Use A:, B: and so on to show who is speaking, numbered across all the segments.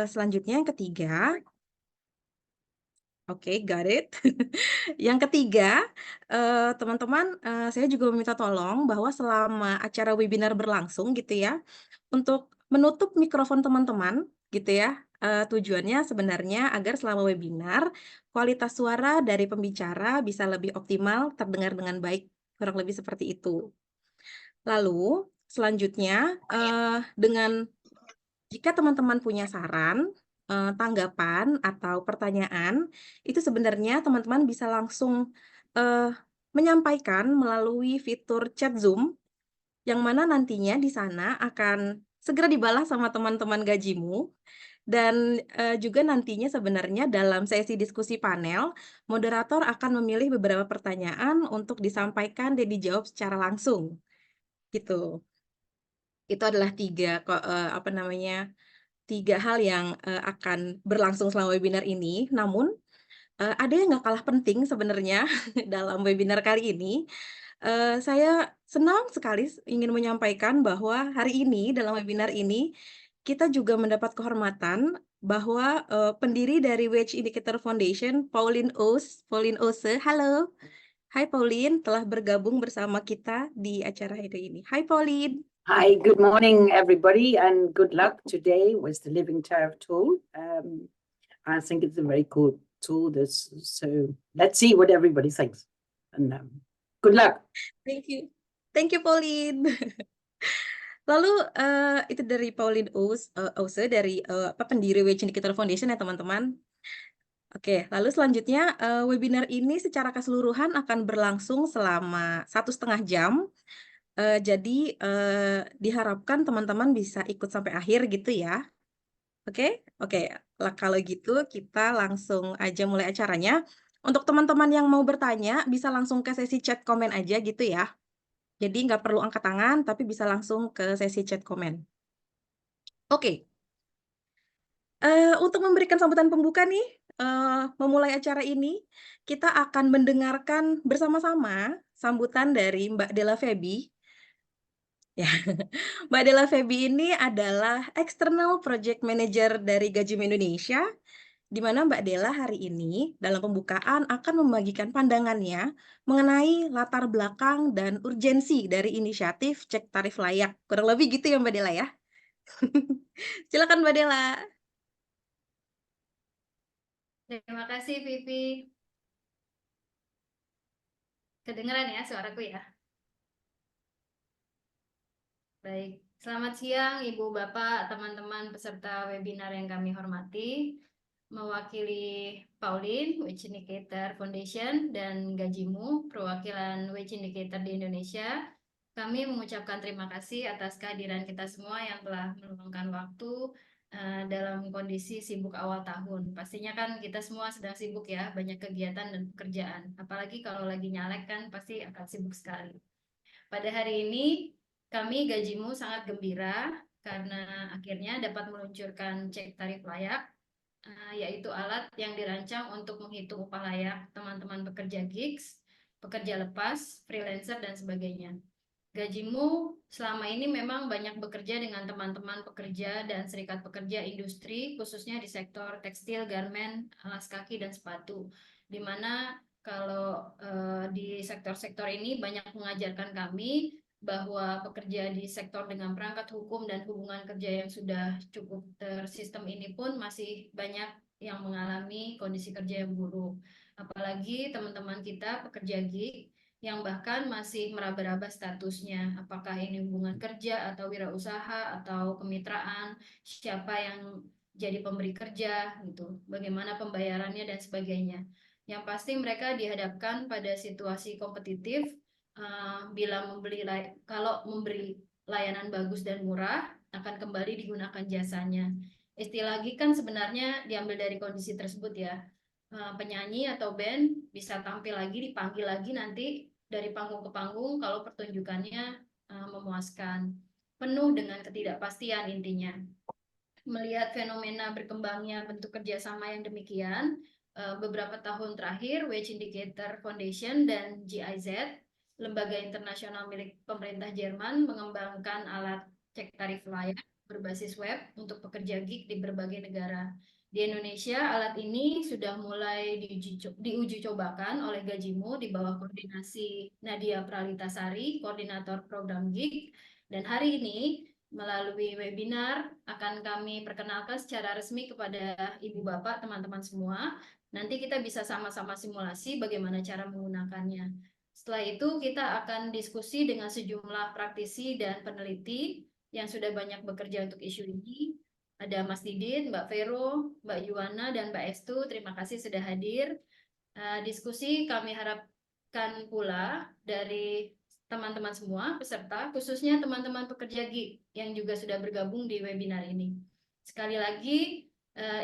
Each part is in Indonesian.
A: Selanjutnya yang ketiga, oke, got it. Yang ketiga, teman-teman, saya juga meminta tolong bahwa selama acara webinar berlangsung gitu ya, untuk menutup mikrofon teman-teman gitu ya, tujuannya sebenarnya agar selama webinar, kualitas suara dari pembicara bisa lebih optimal, terdengar dengan baik, kurang lebih seperti itu. Lalu selanjutnya, dengan jika teman-teman punya saran, tanggapan, atau pertanyaan, itu sebenarnya teman-teman bisa langsung, eee, menyampaikan melalui fitur chat Zoom, yang mana nantinya di sana akan segera dibalas sama teman-teman gajimu, dan, juga nantinya sebenarnya dalam sesi diskusi panel, moderator akan memilih beberapa pertanyaan untuk disampaikan dan dijawab secara langsung, gitu. Itu adalah 3 hal yang, akan berlangsung selama webinar ini. Namun, ada yang nggak kalah penting sebenarnya dalam webinar kali ini. Saya senang sekali ingin menyampaikan bahwa hari ini, dalam webinar ini, kita juga mendapat kehormatan bahwa, pendiri dari Wage Indicator Foundation, Pauline Ose, halo. Hai Pauline, telah bergabung bersama kita di acara hari ini. Hai Pauline.
B: Hi, good morning, everybody, and good luck today with the Living Tariff tool. I think it's a very good tool. So let's see what everybody thinks. And good luck.
A: Thank you. Thank you, Pauline. Lalu, itu dari Pauline Ose dari, pendiri Wage Indicator Foundation ya, teman-teman. Oke, lalu selanjutnya, webinar ini secara keseluruhan akan berlangsung selama 1,5 jam. Jadi, diharapkan teman-teman bisa ikut sampai akhir gitu ya. Oke? Oke, kalau gitu kita langsung aja mulai acaranya. Untuk teman-teman yang mau bertanya, bisa langsung ke sesi chat komen aja gitu ya. Jadi nggak perlu angkat tangan, tapi bisa langsung ke sesi chat komen. Oke. Untuk memberikan sambutan pembuka nih, memulai acara ini, kita akan mendengarkan bersama-sama sambutan dari Mbak Della Feby. Ya, Mbak Della Feby ini adalah External Project Manager dari Gajim Indonesia, di mana Mbak Della hari ini dalam pembukaan akan membagikan pandangannya mengenai latar belakang dan urgensi dari inisiatif cek tarif layak. Kurang lebih gitu ya Mbak Della ya? Silakan Mbak Della.
C: Terima kasih Vivi. Kedengeran ya suaraku ya? Baik, selamat siang Ibu Bapak, teman-teman peserta webinar yang kami hormati. Mewakili Pauline, Wage Indicator Foundation, dan Gajimu, perwakilan Wage Indicator di Indonesia, kami mengucapkan terima kasih atas kehadiran kita semua yang telah meluangkan waktu dalam kondisi sibuk awal tahun. Pastinya kan kita semua sedang sibuk ya, banyak kegiatan dan pekerjaan. Apalagi kalau lagi nyalek kan pasti akan sibuk sekali. Pada hari ini, kami Gajimu sangat gembira karena akhirnya dapat meluncurkan cek tarif layak, yaitu alat yang dirancang untuk menghitung upah layak teman-teman pekerja gigs, pekerja lepas, freelancer, dan sebagainya. Gajimu selama ini memang banyak bekerja dengan teman-teman pekerja dan serikat pekerja industri, khususnya di sektor tekstil, garmen, alas kaki, dan sepatu. Di mana kalau di sektor-sektor ini banyak mengajarkan kami bahwa pekerja di sektor dengan perangkat hukum dan hubungan kerja yang sudah cukup tersistem ini pun masih banyak yang mengalami kondisi kerja yang buruk. Apalagi teman-teman kita pekerja gig yang bahkan masih meraba-raba statusnya, apakah ini hubungan kerja atau wirausaha atau kemitraan, siapa yang jadi pemberi kerja gitu, bagaimana pembayarannya dan sebagainya. Yang pasti mereka dihadapkan pada situasi kompetitif. Kalau memberi layanan bagus dan murah, akan kembali digunakan jasanya. Istilah lagi kan sebenarnya diambil dari kondisi tersebut ya. Penyanyi atau band bisa tampil lagi, dipanggil lagi nanti dari panggung ke panggung kalau pertunjukannya memuaskan. Penuh dengan ketidakpastian intinya. Melihat fenomena berkembangnya bentuk kerjasama yang demikian, beberapa tahun terakhir Wage Indicator Foundation dan GIZ, lembaga internasional milik pemerintah Jerman, mengembangkan alat cek tarif layak berbasis web untuk pekerja gig di berbagai negara. Di Indonesia, alat ini sudah mulai diuji cobakan oleh Gajimu di bawah koordinasi Nadia Pralitasari, koordinator program gig. Dan hari ini, melalui webinar, akan kami perkenalkan secara resmi kepada Ibu Bapak, teman-teman semua. Nanti kita bisa sama-sama simulasi bagaimana cara menggunakannya. Setelah itu kita akan diskusi dengan sejumlah praktisi dan peneliti yang sudah banyak bekerja untuk isu ini. Ada Mas Didin, Mbak Vero, Mbak Yuwana, dan Mbak Estu. Terima kasih sudah hadir. Diskusi kami harapkan pula dari teman-teman semua peserta, khususnya teman-teman pekerja gig yang juga sudah bergabung di webinar ini. Sekali lagi,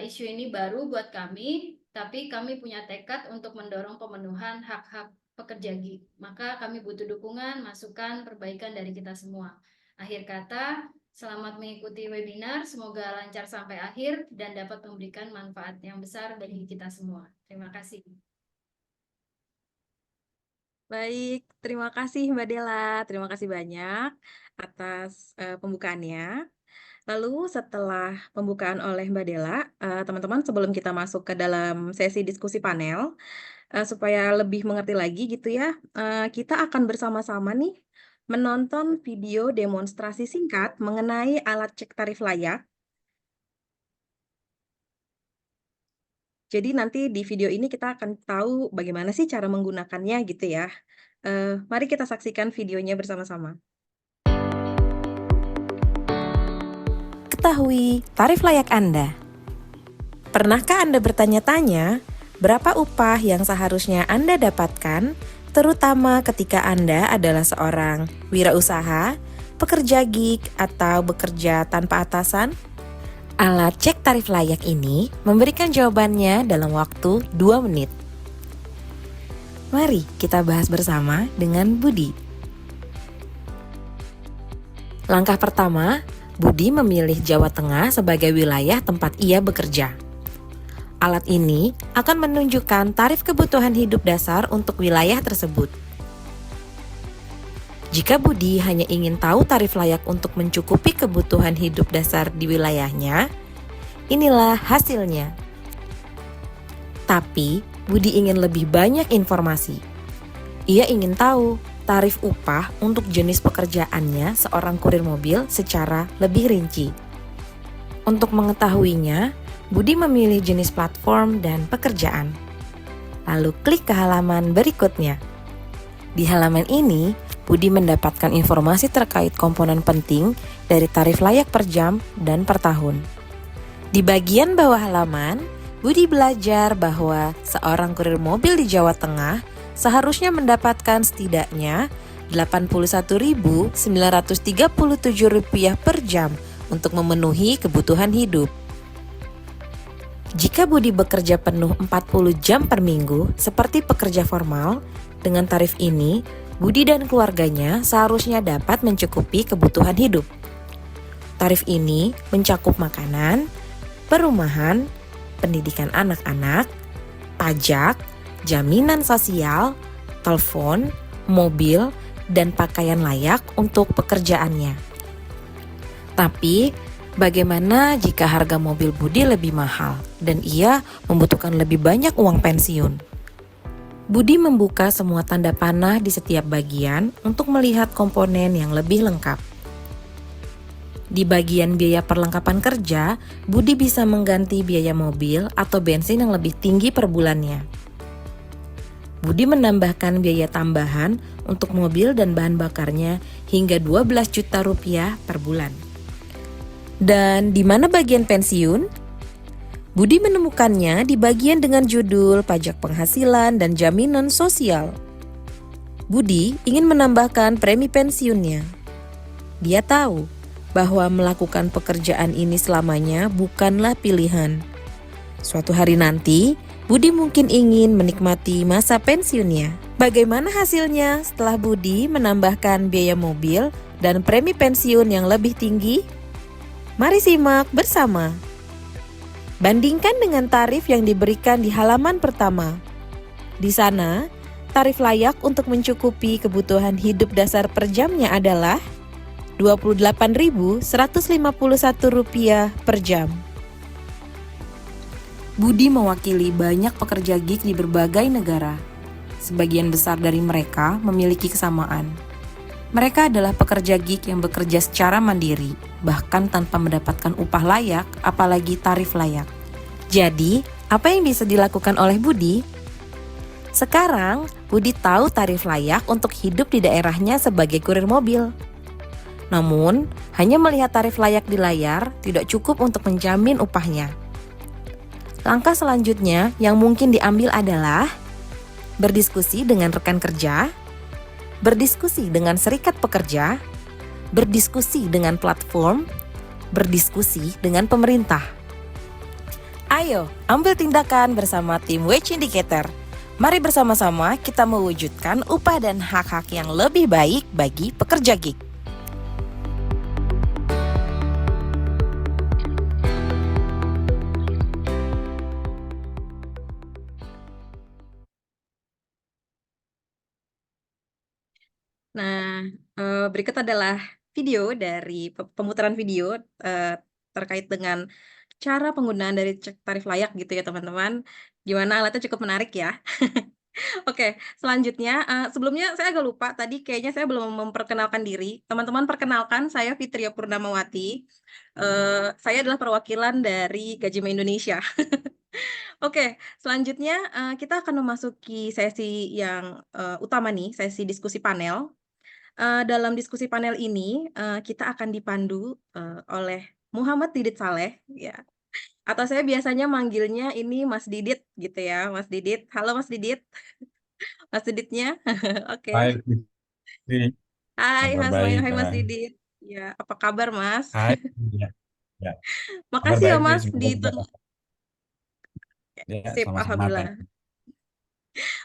C: isu ini baru buat kami, tapi kami punya tekad untuk mendorong pemenuhan hak-hak pekerja gig. Maka kami butuh dukungan, masukan, perbaikan dari kita semua. Akhir kata, selamat mengikuti webinar, semoga lancar sampai akhir dan dapat memberikan manfaat yang besar bagi kita semua. Terima kasih.
A: Baik, terima kasih Mbak Della. Terima kasih banyak atas pembukaannya. Lalu setelah pembukaan oleh Mbak Della, teman-teman sebelum kita masuk ke dalam sesi diskusi panel, supaya lebih mengerti lagi gitu ya, kita akan bersama-sama nih menonton video demonstrasi singkat mengenai alat cek tarif layak. Jadi nanti di video ini kita akan tahu bagaimana sih cara menggunakannya gitu ya. Mari kita saksikan videonya bersama-sama.
D: Ketahui tarif layak Anda. Pernahkah Anda bertanya-tanya berapa upah yang seharusnya Anda dapatkan, terutama ketika Anda adalah seorang wirausaha, pekerja gig, atau bekerja tanpa atasan? Alat cek tarif layak ini memberikan jawabannya dalam waktu 2 menit. Mari kita bahas bersama dengan Budi. Langkah pertama, Budi memilih Jawa Tengah sebagai wilayah tempat ia bekerja. Alat ini akan menunjukkan tarif kebutuhan hidup dasar untuk wilayah tersebut. Jika Budi hanya ingin tahu tarif layak untuk mencukupi kebutuhan hidup dasar di wilayahnya, inilah hasilnya. Tapi, Budi ingin lebih banyak informasi. Ia ingin tahu tarif upah untuk jenis pekerjaannya seorang kurir mobil secara lebih rinci. Untuk mengetahuinya, Budi memilih jenis platform dan pekerjaan. Lalu klik ke halaman berikutnya. Di halaman ini, Budi mendapatkan informasi terkait komponen penting dari tarif layak per jam dan per tahun. Di bagian bawah halaman, Budi belajar bahwa seorang kurir mobil di Jawa Tengah seharusnya mendapatkan setidaknya Rp81.937 per jam untuk memenuhi kebutuhan hidup. Jika Budi bekerja penuh 40 jam per minggu seperti pekerja formal, dengan tarif ini, Budi dan keluarganya seharusnya dapat mencukupi kebutuhan hidup. Tarif ini mencakup makanan, perumahan, pendidikan anak-anak, pajak, jaminan sosial, telepon, mobil, dan pakaian layak untuk pekerjaannya. Tapi, bagaimana jika harga mobil Budi lebih mahal dan ia membutuhkan lebih banyak uang pensiun? Budi membuka semua tanda panah di setiap bagian untuk melihat komponen yang lebih lengkap. Di bagian biaya perlengkapan kerja, Budi bisa mengganti biaya mobil atau bensin yang lebih tinggi per bulannya. Budi menambahkan biaya tambahan untuk mobil dan bahan bakarnya hingga Rp12 juta per bulan. Dan di mana bagian pensiun? Budi menemukannya di bagian dengan judul pajak penghasilan dan jaminan sosial. Budi ingin menambahkan premi pensiunnya. Dia tahu bahwa melakukan pekerjaan ini selamanya bukanlah pilihan. Suatu hari nanti, Budi mungkin ingin menikmati masa pensiunnya. Bagaimana hasilnya setelah Budi menambahkan biaya mobil dan premi pensiun yang lebih tinggi? Mari simak bersama. Bandingkan dengan tarif yang diberikan di halaman pertama. Di sana, tarif layak untuk mencukupi kebutuhan hidup dasar per jamnya adalah Rp28.151 per jam. Budi mewakili banyak pekerja gig di berbagai negara. Sebagian besar dari mereka memiliki kesamaan. Mereka adalah pekerja gig yang bekerja secara mandiri, bahkan tanpa mendapatkan upah layak, apalagi tarif layak. Jadi, apa yang bisa dilakukan oleh Budi? Sekarang, Budi tahu tarif layak untuk hidup di daerahnya sebagai kurir mobil. Namun, hanya melihat tarif layak di layar tidak cukup untuk menjamin upahnya. Langkah selanjutnya yang mungkin diambil adalah berdiskusi dengan rekan kerja, berdiskusi dengan serikat pekerja, berdiskusi dengan platform, berdiskusi dengan pemerintah. Ayo, ambil tindakan bersama tim Wage Indicator. Mari bersama-sama kita mewujudkan upah dan hak-hak yang lebih baik bagi pekerja gig.
A: Nah, berikut adalah video dari pemutaran video terkait dengan cara penggunaan dari cek tarif layak gitu ya teman-teman. Gimana alatnya cukup menarik ya. Oke, selanjutnya sebelumnya saya agak lupa tadi kayaknya saya belum memperkenalkan diri. Teman-teman perkenalkan saya Fitria Purnamawati. Saya adalah perwakilan dari Gajima Indonesia. Oke, selanjutnya kita akan memasuki sesi yang utama nih, sesi diskusi panel. Dalam diskusi panel ini, kita akan dipandu, oleh Muhammad Didit Saleh, ya, atau saya biasanya manggilnya ini Mas Didit gitu ya, Mas Didit. Halo Mas Didit, Mas Diditnya,
E: Hai,
A: oke.
E: Fitri.
A: Hai
E: Kabar
A: Mas
E: baik.
A: hai Mas Didit. Ya, apa kabar Mas?
E: Hai. Ya, ya. Kabar
A: Makasih ya
E: baik, Fitri.
A: Mas
E: Semoga
A: di
E: juga.
A: tengah
E: Ya,
A: sip,
E: sama-sama.
A: alhamdulillah.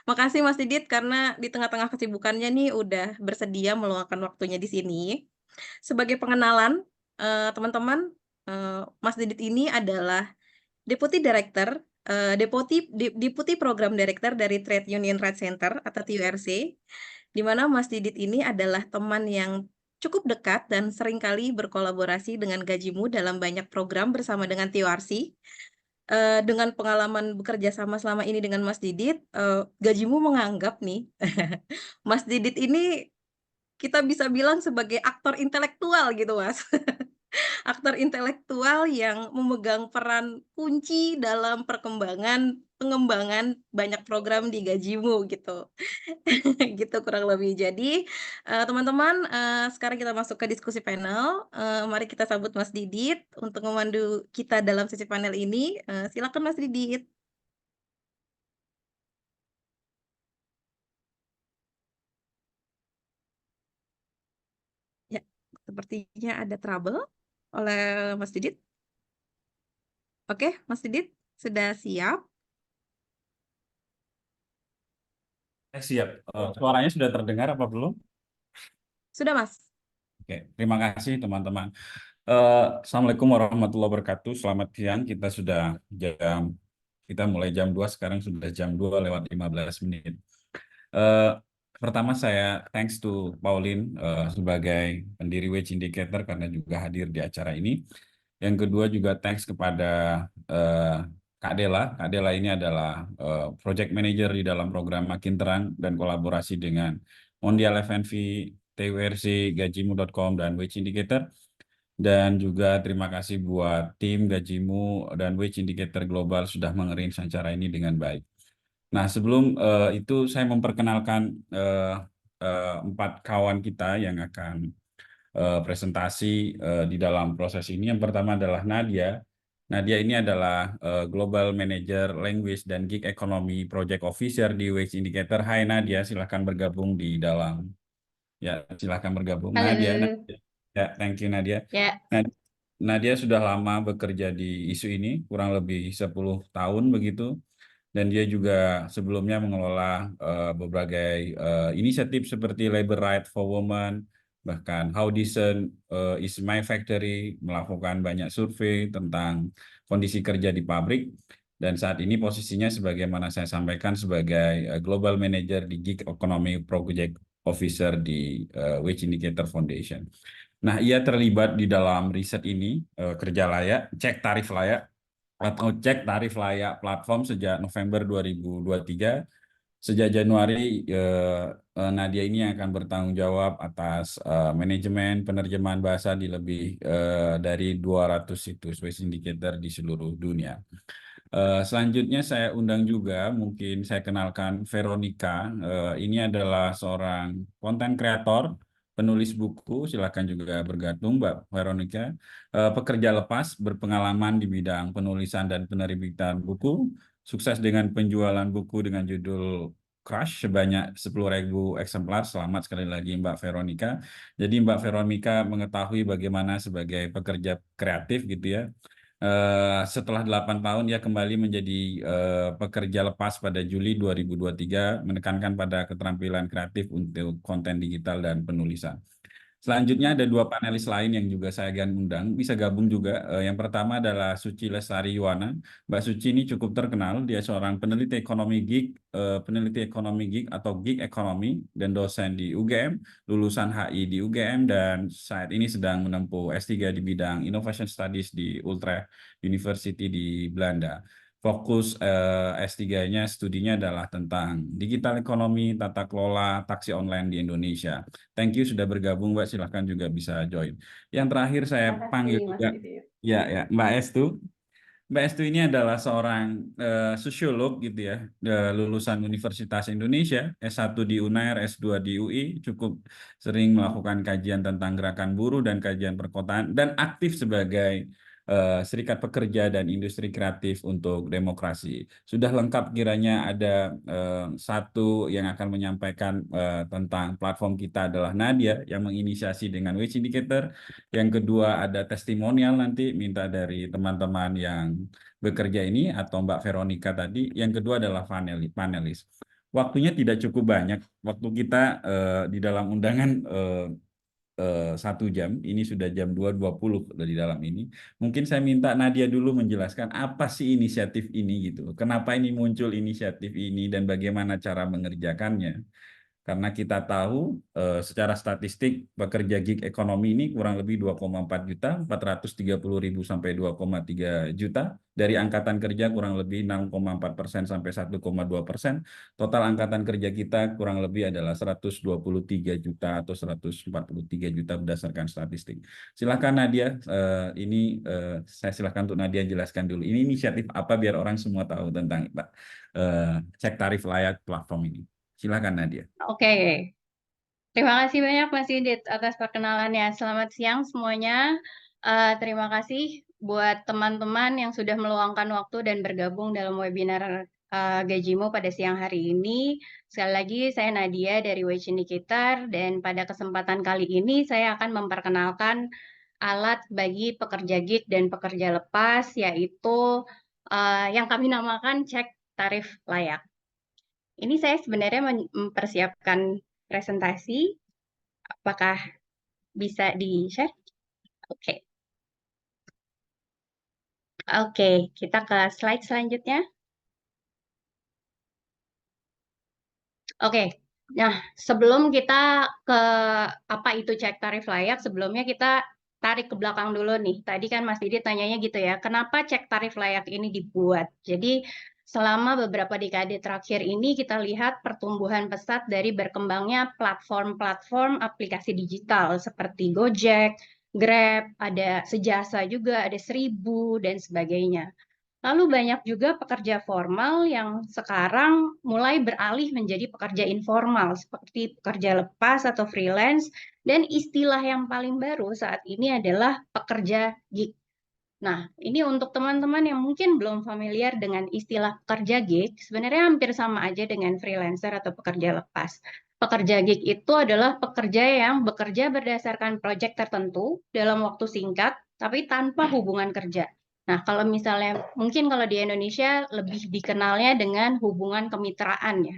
A: Makasih Mas Didit karena di tengah-tengah kesibukannya nih udah bersedia meluangkan waktunya di sini. Sebagai pengenalan, teman-teman, Mas Didit ini adalah Deputy Director, Deputy Program Director dari Trade Union Rights Center atau TURC, di mana Mas Didit ini adalah teman yang cukup dekat dan seringkali berkolaborasi dengan Gajimu dalam banyak program bersama dengan TURC. Dengan pengalaman bekerja sama selama ini dengan Mas Didit, Gajimu menganggap nih, Mas Didit ini kita bisa bilang sebagai aktor intelektual gitu, Mas. Aktor intelektual yang memegang peran kunci dalam pengembangan banyak program di Gajimu gitu. Gitu kurang lebih. Jadi, teman-teman, sekarang kita masuk ke diskusi panel. Mari kita sambut Mas Didit untuk memandu kita dalam sesi panel ini. Silakan Mas Didit. Ya, sepertinya ada trouble oleh Mas Didit. Oke, Mas Didit sudah siap?
E: Siap. Suaranya sudah terdengar apa belum?
A: Sudah, Mas.
E: Oke, terima kasih teman-teman. Assalamualaikum warahmatullahi wabarakatuh. Selamat siang. Kita mulai jam 2, sekarang sudah jam 2 lewat 15 menit. Pertama saya thanks to Pauline sebagai pendiri Wage Indicator karena juga hadir di acara ini. Yang kedua juga thanks kepada Kak Dela. Kak Dela ini adalah project manager di dalam program Makin Terang dan kolaborasi dengan Mondial FNV, TURC, Gajimu.com, dan Wage Indicator. Dan juga terima kasih buat tim Gajimu dan Wage Indicator Global sudah mengarrange acara ini dengan baik. Nah, sebelum itu saya memperkenalkan 4 kawan kita yang akan presentasi di dalam proses ini. Yang pertama adalah Nadia. Nadia ini adalah Global Manager Language dan Gig Economy Project Officer di Wage Indicator. Hai Nadia, silahkan bergabung di dalam. Ya, silahkan bergabung.
C: Halo.
E: Nadia. Ya, thank you Nadia.
C: Ya.
E: Nadia sudah lama bekerja di isu ini, kurang lebih 10 tahun begitu. Dan dia juga sebelumnya mengelola berbagai inisiatif seperti Labor Right for Women, bahkan How Decent is My Factory, melakukan banyak survei tentang kondisi kerja di pabrik. Dan saat ini posisinya sebagaimana saya sampaikan sebagai Global Manager di Gig Economy Project Officer di Wage Indicator Foundation. Nah, ia terlibat di dalam riset ini, kerja layak, cek tarif layak, atau cek tarif layak platform sejak November 2023. Sejak Januari, Nadia ini akan bertanggung jawab atas manajemen penerjemahan bahasa di lebih dari 200 situs Waze Indicator di seluruh dunia. Selanjutnya saya undang juga, mungkin saya kenalkan Veronica. Ini adalah seorang konten kreator, penulis buku. Silakan juga bergabung, Mbak Veronica. Pekerja lepas, berpengalaman di bidang penulisan dan penerbitan buku. Sukses dengan penjualan buku dengan judul Crush sebanyak 10.000 eksemplar. Selamat sekali lagi Mbak Veronica. Jadi Mbak Veronica mengetahui bagaimana sebagai pekerja kreatif gitu ya. Setelah 8 tahun dia kembali menjadi pekerja lepas pada Juli 2023, menekankan pada keterampilan kreatif untuk konten digital dan penulisan. Selanjutnya ada dua panelis lain yang juga saya akan undang, bisa gabung juga. Yang pertama adalah Suci Lestari Yuwana. Mbak Suci ini cukup terkenal, dia seorang peneliti ekonomi gig atau gig ekonomi dan dosen di UGM, lulusan HI di UGM dan saat ini sedang menempuh S3 di bidang Innovation Studies di Utrecht University di Belanda. Fokus S3-nya studinya adalah tentang digital ekonomi, tata kelola taksi online di Indonesia. Thank you sudah bergabung, Mbak. Silahkan juga bisa join. Yang terakhir saya panggil juga, ya Mbak Estu. Mbak Estu ini adalah seorang sosiolog gitu ya, lulusan Universitas Indonesia, S1 di UNAIR, S2 di UI, cukup sering melakukan kajian tentang gerakan buruh dan kajian perkotaan, dan aktif sebagai Serikat Pekerja dan Industri Kreatif untuk Demokrasi. Sudah lengkap kiranya ada satu yang akan menyampaikan tentang platform kita adalah Nadia yang menginisiasi dengan Wage Indicator. Yang kedua ada testimonial nanti minta dari teman-teman yang bekerja ini atau Mbak Veronica tadi. Yang kedua adalah panelis. Waktunya tidak cukup banyak. Waktu kita di dalam undangan 1 jam, ini sudah jam 2.20 di dalam ini. Mungkin saya minta Nadia dulu menjelaskan apa sih inisiatif ini gitu. Kenapa ini muncul inisiatif ini dan bagaimana cara mengerjakannya. Karena kita tahu secara statistik pekerja gig ekonomi ini kurang lebih 2,4 juta, 430.000 sampai 2,3 juta. Dari angkatan kerja kurang lebih 0,4% sampai 1,2%. Total angkatan kerja kita kurang lebih adalah 123 juta atau 143 juta berdasarkan statistik. Silakan Nadia, ini saya silakan untuk Nadia jelaskan dulu. Ini inisiatif apa biar orang semua tahu tentang Pak cek tarif layak platform ini. Silakan Nadia.
F: Oke, terima kasih banyak Mas Yudit atas perkenalannya. Selamat siang semuanya. Terima kasih buat teman-teman yang sudah meluangkan waktu dan bergabung dalam webinar Gajimu pada siang hari ini. Sekali lagi, saya Nadia dari Wage Indicator dan pada kesempatan kali ini saya akan memperkenalkan alat bagi pekerja gig dan pekerja lepas, yaitu yang kami namakan cek tarif layak. Ini saya sebenarnya mempersiapkan presentasi. Apakah bisa di-share? Oke. Oke, kita ke slide selanjutnya. Oke, nah sebelum kita ke apa itu cek tarif layak, sebelumnya kita tarik ke belakang dulu nih. Tadi kan Mas Didi tanyanya gitu ya, kenapa cek tarif layak ini dibuat? Jadi selama beberapa dekade terakhir ini kita lihat pertumbuhan pesat dari berkembangnya platform-platform aplikasi digital seperti Gojek, Grab, ada Sejasa juga, ada Seribu, dan sebagainya. Lalu banyak juga pekerja formal yang sekarang mulai beralih menjadi pekerja informal, seperti pekerja lepas atau freelance, dan istilah yang paling baru saat ini adalah pekerja gig. Nah, ini untuk teman-teman yang mungkin belum familiar dengan istilah pekerja gig, sebenarnya hampir sama aja dengan freelancer atau pekerja lepas. Pekerja gig itu adalah pekerja yang bekerja berdasarkan proyek tertentu dalam waktu singkat, tapi tanpa hubungan kerja. Nah, kalau misalnya, mungkin kalau di Indonesia lebih dikenalnya dengan hubungan kemitraan ya.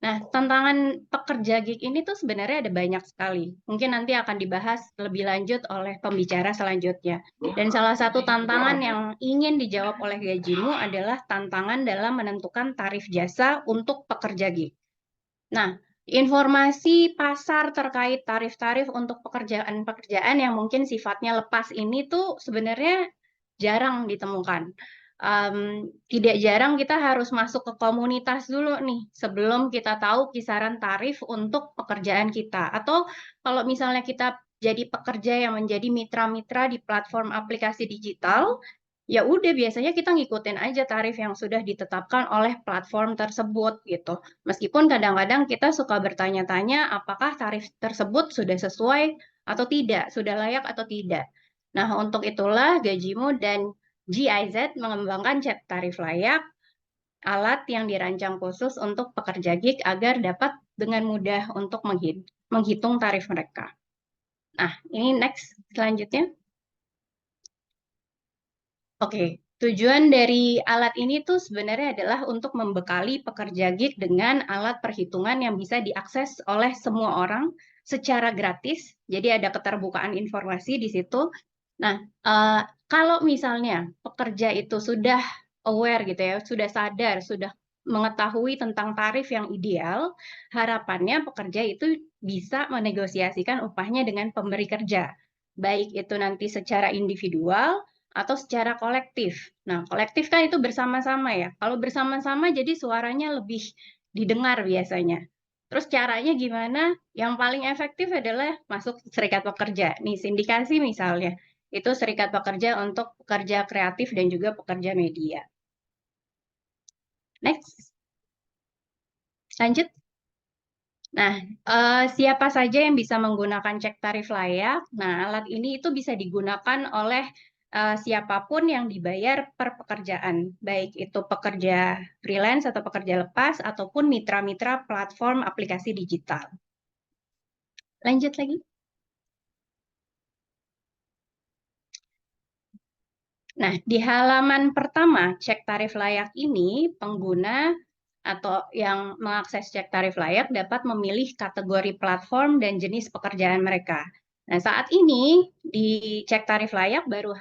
F: Nah, tantangan pekerja gig ini tuh sebenarnya ada banyak sekali. Mungkin nanti akan dibahas lebih lanjut oleh pembicara selanjutnya. Dan salah satu tantangan yang ingin dijawab oleh Gajimu adalah tantangan dalam menentukan tarif jasa untuk pekerja gig. Nah, Informasi pasar terkait tarif-tarif untuk pekerjaan-pekerjaan yang mungkin sifatnya lepas ini tuh sebenarnya jarang ditemukan. Tidak jarang kita harus masuk ke komunitas dulu nih sebelum kita tahu kisaran tarif untuk pekerjaan kita. Atau kalau misalnya kita jadi pekerja yang menjadi mitra-mitra di platform aplikasi digital, ya udah biasanya kita ngikutin aja tarif yang sudah ditetapkan oleh platform tersebut gitu. Meskipun kadang-kadang kita suka bertanya-tanya apakah tarif tersebut sudah sesuai atau tidak, sudah layak atau tidak. Nah, untuk itulah Gajimu dan GIZ mengembangkan cek tarif layak, alat yang dirancang khusus untuk pekerja gig agar dapat dengan mudah untuk menghitung tarif mereka. Nah, ini next selanjutnya. Oke, tujuan dari alat ini tuh sebenarnya adalah untuk membekali pekerja gig dengan alat perhitungan yang bisa diakses oleh semua orang secara gratis. Jadi ada keterbukaan informasi di situ. Nah, kalau misalnya pekerja itu sudah aware gitu ya, sudah sadar, sudah mengetahui tentang tarif yang ideal, harapannya pekerja itu bisa menegosiasikan upahnya dengan pemberi kerja. Baik itu nanti secara individual atau secara kolektif. Nah, kolektif kan itu bersama-sama ya. Kalau bersama-sama jadi suaranya lebih didengar biasanya. Terus caranya gimana? Yang paling efektif adalah masuk serikat pekerja. Nih, sindikasi misalnya. Itu serikat pekerja untuk pekerja kreatif dan juga pekerja media. Next. Lanjut. Nah, siapa saja yang bisa menggunakan cek tarif layak? Nah, alat ini itu bisa digunakan oleh siapapun yang dibayar per pekerjaan, baik itu pekerja freelance atau pekerja lepas, ataupun mitra-mitra platform aplikasi digital. Lanjut lagi. Nah, di halaman pertama cek tarif layak ini, pengguna atau yang mengakses cek tarif layak dapat memilih kategori platform dan jenis pekerjaan mereka. Nah, saat ini di cek tarif layak baru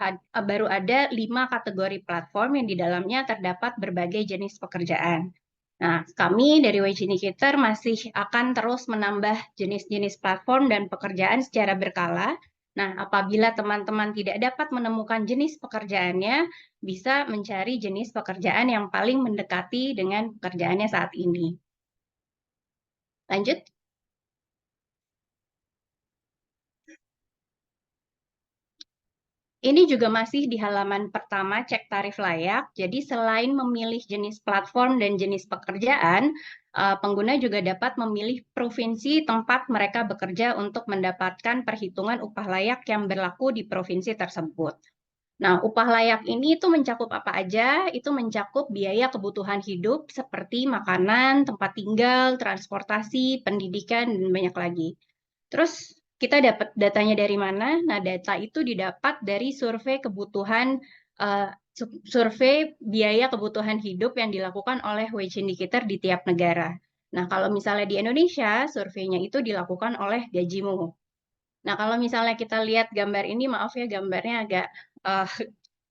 F: ada 5 kategori platform yang di dalamnya terdapat berbagai jenis pekerjaan. Nah, kami dari Wage Indicator masih akan terus menambah jenis-jenis platform dan pekerjaan secara berkala. Nah, apabila teman-teman tidak dapat menemukan jenis pekerjaannya, bisa mencari jenis pekerjaan yang paling mendekati dengan pekerjaannya saat ini. Lanjut. Ini juga masih di halaman pertama cek tarif layak. Jadi selain memilih jenis platform dan jenis pekerjaan, pengguna juga dapat memilih provinsi tempat mereka bekerja untuk mendapatkan perhitungan upah layak yang berlaku di provinsi tersebut. Nah, upah layak ini itu mencakup apa aja? Itu mencakup biaya kebutuhan hidup seperti makanan, tempat tinggal, transportasi, pendidikan, dan banyak lagi. Terus kita dapat datanya dari mana? Nah, data itu didapat dari survei kebutuhan, survei biaya kebutuhan hidup yang dilakukan oleh Wage Indicator di tiap negara. Nah, kalau misalnya di Indonesia, surveinya itu dilakukan oleh Gajimu. Nah, kalau misalnya kita lihat gambar ini, maaf ya gambarnya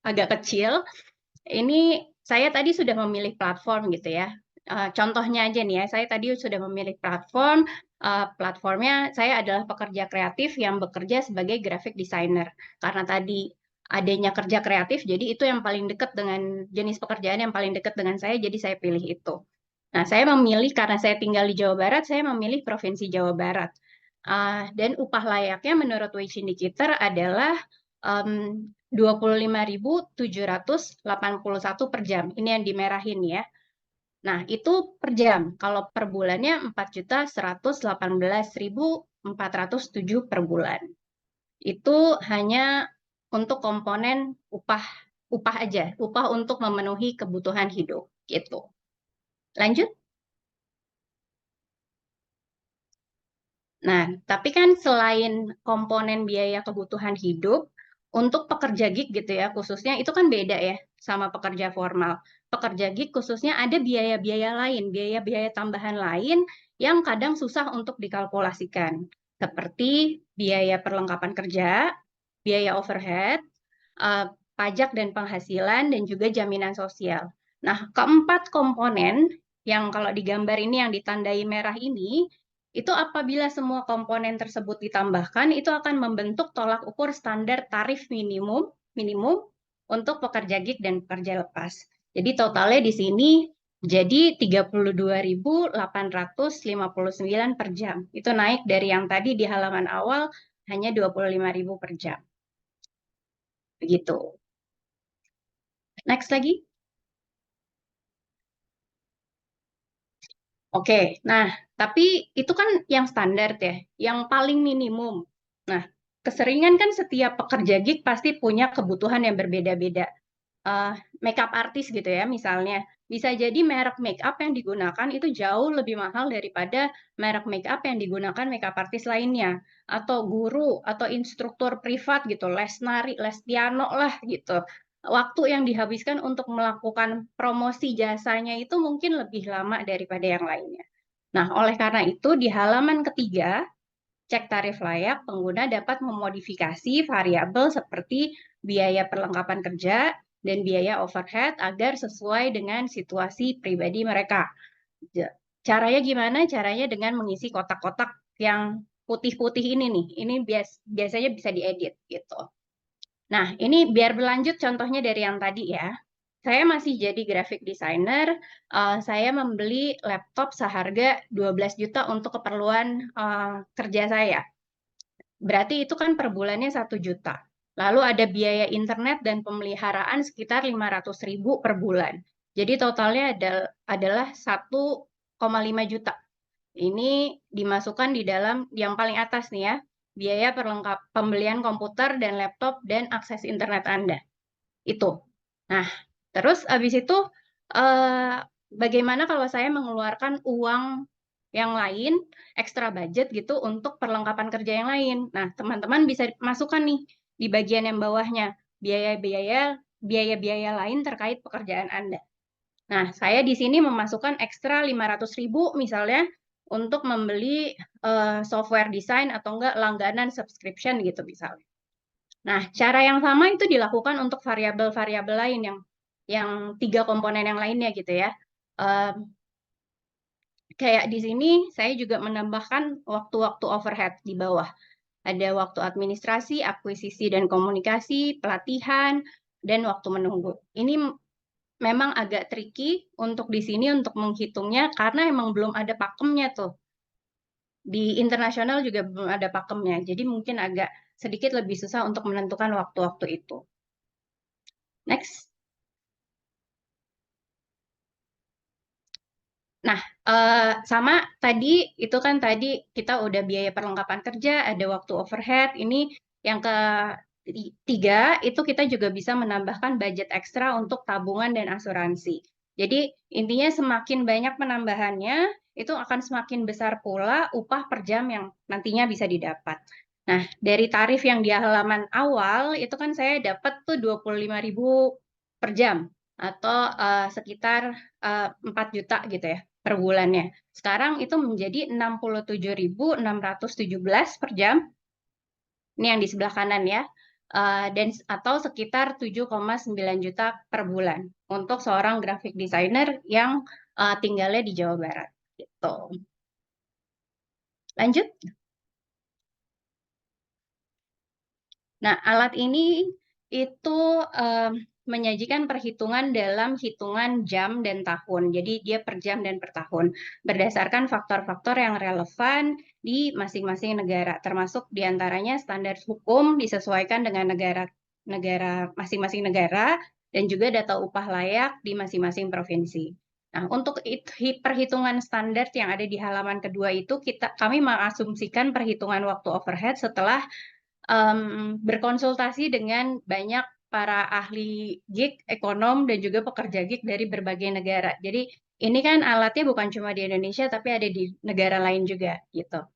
F: agak kecil. Ini saya tadi sudah memilih platform gitu ya. Contohnya aja nih ya, saya tadi sudah memilih platform. Platformnya saya adalah pekerja kreatif yang bekerja sebagai graphic designer. Karena tadi adanya kerja kreatif, jadi itu yang paling dekat dengan jenis pekerjaan yang paling dekat dengan saya, jadi saya pilih itu. Nah, saya memilih karena saya tinggal di Jawa Barat, saya memilih Provinsi Jawa Barat. Dan upah layaknya menurut Wage Indicator adalah 25.781 per jam. Ini yang dimerahin ya. Nah, itu per jam. Kalau per bulannya 4.118.407 per bulan. Itu hanya untuk komponen upah aja, upah untuk memenuhi kebutuhan hidup gitu. Lanjut. Nah, tapi kan selain komponen biaya kebutuhan hidup, untuk pekerja gig gitu ya, khususnya itu kan beda ya sama pekerja formal. Pekerja gig khususnya ada biaya-biaya lain, biaya-biaya tambahan lain yang kadang susah untuk dikalkulasikan. Seperti biaya perlengkapan kerja, biaya overhead, pajak dan penghasilan, dan juga jaminan sosial. Nah, keempat komponen yang kalau di gambar ini yang ditandai merah ini, Itu apabila semua komponen tersebut ditambahkan, itu akan membentuk tolak ukur standar tarif minimum untuk pekerja gig dan pekerja lepas. Jadi totalnya di sini jadi 32.859 per jam. Itu naik dari yang tadi di halaman awal hanya 25.000 per jam. Begitu. Next lagi. Oke, nah tapi itu kan yang standar ya, yang paling minimum. Nah, keseringan kan setiap pekerja gig pasti punya kebutuhan yang berbeda-beda. Makeup artis gitu ya, misalnya. Bisa jadi merek makeup yang digunakan itu jauh lebih mahal daripada merek makeup yang digunakan makeup artis lainnya. Atau guru, atau instruktur privat gitu, les nari, les piano lah gitu. Waktu yang dihabiskan untuk melakukan promosi jasanya itu mungkin lebih lama daripada yang lainnya. Nah, oleh karena itu di halaman ketiga, cek tarif layak, pengguna dapat memodifikasi variabel seperti biaya perlengkapan kerja dan biaya overhead agar sesuai dengan situasi pribadi mereka. Caranya gimana? Caranya dengan mengisi kotak-kotak yang putih-putih ini nih. Ini biasanya bisa diedit gitu. Nah, ini biar berlanjut contohnya dari yang tadi ya. Saya masih jadi graphic designer, saya membeli laptop seharga 12 juta untuk keperluan kerja saya. Berarti itu kan per bulannya 1 juta. Lalu ada biaya internet dan pemeliharaan sekitar 500.000 per bulan. Jadi totalnya adalah 1,5 juta. Ini dimasukkan di dalam yang paling atas nih ya, biaya pembelian komputer dan laptop dan akses internet Anda. Itu. Nah, terus habis itu bagaimana kalau saya mengeluarkan uang yang lain, ekstra budget gitu untuk perlengkapan kerja yang lain. Nah, teman-teman bisa masukkan nih di bagian yang bawahnya, biaya-biaya lain terkait pekerjaan Anda. Nah, saya di sini memasukkan ekstra 500.000 misalnya untuk membeli software desain atau enggak langganan subscription gitu misalnya. Nah, cara yang sama itu dilakukan untuk variabel-variabel lain yang 3 komponen yang lainnya gitu ya. Kayak di sini saya juga menambahkan waktu-waktu overhead di bawah. Ada waktu administrasi, akuisisi dan komunikasi, pelatihan, dan waktu menunggu. Ini memang agak tricky untuk di sini untuk menghitungnya karena emang belum ada pakemnya tuh. Di internasional juga belum ada pakemnya. Jadi mungkin agak sedikit lebih susah untuk menentukan waktu-waktu itu. Next. Nah, sama tadi itu kan tadi kita udah biaya perlengkapan kerja, ada waktu overhead. Ini yang ketiga itu kita juga bisa menambahkan budget ekstra untuk tabungan dan asuransi. Jadi intinya semakin banyak penambahannya, itu akan semakin besar pula upah per jam yang nantinya bisa didapat. Nah, dari tarif yang di halaman awal itu kan saya dapat tuh 25.000 per jam atau sekitar 4 juta gitu ya per bulannya. Sekarang itu menjadi 67.617 per jam. Ini yang di sebelah kanan ya. Dan atau sekitar 7,9 juta per bulan untuk seorang graphic designer yang tinggalnya di Jawa Barat gitu. Lanjut. Nah, alat ini itu menyajikan perhitungan dalam hitungan jam dan tahun. Jadi dia per jam dan per tahun berdasarkan faktor-faktor yang relevan di masing-masing negara, termasuk diantaranya standar hukum disesuaikan dengan negara masing-masing negara dan juga data upah layak di masing-masing provinsi. Nah, untuk perhitungan standar yang ada di halaman kedua itu kami mengasumsikan perhitungan waktu overhead setelah berkonsultasi dengan banyak para ahli gig, ekonom, dan juga pekerja gig dari berbagai negara. Jadi ini kan alatnya bukan cuma di Indonesia, tapi ada di negara lain juga gitu.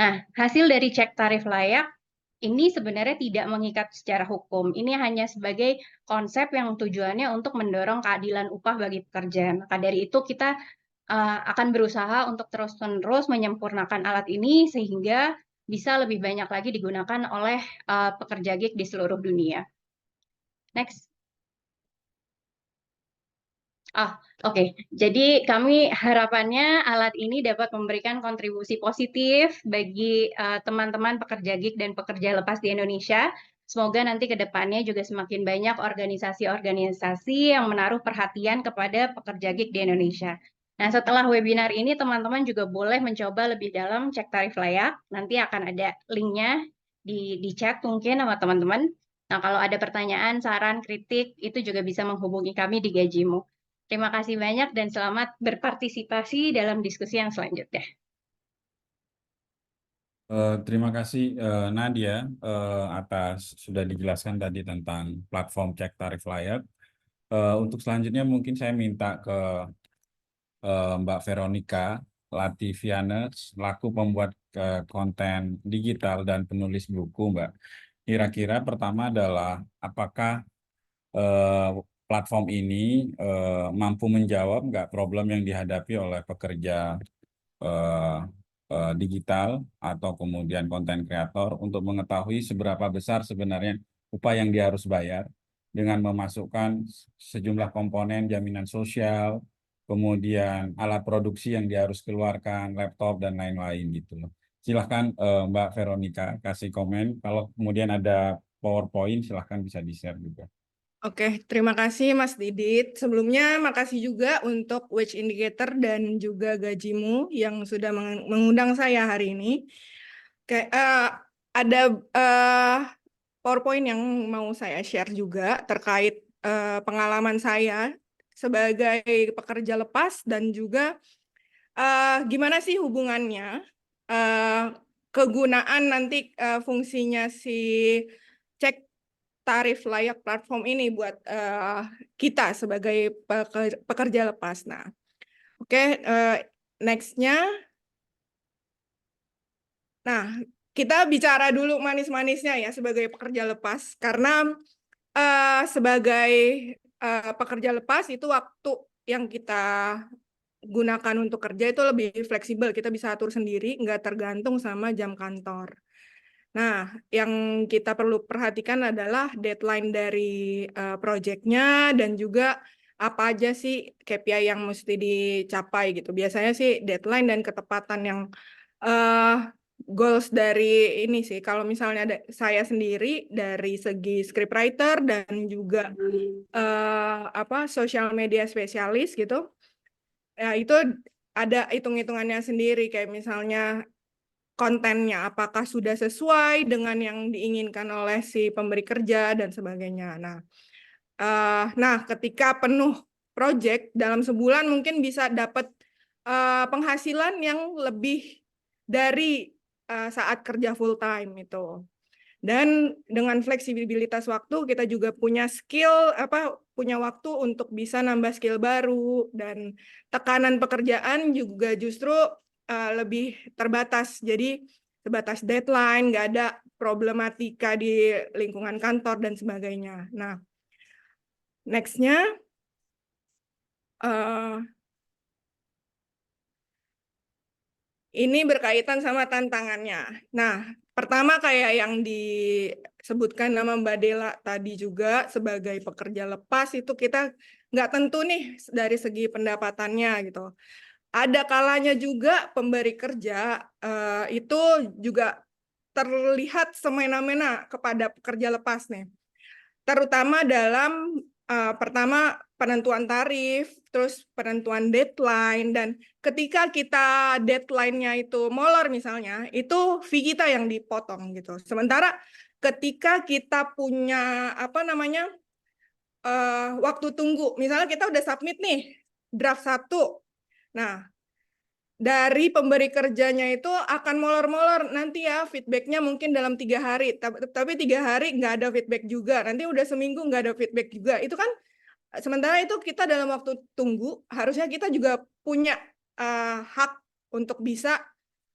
F: Nah, hasil dari cek tarif layak ini sebenarnya tidak mengikat secara hukum. Ini hanya sebagai konsep yang tujuannya untuk mendorong keadilan upah bagi pekerja. Maka dari itu kita akan berusaha untuk terus-menerus menyempurnakan alat ini sehingga bisa lebih banyak lagi digunakan oleh pekerja gig di seluruh dunia. Next. Oke. Jadi kami harapannya alat ini dapat memberikan kontribusi positif bagi teman-teman pekerja gig dan pekerja lepas di Indonesia. Semoga nanti ke depannya juga semakin banyak organisasi-organisasi yang menaruh perhatian kepada pekerja gig di Indonesia. Nah, setelah webinar ini teman-teman juga boleh mencoba lebih dalam cek tarif layak. Nanti akan ada linknya di chat mungkin sama teman-teman. Nah, kalau ada pertanyaan, saran, kritik, itu juga bisa menghubungi kami di Gajimu. Terima kasih banyak dan selamat berpartisipasi dalam diskusi yang selanjutnya.
E: Terima kasih Nadia atas sudah dijelaskan tadi tentang platform cek tarif layak. Untuk selanjutnya mungkin saya minta ke Mbak Veronica Lativiana selaku pembuat konten digital dan penulis buku, Mbak. Kira-kira pertama adalah apakah platform ini mampu menjawab nggak problem yang dihadapi oleh pekerja digital atau kemudian konten kreator untuk mengetahui seberapa besar sebenarnya upah yang dia harus bayar dengan memasukkan sejumlah komponen jaminan sosial, kemudian alat produksi yang dia harus keluarkan, laptop dan lain-lain gitu loh. Silahkan Mbak Veronica kasih komen. Kalau kemudian ada PowerPoint silahkan bisa di-share juga.
G: Oke, terima kasih Mas Didit. Sebelumnya makasih juga untuk Wage Indicator dan juga Gajimu yang sudah mengundang saya hari ini. Oke, ada PowerPoint yang mau saya share juga terkait pengalaman saya sebagai pekerja lepas dan juga gimana sih hubungannya kegunaan nanti fungsinya si cek tarif layak platform ini buat kita sebagai pekerja lepas. Nah, oke, next-nya. Nah, kita bicara dulu manis-manisnya ya sebagai pekerja lepas, karena sebagai pekerja lepas itu waktu yang kita gunakan untuk kerja itu lebih fleksibel, kita bisa atur sendiri, nggak tergantung sama jam kantor. Nah, yang kita perlu perhatikan adalah deadline dari proyeknya dan juga apa aja sih KPI yang mesti dicapai gitu. Biasanya sih deadline dan ketepatan yang goals dari ini sih. Kalau misalnya saya sendiri dari segi scriptwriter dan juga social media spesialis gitu, ya itu ada hitung-hitungannya sendiri kayak misalnya kontennya apakah sudah sesuai dengan yang diinginkan oleh si pemberi kerja dan sebagainya. Nah, ketika penuh project dalam sebulan mungkin bisa dapat penghasilan yang lebih dari saat kerja full time itu. Dan dengan fleksibilitas waktu kita juga punya punya waktu untuk bisa nambah skill baru dan tekanan pekerjaan juga justru lebih terbatas. Jadi sebatas deadline, nggak ada problematika di lingkungan kantor dan sebagainya. Nah, next-nya ini berkaitan sama tantangannya. Nah, pertama kayak yang disebutkan nama Mbak Dela tadi juga sebagai pekerja lepas itu kita nggak tentu nih dari segi pendapatannya gitu. Ada kalanya juga pemberi kerja itu juga terlihat semena-mena kepada pekerja lepas nih. Terutama dalam pertama penentuan tarif, terus penentuan deadline, dan ketika kita deadline-nya itu molor misalnya, itu fee kita yang dipotong gitu. Sementara ketika kita punya waktu tunggu, misalnya kita udah submit nih draft 1, nah dari pemberi kerjanya itu akan molor-molor nanti ya feedbacknya mungkin dalam 3 hari, tapi 3 hari nggak ada feedback juga, nanti udah seminggu nggak ada feedback juga. Itu kan sementara itu kita dalam waktu tunggu harusnya kita juga punya hak untuk bisa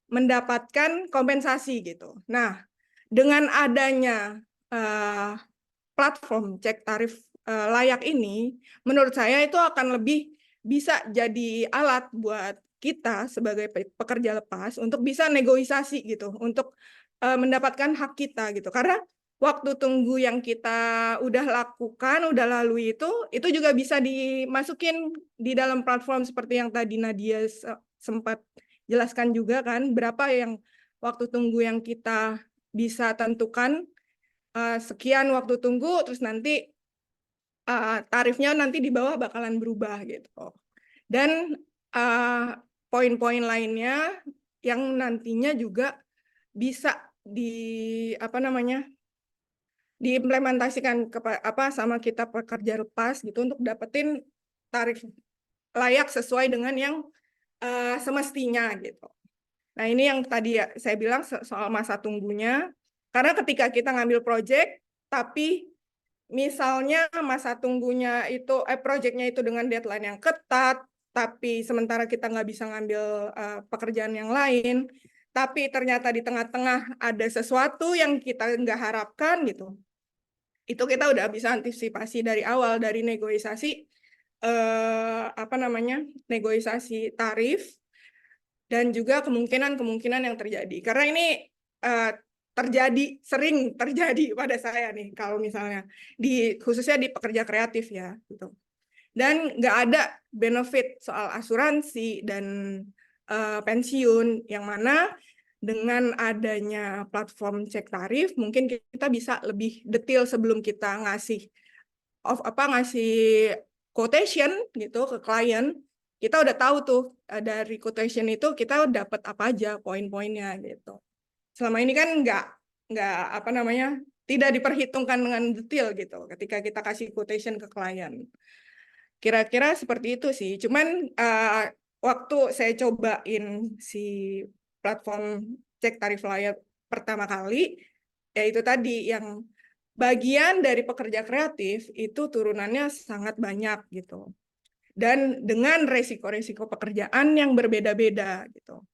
G: mendapatkan kompensasi gitu. Nah, dengan adanya platform cek tarif layak ini, menurut saya itu akan lebih bisa jadi alat buat kita sebagai pekerja lepas untuk bisa negosiasi gitu, untuk mendapatkan hak kita gitu. Karena waktu tunggu yang kita udah lakukan, udah lalui itu juga bisa dimasukin di dalam platform seperti yang tadi Nadia sempat jelaskan juga kan, berapa yang waktu tunggu yang kita bisa tentukan, sekian waktu tunggu, terus nanti tarifnya nanti di bawah bakalan berubah gitu. Dan poin-poin lainnya yang nantinya juga bisa diimplementasikan sama kita pekerja lepas gitu untuk dapetin tarif layak sesuai dengan yang semestinya gitu. Nah, ini yang tadi ya saya bilang soal masa tunggunya. Karena ketika kita ngambil project, tapi misalnya masa tunggunya itu, projectnya itu dengan deadline yang ketat, tapi sementara kita nggak bisa ngambil pekerjaan yang lain, tapi ternyata di tengah-tengah ada sesuatu yang kita nggak harapkan gitu. Itu kita udah bisa antisipasi dari awal, dari negosiasi negosiasi tarif, dan juga kemungkinan-kemungkinan yang terjadi. Karena ini sering terjadi pada saya nih, kalau misalnya khususnya di pekerja kreatif ya, gitu. Dan nggak ada benefit soal asuransi dan pensiun, yang mana dengan adanya platform cek tarif, mungkin kita bisa lebih detail sebelum kita ngasih quotation gitu ke klien. Kita udah tahu tuh dari quotation itu kita dapat apa aja poin-poinnya gitu. Selama ini kan nggak tidak diperhitungkan dengan detail gitu ketika kita kasih quotation ke klien. Kira-kira seperti itu sih. Cuman waktu saya cobain si platform cek tarif layak pertama kali, yaitu tadi yang bagian dari pekerja kreatif itu turunannya sangat banyak gitu. Dan dengan resiko-resiko pekerjaan yang berbeda-beda gitu.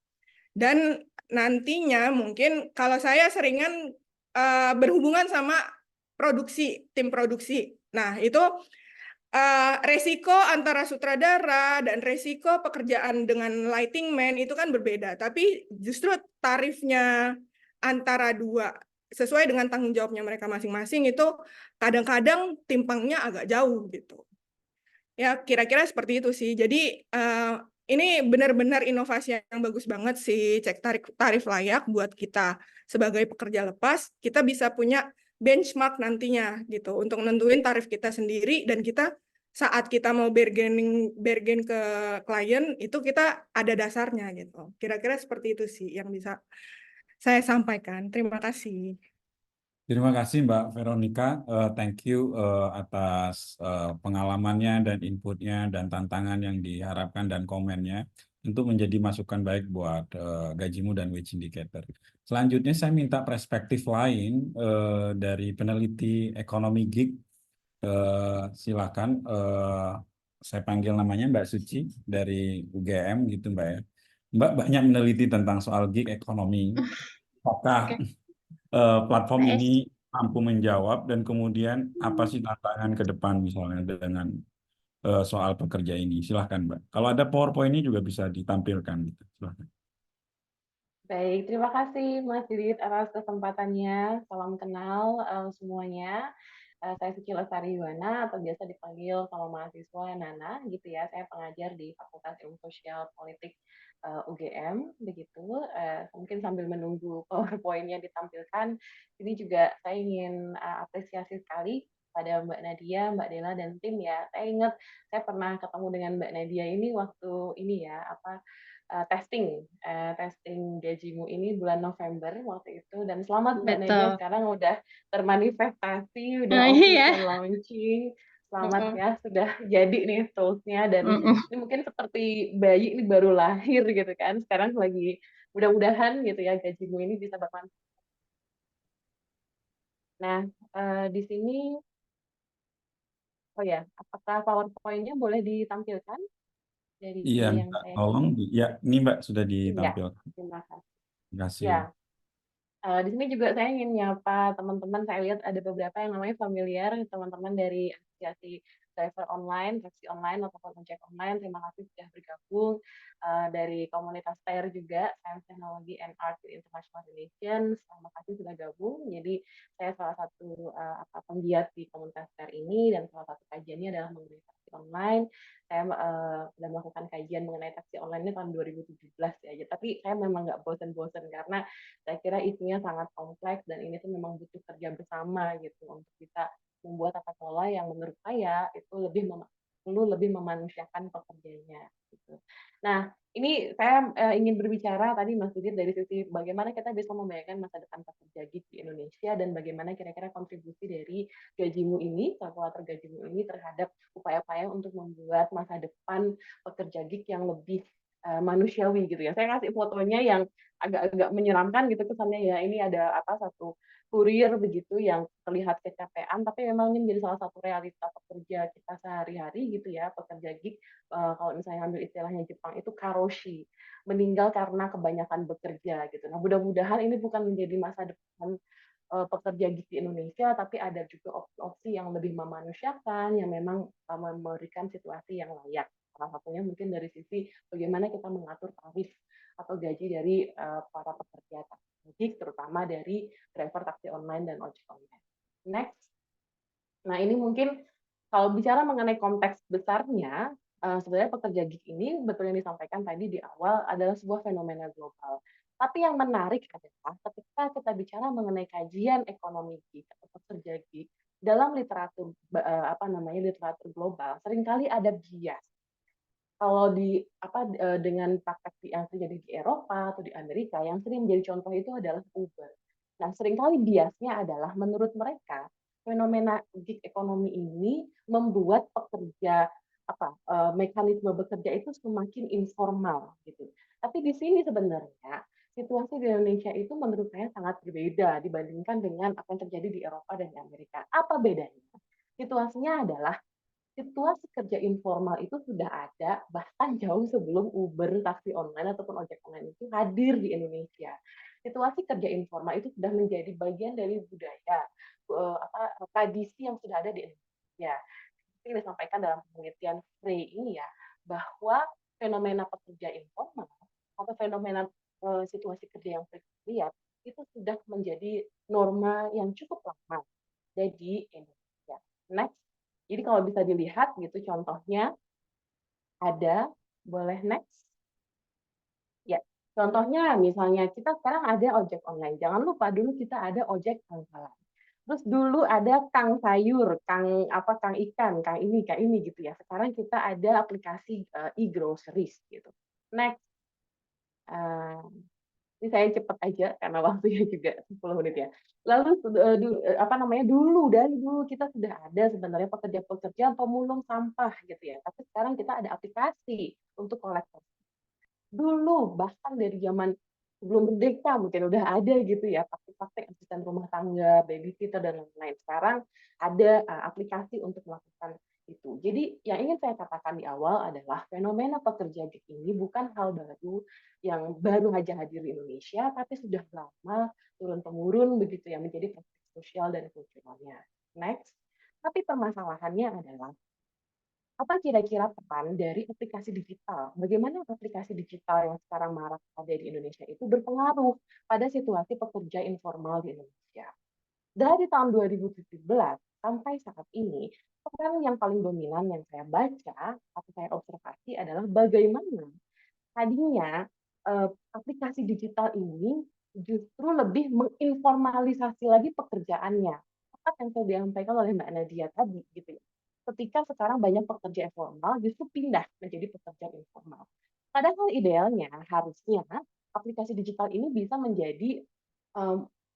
G: Dan nantinya mungkin kalau saya seringan berhubungan sama tim produksi. Nah, itu resiko antara sutradara dan resiko pekerjaan dengan lighting man itu kan berbeda. Tapi justru tarifnya antara dua sesuai dengan tanggung jawabnya mereka masing-masing itu kadang-kadang timpangnya agak jauh gitu. Ya, kira-kira seperti itu sih. Jadi ini benar-benar inovasi yang bagus banget sih, cek tarif layak buat kita sebagai pekerja lepas. Kita bisa punya benchmark nantinya gitu untuk nentuin tarif kita sendiri, dan kita saat kita mau bargain ke klien itu kita ada dasarnya gitu. Kira-kira seperti itu sih yang bisa saya sampaikan. Terima kasih.
E: Terima kasih Mbak Veronica, thank you atas pengalamannya dan inputnya dan tantangan yang diharapkan dan komennya untuk menjadi masukan baik buat Gajimu dan Wage Indicator. Selanjutnya saya minta perspektif lain dari peneliti ekonomi gig. Silakan, saya panggil namanya Mbak Suci dari UGM gitu Mbak ya. Mbak banyak meneliti tentang soal gig ekonomi. Apakah platform ini mampu menjawab, dan kemudian apa sih tantangan ke depan misalnya dengan soal pekerja ini? Silahkan Mbak. Kalau ada PowerPoint-nya juga bisa ditampilkan. Gitu. Silahkan.
H: Baik, terima kasih Mas Didit atas kesempatannya. Salam kenal semuanya. Saya Suci Lestari Yuwana, atau biasa dipanggil sama mahasiswa Nana gitu ya. Saya pengajar di Fakultas Ilmu Sosial Politik UGM begitu. Mungkin sambil menunggu PowerPoint-nya ditampilkan, ini juga saya ingin apresiasi sekali pada Mbak Nadia, Mbak Dela, dan tim ya. Saya ingat saya pernah ketemu dengan Mbak Nadia ini waktu ini ya, testing Gajimu ini bulan November waktu itu, dan selamat Mbak Nadia,
F: Betul.
H: sekarang udah termanifestasi, udah
F: Nah,
H: open
F: iya.
H: for launching. Selamat ya, sudah jadi nih tools-nya, dan ini mungkin seperti bayi ini baru lahir gitu kan. Sekarang lagi mudah-mudahan gitu ya Gajimu ini bisa bermanfaat. Nah, di sini oh ya, apakah PowerPoint-nya boleh ditampilkan dari
E: Iya,
H: yang
E: Mbak,
H: saya
E: tolong. Ya, ini Mbak sudah
H: iya,
E: ditampilkan.
H: terima kasih.
E: Terima kasih.
H: Ya, di sini juga saya ingin nyapa teman-teman. Saya lihat ada beberapa yang namanya familiar, teman-teman dari Asosiasi driver online, taksi online, ataupun ojek online. Terima kasih sudah bergabung. Dari komunitas TAIR juga, Science, Technology, and Art in International Relations. Terima kasih sudah gabung. Jadi saya salah satu penggiat di komunitas TAIR ini, dan salah satu kajiannya adalah mengenai taksi online. Saya sudah melakukan kajian mengenai taksi online ini tahun 2017 ya. Tapi saya memang nggak bosan-bosan karena saya kira isunya sangat kompleks dan ini tuh memang butuh kerja bersama gitu untuk bisa membuat tata kelola yang menurut saya itu perlu lebih memanusiakan pekerjanya gitu. Nah, ini saya ingin berbicara tadi Mas Didit dari sisi bagaimana kita bisa membayangkan masa depan pekerja gig di Indonesia dan bagaimana kira-kira kontribusi dari gajimu ini, kalkulator gajimu ini terhadap upaya-upaya untuk membuat masa depan pekerja gig yang lebih manusiawi gitu ya. Saya kasih fotonya yang agak-agak menyeramkan gitu kesannya ya. Ini ada satu kurir begitu yang terlihat kecapean, tapi memang ini menjadi salah satu realita pekerja kita sehari-hari gitu ya, pekerja gig. Kalau misalnya ambil istilahnya Jepang itu karoshi, meninggal karena kebanyakan bekerja gitu. Nah, mudah-mudahan ini bukan menjadi masa depan pekerja gig di Indonesia, tapi ada juga opsi-opsi yang lebih memanusiakan, yang memang memberikan situasi yang layak. Salah satunya mungkin dari sisi bagaimana kita mengatur tarif atau gaji dari para pekerja taksi gig, terutama dari driver taksi online dan ojek online. Next. Nah, ini mungkin kalau bicara mengenai konteks besarnya, sebenarnya pekerja gig ini betul yang disampaikan tadi di awal adalah sebuah fenomena global. Tapi yang menarik adalah ketika kita bicara mengenai kajian ekonomi gig atau pekerja gig dalam literatur literatur global, seringkali ada bias. Kalau dengan praktek yang terjadi di Eropa atau di Amerika, yang sering menjadi contoh itu adalah Uber. Nah, seringkali biasnya adalah menurut mereka fenomena gig ekonomi ini membuat pekerja mekanisme bekerja itu semakin informal gitu. Tapi di sini sebenarnya situasi di Indonesia itu menurut saya sangat berbeda dibandingkan dengan apa yang terjadi di Eropa dan di Amerika. Apa bedanya? Situasinya adalah situasi kerja informal itu sudah ada bahkan jauh sebelum Uber, taksi online ataupun ojek online itu hadir di Indonesia. Situasi kerja informal itu sudah menjadi bagian dari budaya, tradisi yang sudah ada di Indonesia. Seperti disampaikan dalam penelitian Frey ini ya, bahwa fenomena pekerja informal atau fenomena situasi kerja yang lihat itu sudah menjadi norma yang cukup lama di Indonesia. Next. Jadi kalau bisa dilihat gitu contohnya ada, boleh next? Ya, contohnya misalnya kita sekarang ada ojek online. Jangan lupa dulu kita ada ojek pangkalan. Terus dulu ada Kang Sayur, Kang ikan, Kang ini gitu ya. Sekarang kita ada aplikasi e-groceries gitu. Next. Ini saya cepat aja karena waktunya juga 10 menit ya. Lalu dari dulu kita sudah ada sebenarnya pekerja-pekerja pemulung sampah gitu ya. Tapi sekarang kita ada aplikasi untuk kolektor. Dulu bahkan dari zaman sebelum merdeka mungkin udah ada gitu ya, praktik-praktik asisten rumah tangga, babysitter dan lain-lain. Sekarang ada aplikasi untuk melakukan itu. Jadi yang ingin saya katakan di awal adalah fenomena pekerja gig ini bukan hal baru yang baru saja hadir di Indonesia, tapi sudah lama turun-temurun begitu ya menjadi praktik sosial dan kulturalnya. Next. Tapi permasalahannya adalah apa kira-kira peran dari aplikasi digital? Bagaimana aplikasi digital yang sekarang marak ada di Indonesia itu berpengaruh pada situasi pekerja informal di Indonesia? Dari tahun 2017 sampai saat ini, peran yang paling dominan yang saya baca atau saya observasi adalah bagaimana tadinya aplikasi digital ini justru lebih menginformalisasi lagi pekerjaannya. Apa yang sudah disampaikan oleh Mbak Nadia tadi, gitu ya. Ketika sekarang banyak pekerja informal justru pindah menjadi pekerja informal. Padahal idealnya harusnya aplikasi digital ini bisa menjadi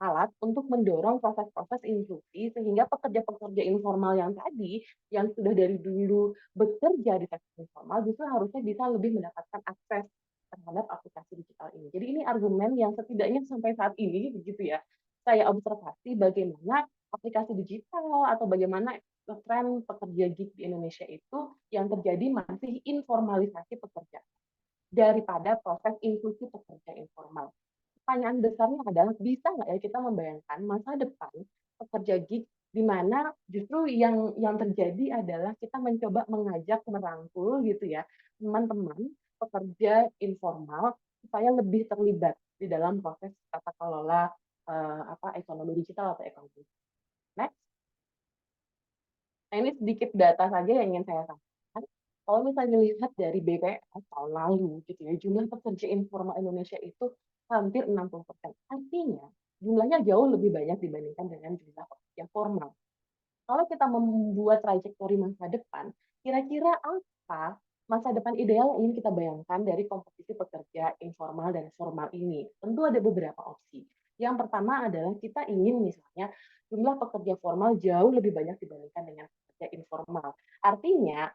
H: alat untuk mendorong proses-proses inklusi sehingga pekerja-pekerja informal yang tadi yang sudah dari dulu bekerja di sektor informal justru harusnya bisa lebih mendapatkan akses terhadap aplikasi digital ini. Jadi ini argumen yang setidaknya sampai saat ini begitu ya. Saya observasi bagaimana aplikasi digital atau bagaimana tren pekerja gig di Indonesia itu yang terjadi masih informalisasi pekerjaan daripada proses inklusi pekerja informal. Pertanyaan besarnya adalah bisa nggak ya kita membayangkan masa depan pekerja gig di mana justru yang terjadi adalah kita mencoba mengajak merangkul gitu ya teman-teman pekerja informal supaya lebih terlibat di dalam proses tata kelola ekonomi digital atau ekonomi. Next. Nah, ini sedikit data saja yang ingin saya sampaikan. Kalau misalnya lihat dari BPS tahun lalu gitu ya, jumlah pekerja informal Indonesia itu hampir 60%. Artinya jumlahnya jauh lebih banyak dibandingkan dengan jumlah pekerja formal. Kalau kita membuat trajektori masa depan, kira-kira apa masa depan ideal yang ingin kita bayangkan dari kompetisi pekerja informal dan formal ini? Tentu ada beberapa opsi. Yang pertama adalah kita ingin misalnya jumlah pekerja formal jauh lebih banyak dibandingkan dengan pekerja informal. Artinya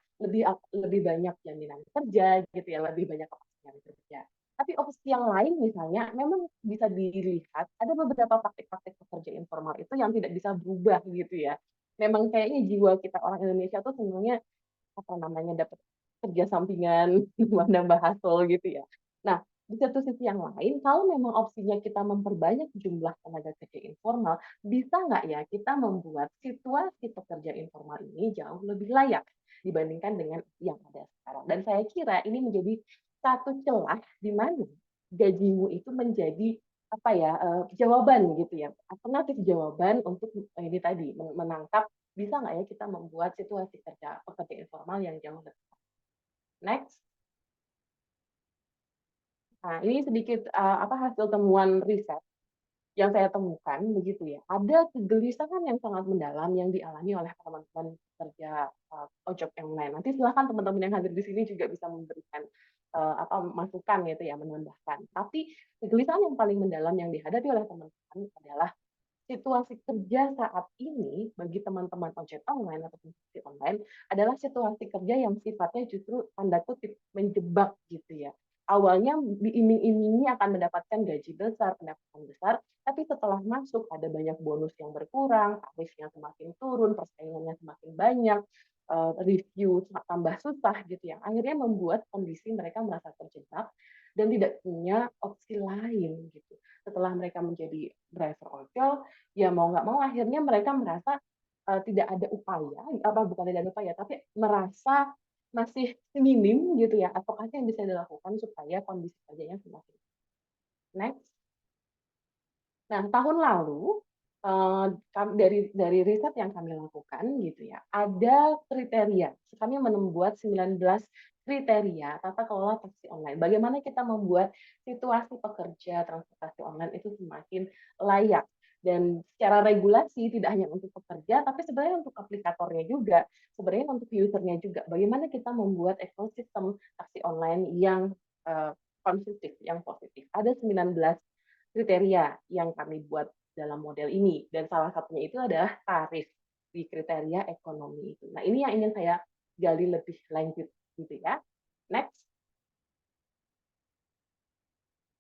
H: lebih banyak jaminan kerja gitu ya, lebih banyak kepastian kerja. Tapi opsi yang lain misalnya memang bisa dilihat ada beberapa praktik-praktik pekerja informal itu yang tidak bisa berubah gitu ya. Memang kayaknya jiwa kita orang Indonesia tuh sebenarnya dapat kerja sampingan, nambah hasil gitu ya. Nah, di satu sisi yang lain, kalau memang opsinya kita memperbanyak jumlah tenaga kerja informal, bisa nggak ya kita membuat situasi pekerja informal ini jauh lebih layak dibandingkan dengan yang ada sekarang. Dan saya kira ini menjadi satu celah di mana gajimu itu menjadi jawaban gitu ya, alternatif jawaban untuk ini tadi menangkap bisa nggak ya kita membuat situasi pekerja informal yang jauh lebih. Next. Nah, ini sedikit hasil temuan riset yang saya temukan begitu ya. Ada kegelisahan yang sangat mendalam yang dialami oleh teman-teman pekerja ojek online. Nanti silakan teman-teman yang hadir di sini juga bisa memberikan masukan gitu ya, menambahkan. Tapi kegelisahan yang paling mendalam yang dihadapi oleh teman-teman adalah situasi kerja saat ini bagi teman-teman ojek online atau taksi online adalah situasi kerja yang sifatnya justru tanda kutip menjebak gitu ya. Awalnya diiming-imingi akan mendapatkan gaji besar, pendapatan besar, tapi setelah masuk ada banyak bonus yang berkurang, tarifnya semakin turun, persaingannya semakin banyak, review tambah susah gitu ya. Akhirnya membuat kondisi mereka merasa terjebak dan tidak punya opsi lain gitu. Setelah mereka menjadi driver ojol, ya mau nggak mau akhirnya mereka merasa tidak ada upaya, bukan tidak ada upaya, tapi merasa masih minim gitu ya advokasi yang bisa dilakukan supaya kondisi kerjanya semakin. Next. Nah, tahun lalu dari riset yang kami lakukan gitu ya, ada kriteria. Kami membuat 19 kriteria tata kelola taksi online. Bagaimana kita membuat situasi pekerja transportasi online itu semakin layak. Dan secara regulasi tidak hanya untuk pekerja, tapi sebenarnya untuk aplikatornya juga, sebenarnya untuk usernya juga. Bagaimana kita membuat ekosistem taksi online yang konsumtif, yang positif. Ada 19 kriteria yang kami buat dalam model ini, dan salah satunya itu adalah tarif di kriteria ekonomi itu. Nah, ini yang ingin saya gali lebih lanjut gitu ya. Next.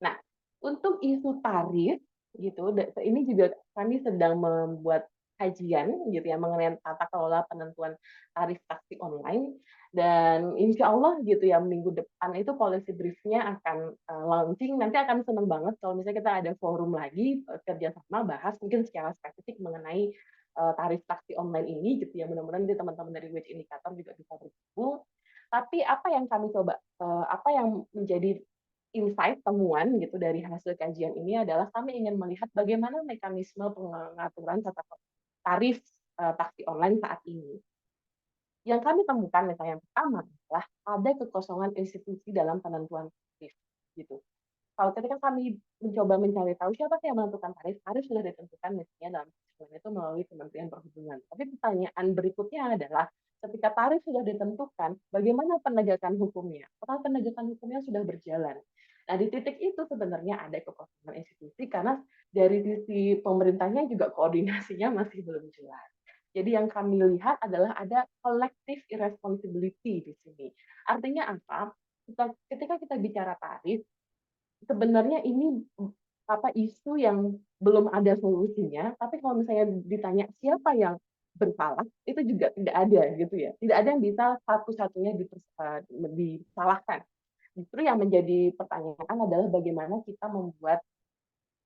H: Nah, untuk isu tarif gitu, ini juga kami sedang membuat kajian gitu ya mengenai tata kelola penentuan tarif taksi online, dan insya Allah gitu ya minggu depan itu policy briefnya akan launching. Nanti akan senang banget kalau misalnya kita ada forum lagi kerjasama bahas mungkin secara spesifik mengenai tarif taksi online ini gitu ya. Mudah-mudahan teman-teman dari Wage Indicator juga bisa bergabung. Tapi apa yang kami coba, apa yang menjadi insight temuan gitu dari hasil kajian ini adalah kami ingin melihat bagaimana mekanisme pengaturan tarif taksi online saat ini. Yang kami temukan misalnya yang pertama adalah ada kekosongan institusi dalam penentuan tarif gitu. Kalau ketika kami mencoba mencari tahu siapa sih yang menentukan tarif, tarif sudah ditentukan misalnya dalam sistem itu melalui Kementerian Perhubungan. Tapi pertanyaan berikutnya adalah ketika tarif sudah ditentukan, bagaimana penegakan hukumnya? Apakah penegakan hukumnya sudah berjalan? Nah, di titik itu sebenarnya ada kekosongan institusi karena dari sisi pemerintahnya juga koordinasinya masih belum jelas. Jadi yang kami lihat adalah ada collective irresponsibility di sini. Artinya apa? Ketika kita bicara tarif, sebenarnya ini isu yang belum ada solusinya, tapi kalau misalnya ditanya siapa yang bersalah, itu juga tidak ada gitu ya. Tidak ada yang bisa satu-satunya disalahkan. Justru yang menjadi pertanyaan adalah bagaimana kita membuat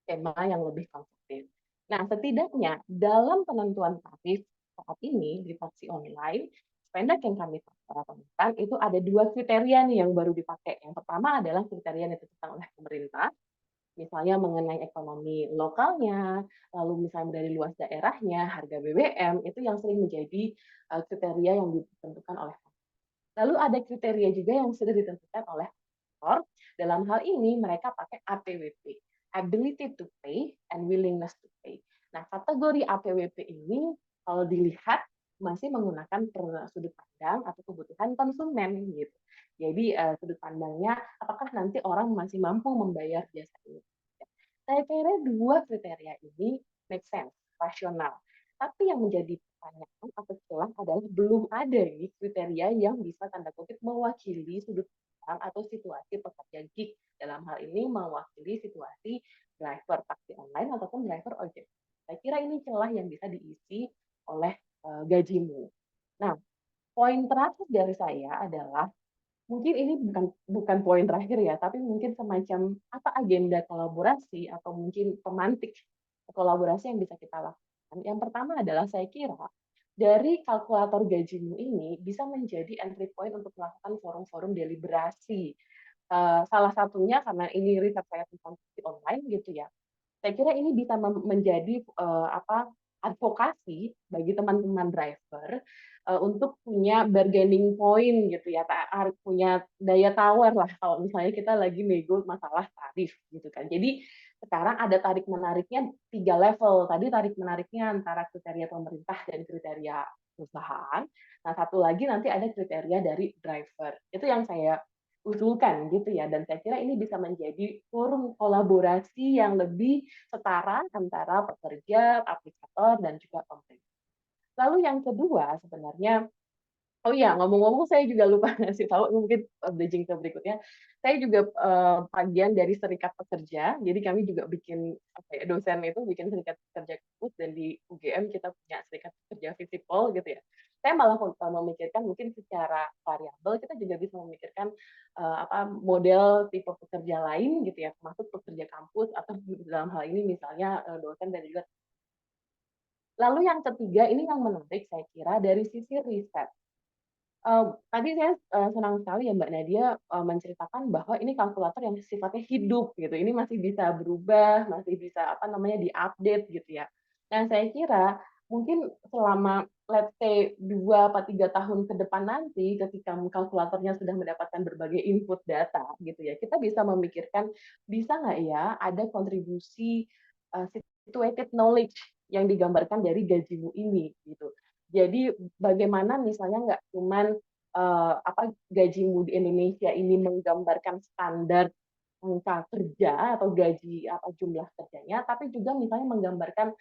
H: skema yang lebih konstruktif. Nah, setidaknya dalam penentuan tarif saat ini di taksi online, Spendek yang kami temukan itu ada 2 kriteria nih yang baru dipakai. Yang pertama adalah kriteria yang ditetapkan oleh pemerintah, misalnya mengenai ekonomi lokalnya, lalu misalnya dari luas daerahnya, harga BBM, itu yang sering menjadi kriteria yang ditentukan oleh. Lalu ada kriteria juga yang sudah ditentukan oleh operator. Dalam hal ini mereka pakai APWP, ability to pay and willingness to pay. Nah, kategori APWP ini kalau dilihat masih menggunakan sudut pandang atau kebutuhan konsumen gitu. Jadi sudut pandangnya apakah nanti orang masih mampu membayar jasa ini. Saya kira 2 kriteria ini make sense, rasional. Tapi yang menjadi pertanyaan atau celah adalah belum ada nih kriteria yang bisa tanda kutip mewakili sudut pandang atau situasi pekerja gig. Dalam hal ini mewakili situasi driver taksi online ataupun driver ojek. Saya kira ini celah yang bisa diisi oleh gajimu. Nah, poin terakhir dari saya adalah mungkin ini bukan poin terakhir ya, tapi mungkin semacam apa agenda kolaborasi atau mungkin pemantik kolaborasi yang bisa kita lakukan. Yang pertama adalah saya kira dari kalkulator gajimu ini bisa menjadi entry point untuk melakukan forum-forum deliberasi. Salah satunya karena ini riset saya tentang taksi online gitu ya. Saya kira ini bisa menjadi advokasi bagi teman-teman driver untuk punya bargaining point gitu ya, harus punya daya tawar lah kalau misalnya kita lagi nego masalah tarif gitu kan. Jadi sekarang ada tarik menariknya 3 level. Tadi tarik menariknya antara kriteria pemerintah dan kriteria perusahaan. Nah, satu lagi nanti ada kriteria dari driver. Itu yang saya usulkan gitu ya, dan saya kira ini bisa menjadi forum kolaborasi yang lebih setara antara pekerja, aplikator, dan juga pemerintah. Lalu yang kedua sebenarnya, oh iya, ngomong-ngomong saya juga lupa ngasih tahu, mungkin bridging ke berikutnya. Saya juga bagian dari serikat pekerja, jadi kami juga bikin dosen itu bikin serikat pekerja kampus, dan di UGM kita punya serikat pekerja Visipol gitu ya. Saya malah memikirkan mungkin secara variabel kita juga bisa memikirkan model tipe pekerja lain gitu ya, termasuk pekerja kampus atau dalam hal ini misalnya dosen dan juga. Lalu yang ketiga ini yang menarik saya kira dari sisi riset. Tadi saya senang sekali ya Mbak Nadia menceritakan bahwa ini kalkulator yang sifatnya hidup gitu. Ini masih bisa berubah, masih bisa diupdate gitu ya. Dan saya kira mungkin selama let's say 2 atau 3 tahun ke depan nanti ketika kalkulatornya sudah mendapatkan berbagai input data gitu ya, kita bisa memikirkan bisa nggak ya ada kontribusi situated knowledge yang digambarkan dari gajimu ini gitu. Jadi bagaimana misalnya nggak cuman gajimu di Indonesia ini menggambarkan standar angka kerja atau gaji jumlah kerjanya, tapi juga misalnya menggambarkan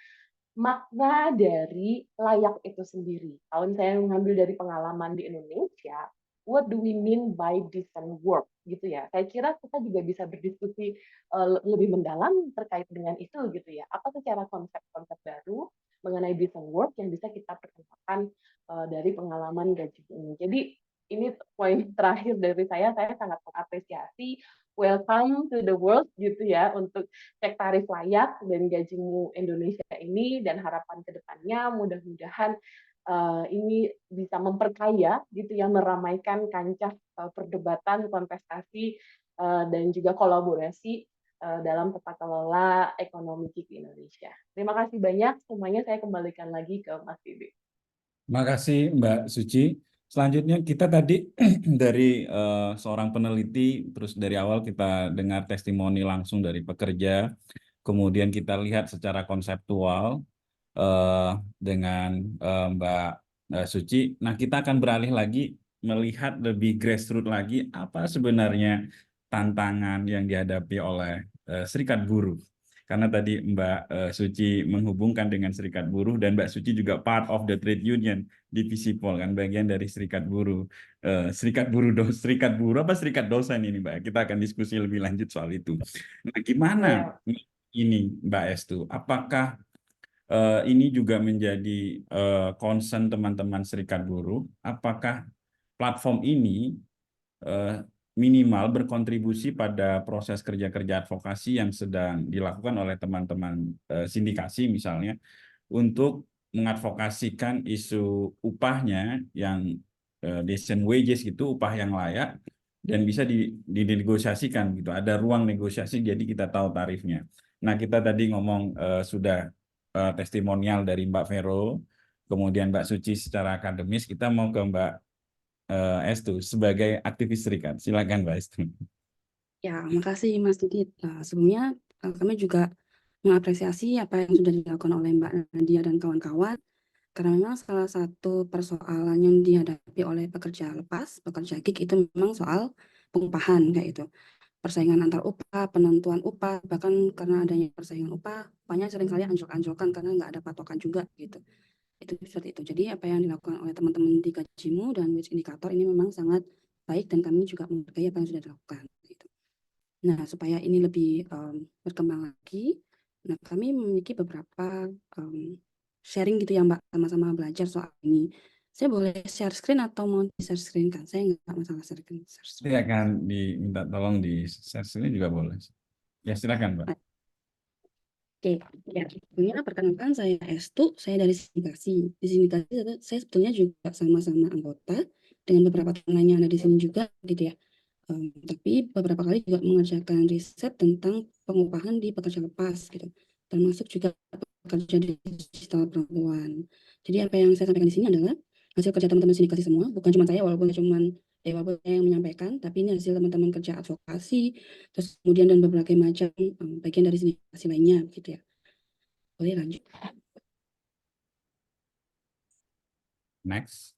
H: makna dari layak itu sendiri. Kalau saya mengambil dari pengalaman di Indonesia, what do we mean by decent work gitu ya. Saya kira kita juga bisa berdiskusi lebih mendalam terkait dengan itu gitu ya. Apa secara konsep-konsep baru mengenai decent work yang bisa kita perkembangkan dari pengalaman gaji ini. Jadi ini poin terakhir dari saya sangat mengapresiasi welcome to the world gitu ya untuk cek tarif layak dan gajimu Indonesia ini, dan harapan ke depannya mudah-mudahan ini bisa memperkaya gitu ya, meramaikan kancah perdebatan, kontestasi dan juga kolaborasi dalam tata kelola ekonomi gig di Indonesia. Terima kasih banyak semuanya, saya kembalikan lagi ke Mas Bibi.
E: Terima kasih Mbak Suci. Selanjutnya kita tadi dari seorang peneliti, terus dari awal kita dengar testimoni langsung dari pekerja, kemudian kita lihat secara konseptual dengan Mbak Suci. Nah, kita akan beralih lagi melihat lebih grassroots lagi apa sebenarnya tantangan yang dihadapi oleh serikat buruh. Karena tadi Mbak Suci menghubungkan dengan serikat buruh, dan Mbak Suci juga part of the trade union di Visipol, kan bagian dari serikat buruh. Serikat buruh apa serikat dosen ini Mbak? Kita akan diskusi lebih lanjut soal itu. Nah, gimana ini Mbak Estu? Apakah ini juga menjadi concern teman-teman serikat buruh? Apakah platform ini minimal berkontribusi pada proses kerja-kerja advokasi yang sedang dilakukan oleh teman-teman sindikasi misalnya untuk mengadvokasikan isu upahnya yang decent wages gitu, upah yang layak dan bisa dinegosiasikan gitu. Ada ruang negosiasi jadi kita tahu tarifnya. Nah, kita tadi ngomong sudah testimonial dari Mbak Vero, kemudian Mbak Suci secara akademis, kita mau ke Mbak Estu sebagai aktivis serikat. Silakan Mbak Estu.
I: Ya, makasih Mas Didit. Sebelumnya kami juga mengapresiasi apa yang sudah dilakukan oleh Mbak Nadia dan kawan-kawan, karena memang salah satu persoalan yang dihadapi oleh pekerja lepas, pekerja gig itu memang soal pengupahan kayak itu. Persaingan antar upah, penentuan upah, bahkan karena adanya persaingan upah, upahnya seringkali anjlok-anjlokan karena nggak ada patokan juga gitu. Itu seperti itu. Jadi apa yang dilakukan oleh teman-teman di Gajimu dan Wage Indicator ini memang sangat baik dan kami juga menghargai apa yang sudah dilakukan. Gitu. Nah, supaya ini lebih berkembang lagi, nah kami memiliki beberapa sharing gitu ya Mbak, sama-sama belajar soal ini. Saya boleh share screen atau mau di-share screen kan? Saya nggak masalah share screen.
E: Silakan diminta tolong di share ini juga boleh. Ya, silakan Mbak.
I: Oke, ya, sebelumnya perkenalkan saya Estu, saya dari Sindikasi. Di Sindikasi saya sebetulnya juga sama-sama anggota dengan beberapa teman lain yang ada di sini juga, gitu ya. Tapi beberapa kali juga mengerjakan riset tentang pengupahan di pekerja lepas, gitu. Termasuk juga pekerja digital perempuan. Jadi apa yang saya sampaikan di sini adalah hasil kerja teman-teman Sindikasi semua, bukan cuma saya, walaupun saya yang menyampaikan, tapi ini hasil teman-teman kerja advokasi, terus kemudian dan berbagai macam bagian dari Sindikasi lainnya, gitu ya. Boleh lanjut.
E: Next.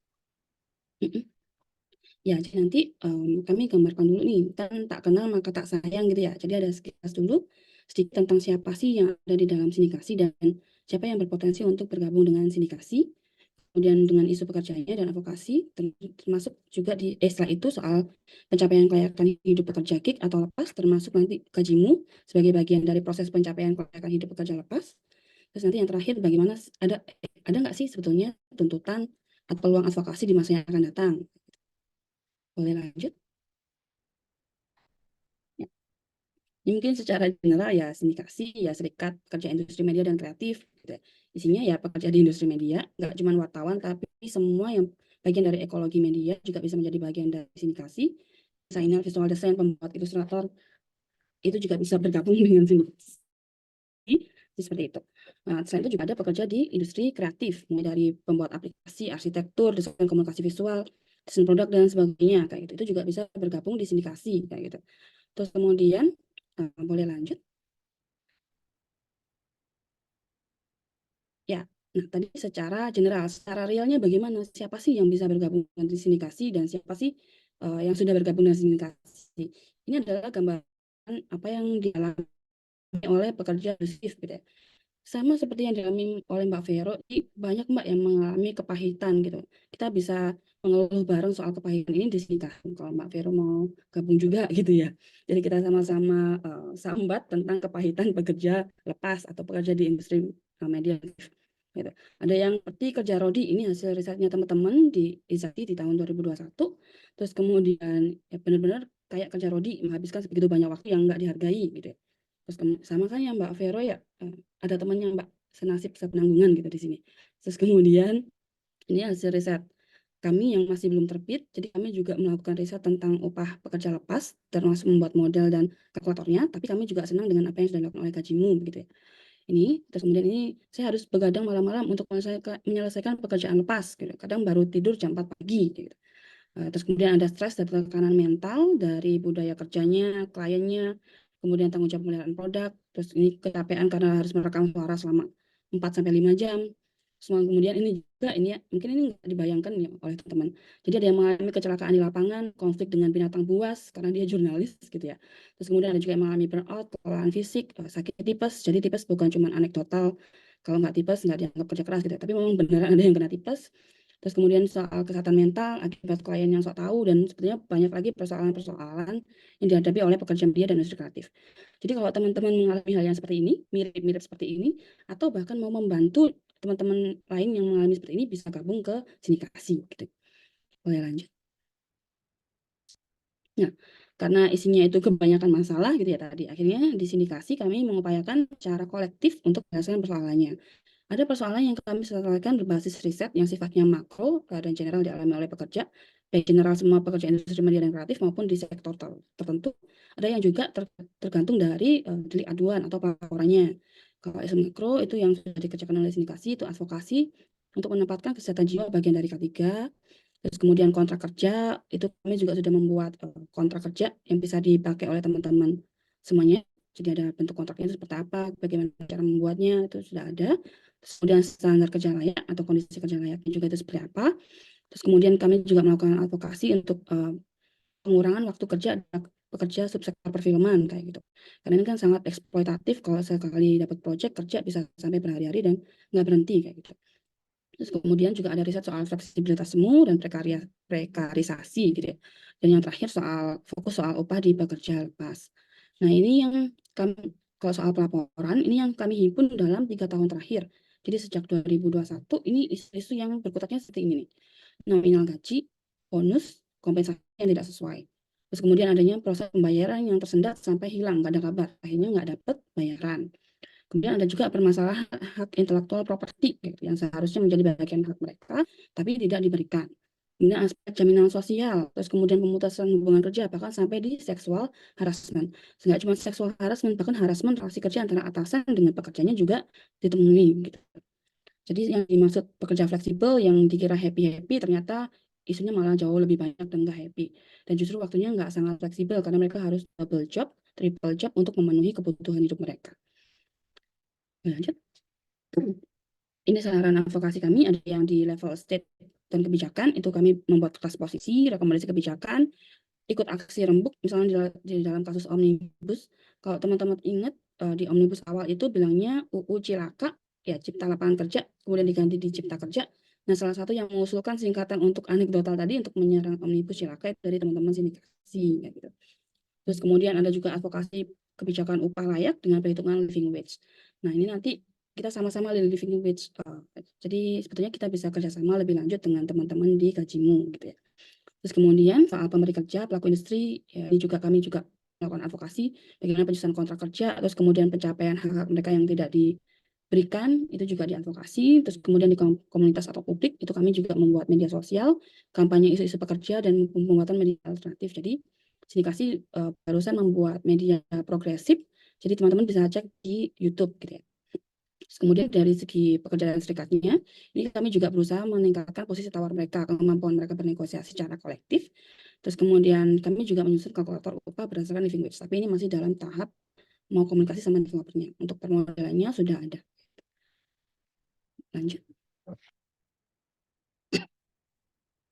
I: Ya, jadi nanti kami gambarkan dulu nih, kan tak kenal maka tak sayang gitu ya. Jadi ada sekilas dulu sedikit tentang siapa sih yang ada di dalam sindikasi dan siapa yang berpotensi untuk bergabung dengan sindikasi. Kemudian dengan isu pekerjaannya dan advokasi, termasuk juga setelah itu soal pencapaian kelayakan hidup pekerja gig atau lepas, termasuk nanti Gajimu sebagai bagian dari proses pencapaian kelayakan hidup pekerja lepas. Terus nanti yang terakhir bagaimana ada nggak sih sebetulnya tuntutan atau peluang advokasi di masa yang akan datang. Boleh lanjut? Ya. Ini mungkin secara general ya sindikasi ya serikat pekerja industri media dan kreatif. Gitu. Isinya ya pekerja di industri media, nggak cuma wartawan tapi semua yang bagian dari ekologi media juga bisa menjadi bagian dari sindikasi. Desainer, visual design, pembuat ilustrator itu juga bisa bergabung dengan sindikasi. Seperti itu. Nah, selain itu juga ada pekerja di industri kreatif, mulai dari pembuat aplikasi, arsitektur, desain komunikasi visual, desain produk dan sebagainya kayak gitu. Itu juga bisa bergabung di sindikasi kayak gitu. Terus kemudian boleh lanjut? Ya, nah tadi secara general, secara realnya bagaimana? Siapa sih yang bisa bergabung dengan sindikasi dan siapa sih yang sudah bergabung dengan sindikasi? Ini adalah gambaran apa yang dialami oleh pekerja industri gitu ya. Sama seperti yang dialami oleh Mbak Vero, banyak Mbak yang mengalami kepahitan gitu. Kita bisa mengeluh bareng soal kepahitan ini di sini kan. Kalau Mbak Vero mau gabung juga gitu ya. Jadi kita sama-sama sambat tentang kepahitan pekerja lepas atau pekerja di industri media. Gitu. Ada yang seperti kerja Rodi, ini hasil risetnya teman-teman di Izati di tahun 2021. Terus kemudian ya benar-benar kayak kerja Rodi menghabiskan sebegitu banyak waktu yang nggak dihargai gitu ya. Terus sama kan ya Mbak Vero ya, ada temannya Mbak senasib sepenanggungan gitu di sini. Terus kemudian ini hasil riset kami yang masih belum terbit, jadi kami juga melakukan riset tentang upah pekerja lepas, termasuk membuat model dan kalkulatornya, tapi kami juga senang dengan apa yang sudah dilakukan oleh Gajimu begitu ya. Ini, terus kemudian ini saya harus begadang malam-malam untuk menyelesaikan pekerjaan lepas, gitu. Kadang baru tidur jam 4 pagi, gitu. Terus kemudian ada stres dan tekanan mental dari budaya kerjanya, kliennya, kemudian tanggung jawab pemeliharaan produk, terus ini kecapean karena harus merekam suara selama 4-5 jam. Semua kemudian ini juga ini ya, mungkin ini nggak dibayangkan ya oleh teman-teman. Jadi ada yang mengalami kecelakaan di lapangan, konflik dengan binatang buas karena dia jurnalis gitu ya. Terus kemudian ada juga yang mengalami burnout, kelelahan fisik, sakit tipes. Jadi tipes bukan cuma anekdotal. Kalau nggak tipes nggak dianggap kerja keras gitu. Tapi memang beneran ada yang kena tipes. Terus kemudian soal kesehatan mental akibat klien yang sok tahu dan sebenarnya banyak lagi persoalan-persoalan yang dihadapi oleh pekerja media dan industri kreatif. Jadi kalau teman-teman mengalami hal yang seperti ini, mirip-mirip seperti ini, atau bahkan mau membantu teman-teman lain yang mengalami seperti ini bisa gabung ke sindikasi. Gitu. Boleh lanjut. Nah, karena isinya itu kebanyakan masalah gitu ya tadi, akhirnya di sindikasi kami mengupayakan secara kolektif untuk menyelesaikan persoalannya. Ada persoalan yang kami selesaikan berbasis riset yang sifatnya makro dan general dialami oleh pekerja, baik general semua pekerja industri media dan kreatif maupun di sektor tertentu. Ada yang juga tergantung dari delik aduan atau pelaporannya. Kalau isu mikro itu yang sudah dikerjakan oleh sindikasi itu advokasi untuk menempatkan kesehatan jiwa bagian dari K3. Terus kemudian kontrak kerja, itu kami juga sudah membuat kontrak kerja yang bisa dipakai oleh teman-teman semuanya. Jadi ada bentuk kontraknya itu seperti apa, bagaimana cara membuatnya, itu sudah ada. Terus kemudian standar kerja layak atau kondisi kerja layaknya juga itu seperti apa. Terus kemudian kami juga melakukan advokasi untuk pengurangan waktu kerja pekerja subsektor perfilman kayak gitu. Karena ini kan sangat eksploitatif, kalau sekali dapat proyek kerja bisa sampai berhari-hari dan nggak berhenti kayak gitu. Terus kemudian juga ada riset soal fleksibilitas semu dan prekarisasi gitu ya. Dan yang terakhir fokus soal upah di pekerja lepas. Nah ini yang kami, kalau soal pelaporan, ini yang kami himpun dalam 3 tahun terakhir. Jadi sejak 2021 ini isu-isu yang berkutatnya seperti ini nih. Nominal gaji, bonus, kompensasi yang tidak sesuai. Terus kemudian adanya proses pembayaran yang tersendat sampai hilang, nggak ada kabar. Akhirnya nggak dapat bayaran. Kemudian ada juga permasalahan hak intelektual properti gitu, yang seharusnya menjadi bagian hak mereka, tapi tidak diberikan. Kemudian aspek jaminan sosial, terus kemudian pemutusan hubungan kerja, bahkan sampai di seksual harassment. Nggak cuma seksual harassment, bahkan harassment relasi kerja antara atasan dengan pekerjanya juga ditemui. Gitu. Jadi yang dimaksud pekerja fleksibel yang dikira happy-happy, ternyata isunya malah jauh lebih banyak dan nggak happy. Dan justru waktunya nggak sangat fleksibel, karena mereka harus double job, triple job untuk memenuhi kebutuhan hidup mereka. Lanjut. Ini saran advokasi kami, ada yang di level state dan kebijakan, itu kami membuat kertas posisi, rekomendasi kebijakan, ikut aksi rembuk, misalnya di dalam kasus Omnibus. Kalau teman-teman ingat, di Omnibus awal itu bilangnya UU Cilaka, ya Cipta Lapangan Kerja, kemudian diganti di Cipta Kerja. Nah, salah satu yang mengusulkan singkatan untuk anekdotal tadi untuk menyerang Omnibus Cilaka itu dari teman-teman sindikasi. Gitu. Terus kemudian ada juga advokasi kebijakan upah layak dengan perhitungan living wage. Nah, ini nanti kita sama-sama living wage. Jadi sebetulnya kita bisa kerjasama lebih lanjut dengan teman-teman di Gajimu gitu ya. Terus kemudian soal pemberi kerja, pelaku industri, ya, ini juga kami juga melakukan advokasi bagaimana penyusunan kontrak kerja, terus kemudian pencapaian hak-hak mereka yang tidak diberikan, itu juga diadvokasi. Terus kemudian di komunitas atau publik, itu kami juga membuat media sosial, kampanye isu-isu pekerja, dan pembuatan media alternatif. Jadi sindikasi barusan membuat media progresif, jadi teman-teman bisa cek di YouTube gitu ya. Terus kemudian dari segi pekerja dan serikatnya, ini kami juga berusaha meningkatkan posisi tawar mereka, kemampuan mereka bernegosiasi secara kolektif. Terus kemudian kami juga menyusun kalkulator upah berdasarkan living wage, tapi ini masih dalam tahap mau komunikasi sama developernya. Untuk permodalannya sudah ada. Lanjut.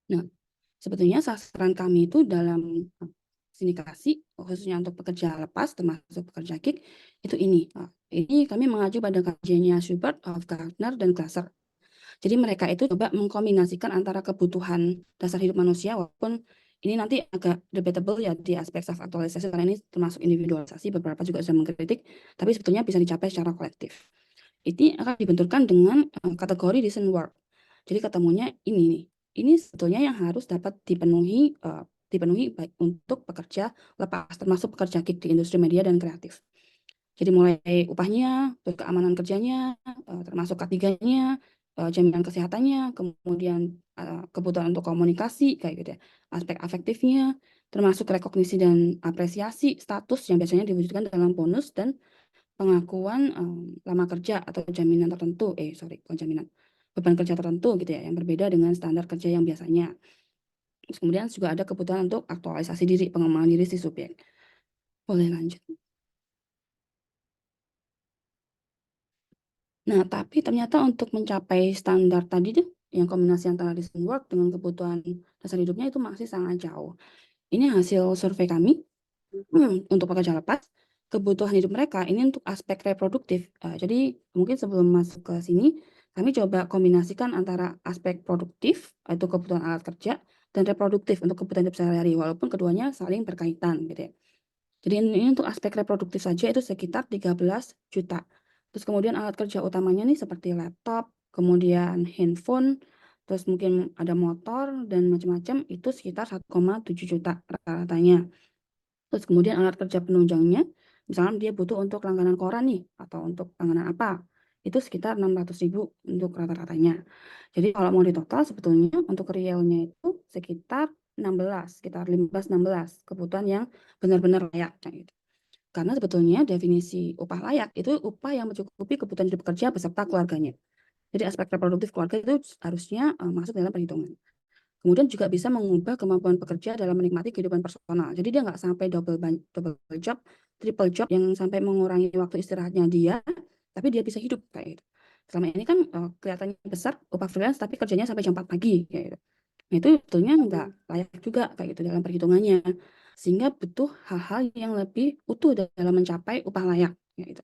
I: Nah, sebetulnya sasaran kami itu dalam sindikasi, khususnya untuk pekerja lepas, termasuk pekerja gig, itu ini. Ini kami mengacu pada kajiannya Schubert, Gardner, dan Glasser. Jadi mereka itu coba mengkombinasikan antara kebutuhan dasar hidup manusia, walaupun ini nanti agak debatable ya di aspek self-actualisasi, karena ini termasuk individualisasi, beberapa juga sudah mengkritik, tapi sebetulnya bisa dicapai secara kolektif. Ini akan dibenturkan dengan kategori decent work. Jadi ketemunya ini nih. Ini sebetulnya yang harus dapat dipenuhi baik untuk pekerja lepas, termasuk pekerja gig di industri media dan kreatif. Jadi mulai upahnya, keamanan kerjanya, termasuk K3-nya, jaminan kesehatannya, kemudian kebutuhan untuk komunikasi, kayak gitu ya. Aspek afektifnya, termasuk rekognisi dan apresiasi status yang biasanya diwujudkan dalam bonus dan pengakuan lama kerja atau jaminan tertentu, bukan jaminan, beban kerja tertentu gitu ya, yang berbeda dengan standar kerja yang biasanya. Terus kemudian juga ada kebutuhan untuk aktualisasi diri, pengembangan diri si subjek. Boleh lanjut. Nah, tapi ternyata untuk mencapai standar tadi tuh, yang kombinasi antara decent work dengan kebutuhan dasar hidupnya itu masih sangat jauh. Ini hasil survei kami untuk pekerja lepas, kebutuhan hidup mereka ini untuk aspek reproduktif. Jadi mungkin sebelum masuk ke sini, kami coba kombinasikan antara aspek produktif, itu kebutuhan alat kerja, dan reproduktif untuk kebutuhan hidup sehari-hari, walaupun keduanya saling berkaitan gitu ya. Jadi ini untuk aspek reproduktif saja itu sekitar 13 juta. Terus kemudian alat kerja utamanya nih seperti laptop, kemudian handphone, terus mungkin ada motor dan macam-macam, itu sekitar 1,7 juta rata-ratanya. Terus kemudian alat kerja penunjangnya, misalnya dia butuh untuk langganan koran nih, atau untuk langganan apa, itu sekitar 600.000 untuk rata-ratanya. Jadi kalau mau ditotal sebetulnya untuk realnya itu sekitar 15-16 kebutuhan yang benar-benar layak kayak gitu. Karena sebetulnya definisi upah layak itu upah yang mencukupi kebutuhan hidup pekerja beserta keluarganya. Jadi aspek reproduktif keluarga itu harusnya masuk dalam perhitungan. Kemudian juga bisa mengubah kemampuan pekerja dalam menikmati kehidupan personal. Jadi dia nggak sampai double job, triple job yang sampai mengurangi waktu istirahatnya dia, tapi dia bisa hidup kayak gitu. Selama ini kan kelihatannya besar upah freelance, tapi kerjanya sampai jam 4 pagi kayak gitu. Nah, itu sebetulnya nggak layak juga kayak gitu dalam perhitungannya. Sehingga butuh hal-hal yang lebih utuh dalam mencapai upah layak kayak gitu.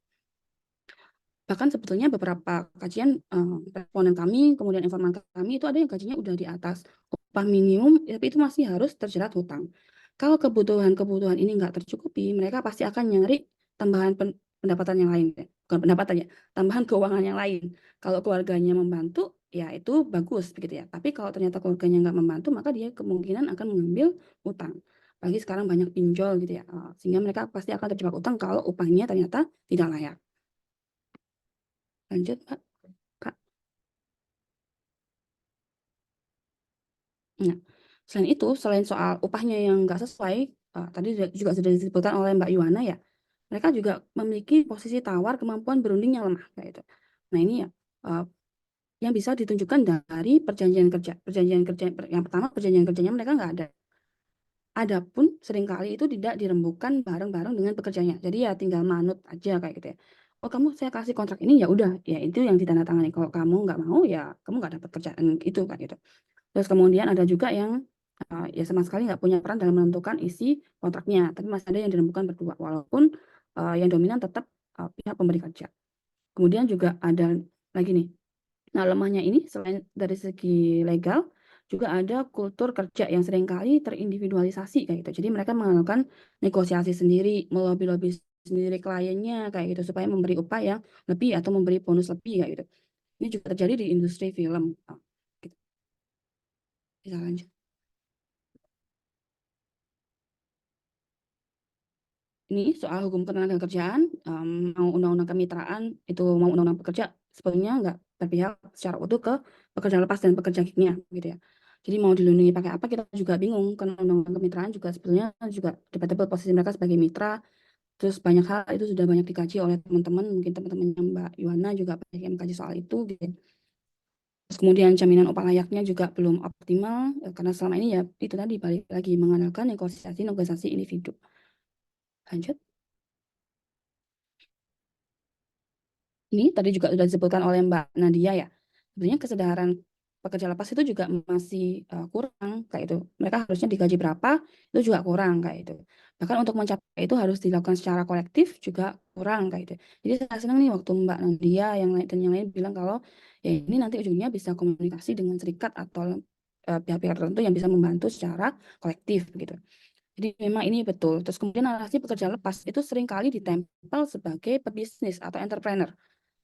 I: Bahkan sebetulnya beberapa kajian responden kami, kemudian informan kami itu ada yang gajinya udah di atas upah minimum, tapi itu masih harus terjerat hutang. Kalau kebutuhan-kebutuhan ini nggak tercukupi, mereka pasti akan nyari tambahan pendapatan yang lain, bukan pendapatan ya, tambahan keuangan yang lain. Kalau keluarganya membantu, ya itu bagus begitu ya. Tapi kalau ternyata keluarganya nggak membantu, maka dia kemungkinan akan mengambil utang. Apalagi sekarang banyak pinjol gitu ya, sehingga mereka pasti akan terjebak utang kalau upahnya ternyata tidak layak. Lanjut, Mbak. Kak. Nah, selain itu, selain soal upahnya yang nggak sesuai, tadi juga sudah disebutkan oleh Mbak Yuwana ya, mereka juga memiliki posisi tawar kemampuan berunding yang lemah kayak itu. Nah ini ya, yang bisa ditunjukkan dari perjanjian kerja. Perjanjian kerja yang pertama, perjanjian kerjanya mereka nggak ada. Adapun seringkali itu tidak dirembukan bareng-bareng dengan pekerjanya. Jadi ya tinggal manut aja kayak gitu ya. Oh kamu saya kasih kontrak ini ya udah, ya itu yang ditandatangani. Kalau kamu nggak mau ya kamu nggak dapat kerjaan itu kayak gitu. Terus kemudian ada juga yang ya sama sekali nggak punya peran dalam menentukan isi kontraknya, tapi masih ada yang dirembukan berdua, walaupun yang dominan tetap pihak pemberi kerja. Kemudian juga ada lagi nih, nah lemahnya ini selain dari segi legal, juga ada kultur kerja yang seringkali terindividualisasi kayak gitu. Jadi mereka melakukan negosiasi sendiri, melobi-lobi sendiri kliennya kayak gitu supaya memberi upah yang lebih atau memberi bonus lebih kayak gitu. Ini juga terjadi di industri film. Gitu. Bisa lanjut. Ini soal hukum ketenagakerjaan, mau undang-undang kemitraan, itu mau undang-undang pekerja, sebetulnya nggak berpihak secara utuh ke pekerja lepas dan pekerja gignya, gitu ya. Jadi mau dilindungi pakai apa, kita juga bingung, karena undang-undang kemitraan juga sebetulnya juga debatable posisi mereka sebagai mitra, terus banyak hal itu sudah banyak dikaji oleh teman-teman, mungkin teman-temannya Mbak Yuwana juga banyak yang mengkaji soal itu, gitu ya. Terus kemudian jaminan upah layaknya juga belum optimal, karena selama ini ya itu tadi balik lagi mengandalkan negosiasi individu. Lanjut. Ini tadi juga sudah disebutkan oleh Mbak Nadia ya. Sebenarnya kesadaran pekerja lepas itu juga masih kurang kayak itu. Mereka harusnya digaji berapa itu juga kurang kayak itu. Bahkan untuk mencapai itu harus dilakukan secara kolektif juga kurang kayak itu. Jadi saya senang nih waktu Mbak Nadia yang lain dan yang lain bilang kalau ya ini nanti ujungnya bisa komunikasi dengan serikat atau pihak-pihak tertentu yang bisa membantu secara kolektif gitu. Jadi memang ini betul. Terus kemudian narasi pekerja lepas itu seringkali ditempel sebagai pebisnis atau entrepreneur.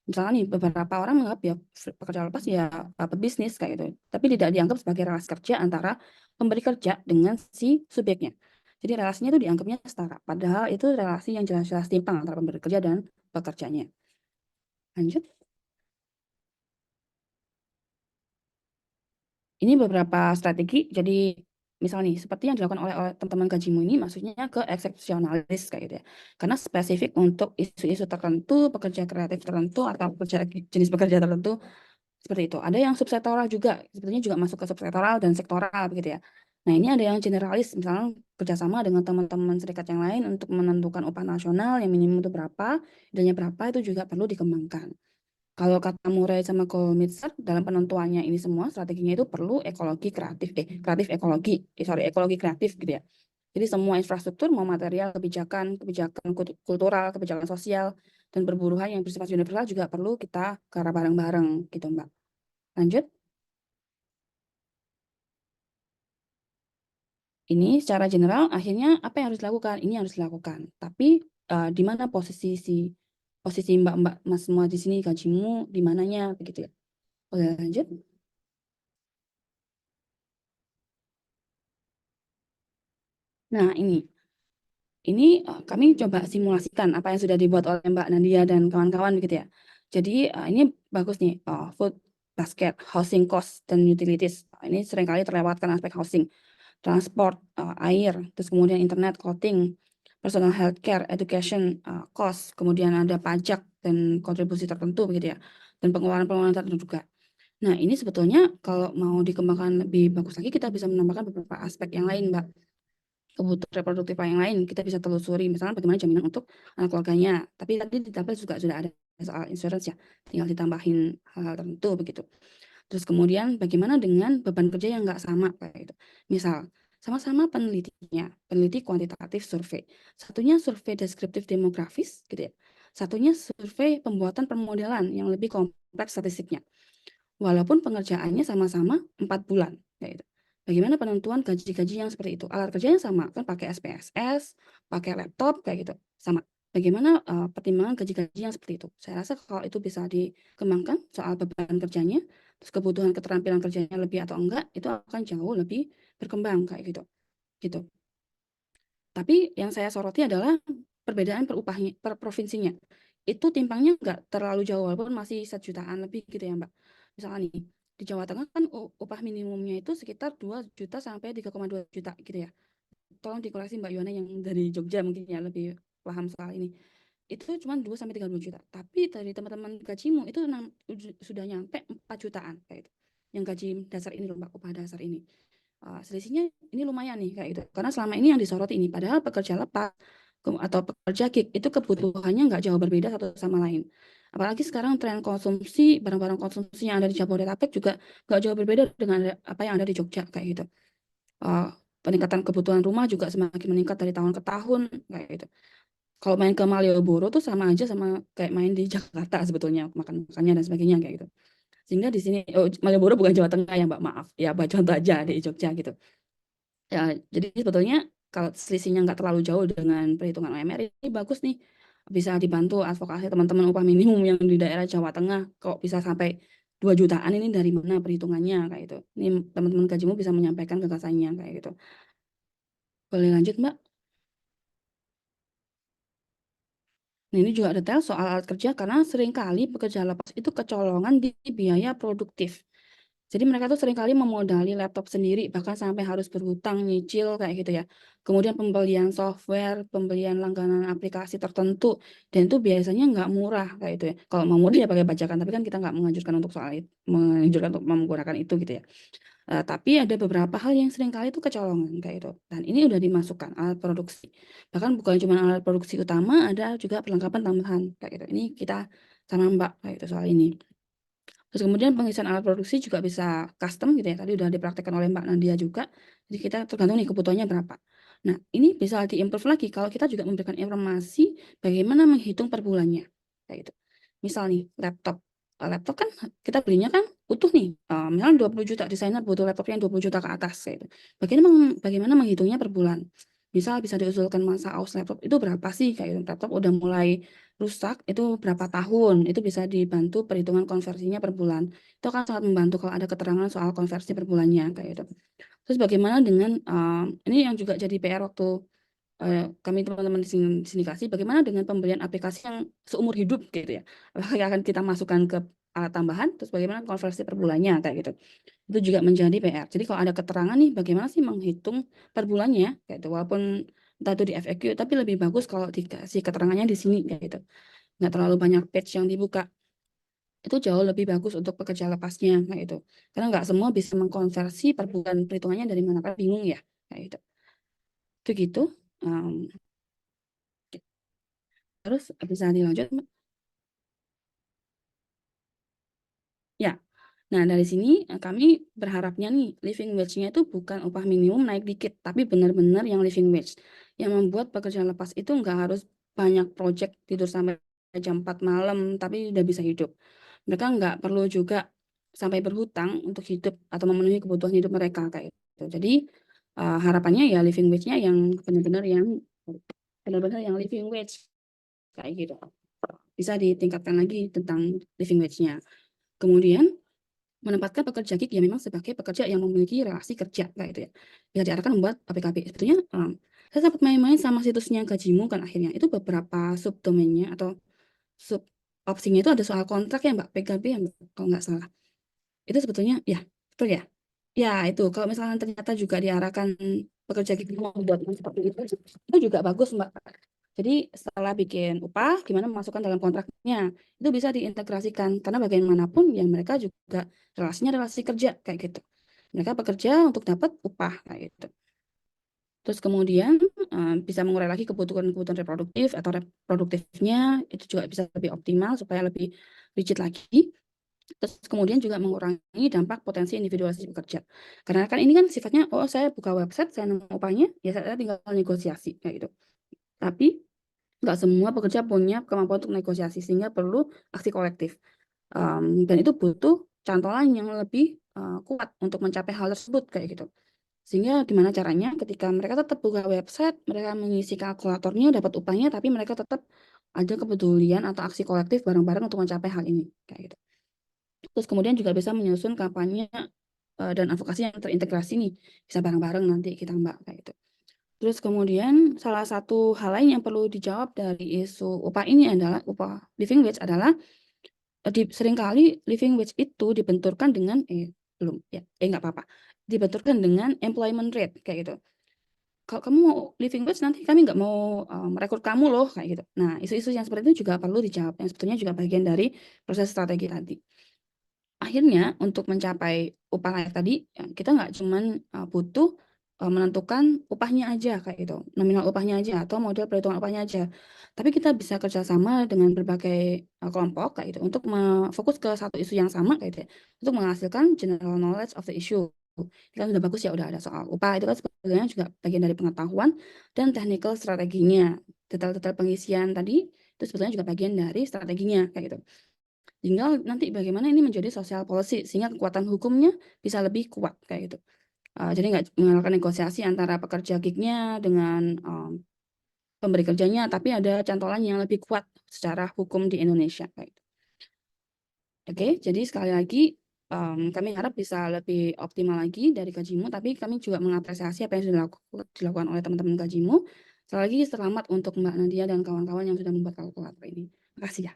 I: Misalnya nih beberapa orang menganggap ya pekerja lepas ya pebisnis kayak gitu, tapi tidak dianggap sebagai relasi kerja antara pemberi kerja dengan si subjeknya. Jadi relasinya itu dianggapnya setara, padahal itu relasi yang jelas-jelas timpang antara pemberi kerja dan pekerjanya. Lanjut. Ini beberapa strategi, jadi misalnya nih, seperti yang dilakukan oleh teman-teman gajimu ini, maksudnya ke eksepsionalis kayak gitu ya. Karena spesifik untuk isu-isu tertentu, pekerja kreatif tertentu, atau jenis pekerja tertentu, seperti itu. Ada yang subsektoral juga, sebetulnya juga masuk ke subsektoral dan sektoral begitu ya. Nah ini ada yang generalis, misalnya kerjasama dengan teman-teman serikat yang lain untuk menentukan upah nasional yang minimum itu berapa, idealnya berapa, itu juga perlu dikembangkan. Kalau kata Murray sama Kohlmitzer dalam penentuannya ini semua strateginya itu perlu ekologi kreatif, ekologi kreatif gitu ya. Jadi semua infrastruktur, mau material, kebijakan kultural, kebijakan sosial, dan perburuhan yang bersifat universal juga perlu kita garap bareng-bareng gitu Mbak. Lanjut. Ini secara general akhirnya apa yang harus dilakukan? Ini harus dilakukan. Tapi di mana posisi Mbak-Mbak Mas semua di sini gajimu di mananya begitu ya. Oke, lanjut. Nah, ini kami coba simulasikan apa yang sudah dibuat oleh Mbak Nadia dan kawan-kawan gitu ya. Jadi ini bagus nih, food basket, housing cost, dan utilities. Ini seringkali terlewatkan aspek housing, transport, air, terus kemudian internet, clothing, personal healthcare, education, cost, kemudian ada pajak dan kontribusi tertentu begitu ya, dan pengeluaran-pengeluaran tertentu juga. Nah, ini sebetulnya kalau mau dikembangkan lebih bagus lagi, kita bisa menambahkan beberapa aspek yang lain, Mbak. Kebutuhan reproduktif yang lain kita bisa telusuri, misalnya bagaimana jaminan untuk anak keluarganya. Tapi tadi di tabel juga sudah ada soal insurance ya, tinggal ditambahin hal-hal tertentu begitu. Terus kemudian bagaimana dengan beban kerja yang nggak sama kayak gitu. Misal sama-sama penelitinya, peneliti kuantitatif survei. Satunya survei deskriptif demografis gitu ya. Satunya survei pembuatan permodelan yang lebih kompleks statistiknya. Walaupun pengerjaannya sama-sama 4 bulan kayak gitu. Bagaimana penentuan gaji-gaji yang seperti itu? Alat kerjanya sama, kan pakai SPSS, pakai laptop kayak gitu, sama. Bagaimana pertimbangan gaji-gaji yang seperti itu? Saya rasa kalau itu bisa dikembangkan soal beban kerjanya, terus kebutuhan keterampilan kerjanya lebih atau enggak, itu akan jauh lebih berkembang kayak gitu. Gitu. Tapi yang saya soroti adalah perbedaan per provinsinya. Itu timpangnya enggak terlalu jauh, walaupun masih 1 jutaan lebih gitu ya, Mbak. Misalkan nih, di Jawa Tengah kan upah minimumnya itu sekitar 2 juta sampai 3,2 juta gitu ya. Tolong dikoreksi Mbak Yuwana yang dari Jogja mungkin ya lebih paham soal ini. Itu cuma 2 sampai 32 juta. Tapi dari teman-teman gajimu itu sudah nyampe 4 jutaan kayak itu. Yang gaji dasar ini loh Mbak, upah dasar ini. Selisihnya ini lumayan nih kayak gitu. Karena selama ini yang disoroti ini, padahal pekerja lepas atau pekerja gig itu kebutuhannya nggak jauh berbeda satu sama lain. Apalagi sekarang tren konsumsi, barang-barang konsumsi yang ada di Jabodetabek juga nggak jauh berbeda dengan apa yang ada di Jogja kayak gitu. Peningkatan kebutuhan rumah juga semakin meningkat dari tahun ke tahun kayak gitu. Kalau main ke Malioboro tuh sama aja sama kayak main di Jakarta sebetulnya, makan-makannya dan sebagainya kayak gitu. Sehingga di sini Malioboro bukan Jawa Tengah ya Mbak, maaf. Ya, Mbak contoh aja di Jogja gitu. Ya, jadi sebetulnya kalau selisihnya nggak terlalu jauh dengan perhitungan UMR ini bagus nih. Bisa dibantu advokasi teman-teman upah minimum yang di daerah Jawa Tengah. Kok bisa sampai 2 jutaan ini dari mana perhitungannya kayak gitu. Ini teman-teman gajimu bisa menyampaikan gagasannya kayak gitu. Boleh lanjut Mbak? Nah, ini juga detail soal alat kerja karena seringkali pekerja lepas itu kecolongan di biaya produktif. Jadi mereka tuh seringkali memodali laptop sendiri, bahkan sampai harus berhutang, nyicil kayak gitu ya. Kemudian pembelian software, pembelian langganan aplikasi tertentu, dan itu biasanya nggak murah kayak itu ya. Kalau mau murah ya pakai bajakan, tapi kan kita nggak menganjurkan untuk soal itu, menganjurkan untuk menggunakan itu gitu ya. Tapi ada beberapa hal yang seringkali itu kecolongan kayak itu. Dan ini udah dimasukkan alat produksi. Bahkan bukan cuma alat produksi utama, ada juga perlengkapan tambahan kayak gitu. Ini kita sama Mbak kayak itu soal ini. Terus kemudian pengisian alat produksi juga bisa custom gitu ya. Tadi udah dipraktekkan oleh Mbak Nadia juga. Jadi kita tergantung nih kebutuhannya berapa. Nah, ini bisa di-improve lagi kalau kita juga memberikan informasi bagaimana menghitung per bulannya. Kayak gitu. Misal nih, laptop. Laptop kan kita belinya kan utuh nih. Misalnya 20 juta, desainer butuh laptop yang 20 juta ke atas. Kayak gitu. Bagaimana menghitungnya per bulan. Misal bisa diusulkan masa aus laptop itu berapa sih? Kayak gitu. Laptop udah mulai rusak itu berapa tahun, itu bisa dibantu perhitungan konversinya per bulan. Itu akan sangat membantu kalau ada keterangan soal konversi per bulannya kayak gitu. Terus bagaimana dengan ini yang juga jadi PR waktu kami teman-teman di sindikasi, bagaimana dengan pembelian aplikasi yang seumur hidup gitu ya. Apakah akan kita masukkan ke alat tambahan, terus bagaimana konversi per bulannya kayak gitu. Itu juga menjadi PR. Jadi kalau ada keterangan nih, bagaimana sih menghitung per bulannya kayak gitu. Walaupun entah itu di FAQ, tapi lebih bagus kalau dikasih keterangannya di sini kayak gitu. Nggak terlalu banyak page yang dibuka. Itu jauh lebih bagus untuk pekerja lepasnya kayak gitu. Karena nggak semua bisa mengkonversi per bulan, perhitungannya dari mana, kan bingung ya kayak gitu. Itu gitu. Terus bisa dilanjut Mbak? Ya. Nah, dari sini kami berharapnya nih living wage-nya itu bukan upah minimum naik dikit, tapi benar-benar yang living wage. Yang membuat pekerja lepas itu nggak harus banyak project tidur sampai jam 4 malam, tapi udah bisa hidup. Mereka nggak perlu juga sampai berhutang untuk hidup atau memenuhi kebutuhan hidup mereka kayak gitu. Jadi harapannya ya living wage-nya yang benar-benar yang living wage kayak gitu. Bisa ditingkatkan lagi tentang living wage-nya. Kemudian menempatkan pekerja gig yang memang sebagai pekerja yang memiliki relasi kerja kayak itu ya. Bisa diarahkan membuat PPKB. Sebetulnya Saya sempat main-main sama situsnya Gajimu kan akhirnya. Itu beberapa subdomainnya atau sub opsinya itu ada soal kontrak ya Mbak, PKB ya Mbak, kalau nggak salah. Itu sebetulnya, ya betul ya? Ya itu, kalau misalnya ternyata juga diarahkan pekerja gig mau buat seperti itu juga bagus Mbak. Jadi setelah bikin upah, gimana memasukkan dalam kontraknya, itu bisa diintegrasikan. Karena bagaimanapun ya mereka juga relasinya relasi kerja kayak gitu. Mereka bekerja untuk dapat upah kayak gitu. Terus kemudian bisa mengurai lagi kebutuhan-kebutuhan reproduktif atau reproduktifnya itu juga bisa lebih optimal supaya lebih rigid lagi. Terus kemudian juga mengurangi dampak potensi individualisasi pekerja. Karena kan ini kan sifatnya, oh saya buka website, saya nemu upahnya, ya saya tinggal negosiasi kayak gitu. Tapi nggak semua pekerja punya kemampuan untuk negosiasi sehingga perlu aksi kolektif. Dan itu butuh cantolan yang lebih kuat untuk mencapai hal tersebut kayak gitu. Sehingga gimana caranya ketika mereka tetap buka website, mereka mengisi kalkulatornya, dapat upahnya, tapi mereka tetap ada kepedulian atau aksi kolektif bareng-bareng untuk mencapai hal ini. Kayak gitu. Terus kemudian juga bisa menyusun kampanye dan advokasi yang terintegrasi nih. Bisa bareng-bareng nanti kita Mbak. Kayak gitu. Terus kemudian salah satu hal lain yang perlu dijawab dari isu upah ini adalah upah living wage adalah seringkali living wage itu dibenturkan dengan belum ya nggak apa-apa dibenturkan dengan employment rate kayak gitu. Kalau kamu mau living wage nanti kami nggak mau merekrut kamu loh kayak gitu. Nah isu-isu yang seperti itu juga perlu dijawab yang sebetulnya juga bagian dari proses strategi tadi. Akhirnya untuk mencapai upah layak tadi ya, kita nggak cuman butuh menentukan upahnya aja kayak gitu, nominal upahnya aja atau model perhitungan upahnya aja. Tapi kita bisa kerjasama dengan berbagai kelompok kayak gitu untuk fokus ke satu isu yang sama kayak gitu ya, untuk menghasilkan general knowledge of the issue. Ini kan udah bagus ya, udah ada soal upah itu kan sebetulnya juga bagian dari pengetahuan dan technical strateginya. Detail-detail pengisian tadi itu sebetulnya juga bagian dari strateginya kayak gitu. Tinggal nanti bagaimana ini menjadi social policy sehingga kekuatan hukumnya bisa lebih kuat kayak gitu. Jadi nggak mengandalkan negosiasi antara pekerja gignya dengan pemberi kerjanya, tapi ada cantolan yang lebih kuat secara hukum di Indonesia kayak gitu. Oke, jadi sekali lagi kami harap bisa lebih optimal lagi dari Gajimu, tapi kami juga mengapresiasi apa yang sudah dilakukan oleh teman-teman Gajimu. Sekali lagi selamat untuk Mbak Nadia dan kawan-kawan yang sudah membuat kalkulator ini. Terima kasih ya.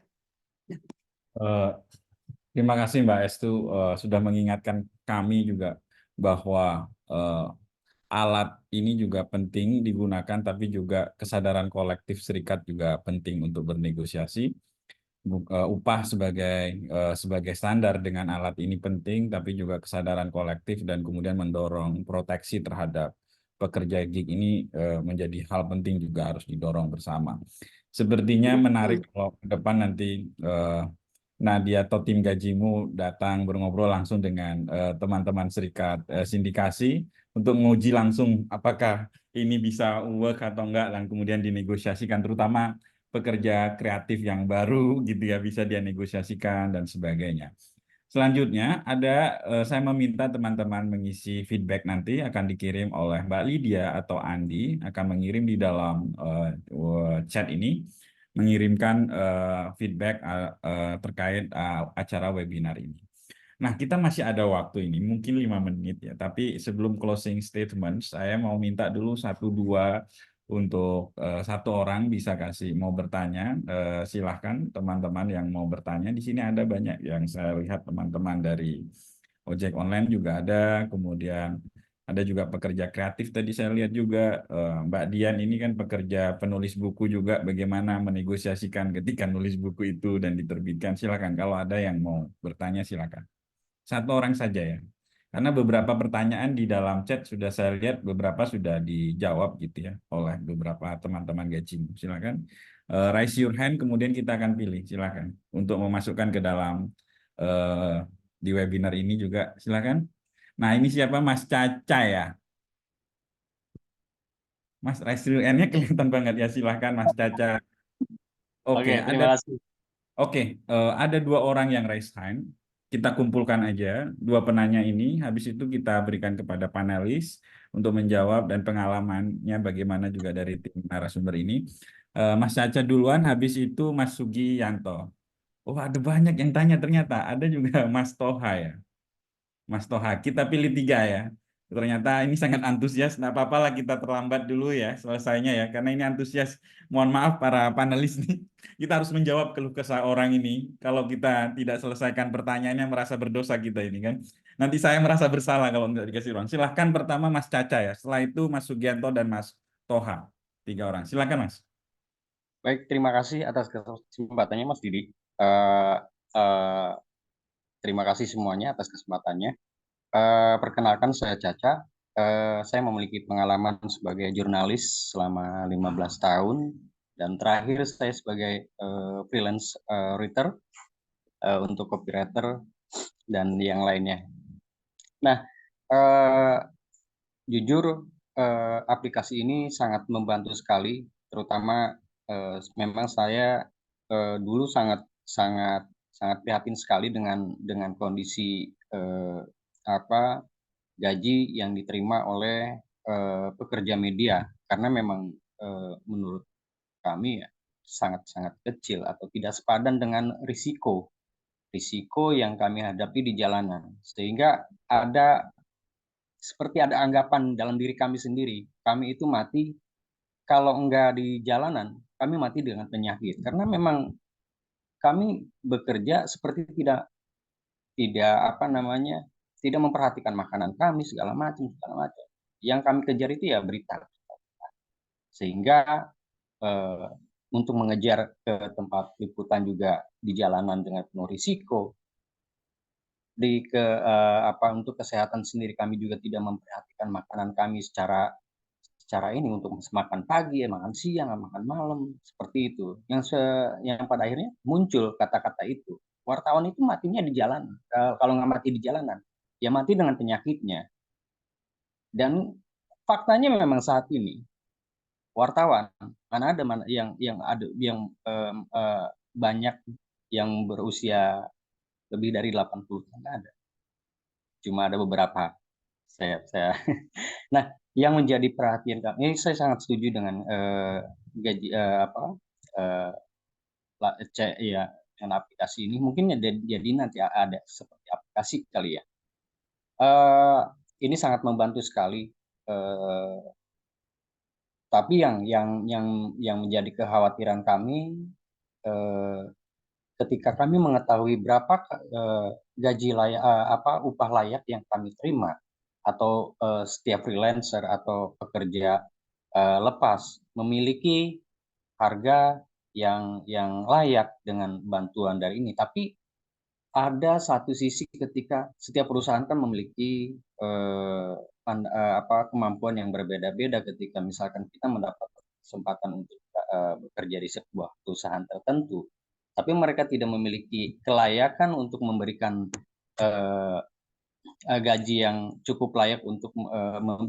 E: Terima kasih Mbak Estu sudah mengingatkan kami juga bahwa alat ini juga penting digunakan, tapi juga kesadaran kolektif serikat juga penting untuk bernegosiasi. Upah sebagai standar dengan alat ini penting, tapi juga kesadaran kolektif dan kemudian mendorong proteksi terhadap pekerja gig ini menjadi hal penting juga harus didorong bersama. Sepertinya menarik kalau ke depan nanti Nadia atau tim Gajimu datang ngobrol langsung dengan teman-teman serikat sindikasi untuk menguji langsung apakah ini bisa work atau enggak dan kemudian dinegosiasikan, terutama pekerja kreatif yang baru gitu ya, bisa dia negosiasikan dan sebagainya. Selanjutnya saya meminta teman-teman mengisi feedback, nanti akan dikirim oleh Mbak Lydia atau Andi, akan mengirim di dalam chat ini, mengirimkan feedback terkait acara webinar ini. Nah, kita masih ada waktu ini, mungkin 5 menit ya, tapi sebelum closing statement, saya mau minta dulu 1-2 untuk satu orang bisa mau bertanya, silahkan teman-teman yang mau bertanya. Di sini ada banyak yang saya lihat teman-teman dari ojek online juga ada, kemudian ada juga pekerja kreatif tadi saya lihat juga, Mbak Dian ini kan pekerja penulis buku juga, bagaimana menegosiasikan ketika nulis buku itu dan diterbitkan. Silakan kalau ada yang mau bertanya silakan. Satu orang saja ya. Karena beberapa pertanyaan di dalam chat sudah saya lihat beberapa sudah dijawab gitu ya oleh beberapa teman-teman Gajimu. Silakan raise your hand, kemudian kita akan pilih. Silakan untuk memasukkan ke dalam di webinar ini juga. Silakan. Nah, ini siapa? Mas Caca ya. Mas, raise your hand-nya kelihatan banget ya. Silakan Mas Caca. Oke,
J: terima kasih.
E: Oke, ada 2 orang yang raise hand. Kita kumpulkan aja 2 penanya ini, habis itu kita berikan kepada panelis untuk menjawab dan pengalamannya bagaimana juga dari tim narasumber ini. Mas Caca duluan, habis itu Mas Sugiyanto. Oh, ada banyak yang tanya ternyata. Ada juga Mas Toha ya. Mas Toha, kita pilih 3 ya. Ternyata ini sangat antusias. Nggak apa-apa lah kita terlambat dulu ya selesainya ya, karena ini antusias. Mohon maaf para panelis nih, kita harus menjawab keluh kesah orang ini. Kalau kita tidak selesaikan pertanyaannya, merasa berdosa kita ini kan. Nanti saya merasa bersalah kalau nggak dikasih ruang. Silahkan pertama Mas Caca ya, setelah itu Mas Sugianto dan Mas Toha. 3 orang. Silakan Mas.
J: Baik, terima kasih atas kesempatannya Mas Didi. Eh, eh, terima kasih semuanya atas kesempatannya. Perkenalkan saya Caca. Saya memiliki pengalaman sebagai jurnalis selama 15 tahun dan terakhir saya sebagai freelance writer untuk copywriter dan yang lainnya. Nah, jujur aplikasi ini sangat membantu sekali, terutama memang saya dulu sangat prihatin sekali dengan kondisi gaji yang diterima oleh pekerja media, karena memang menurut kami ya, sangat kecil atau tidak sepadan dengan risiko yang kami hadapi di jalanan, sehingga seperti ada anggapan dalam diri kami sendiri, kami itu mati kalau enggak di jalanan, kami mati dengan penyakit, karena memang kami bekerja seperti tidak memperhatikan makanan kami segala macam. Yang kami kejar itu ya berita, sehingga untuk mengejar ke tempat liputan juga di jalanan dengan penuh risiko. Untuk kesehatan sendiri kami juga tidak memperhatikan makanan kami secara ini untuk makan pagi, makan siang, makan malam, seperti itu. Yang pada akhirnya muncul kata-kata itu. Wartawan itu matinya di jalanan. Kalau nggak mati di jalanan, ya mati dengan penyakitnya. Dan faktanya memang saat ini wartawan banyak yang berusia lebih dari 80 tahun ada. Cuma ada beberapa. Nah, yang menjadi perhatian kami, saya sangat setuju dengan dengan aplikasi ini. Mungkin jadi nanti ada seperti aplikasi kali ya. Ini sangat membantu sekali. Tapi yang menjadi kekhawatiran kami ketika kami mengetahui berapa gaji layak upah layak yang kami terima, atau setiap freelancer atau pekerja lepas memiliki harga yang layak dengan bantuan dari ini. Tapi ada satu sisi ketika setiap perusahaan kan memiliki kemampuan yang berbeda-beda. Ketika misalkan kita mendapat kesempatan untuk bekerja di sebuah perusahaan tertentu, tapi mereka tidak memiliki kelayakan untuk memberikan gaji yang cukup layak untuk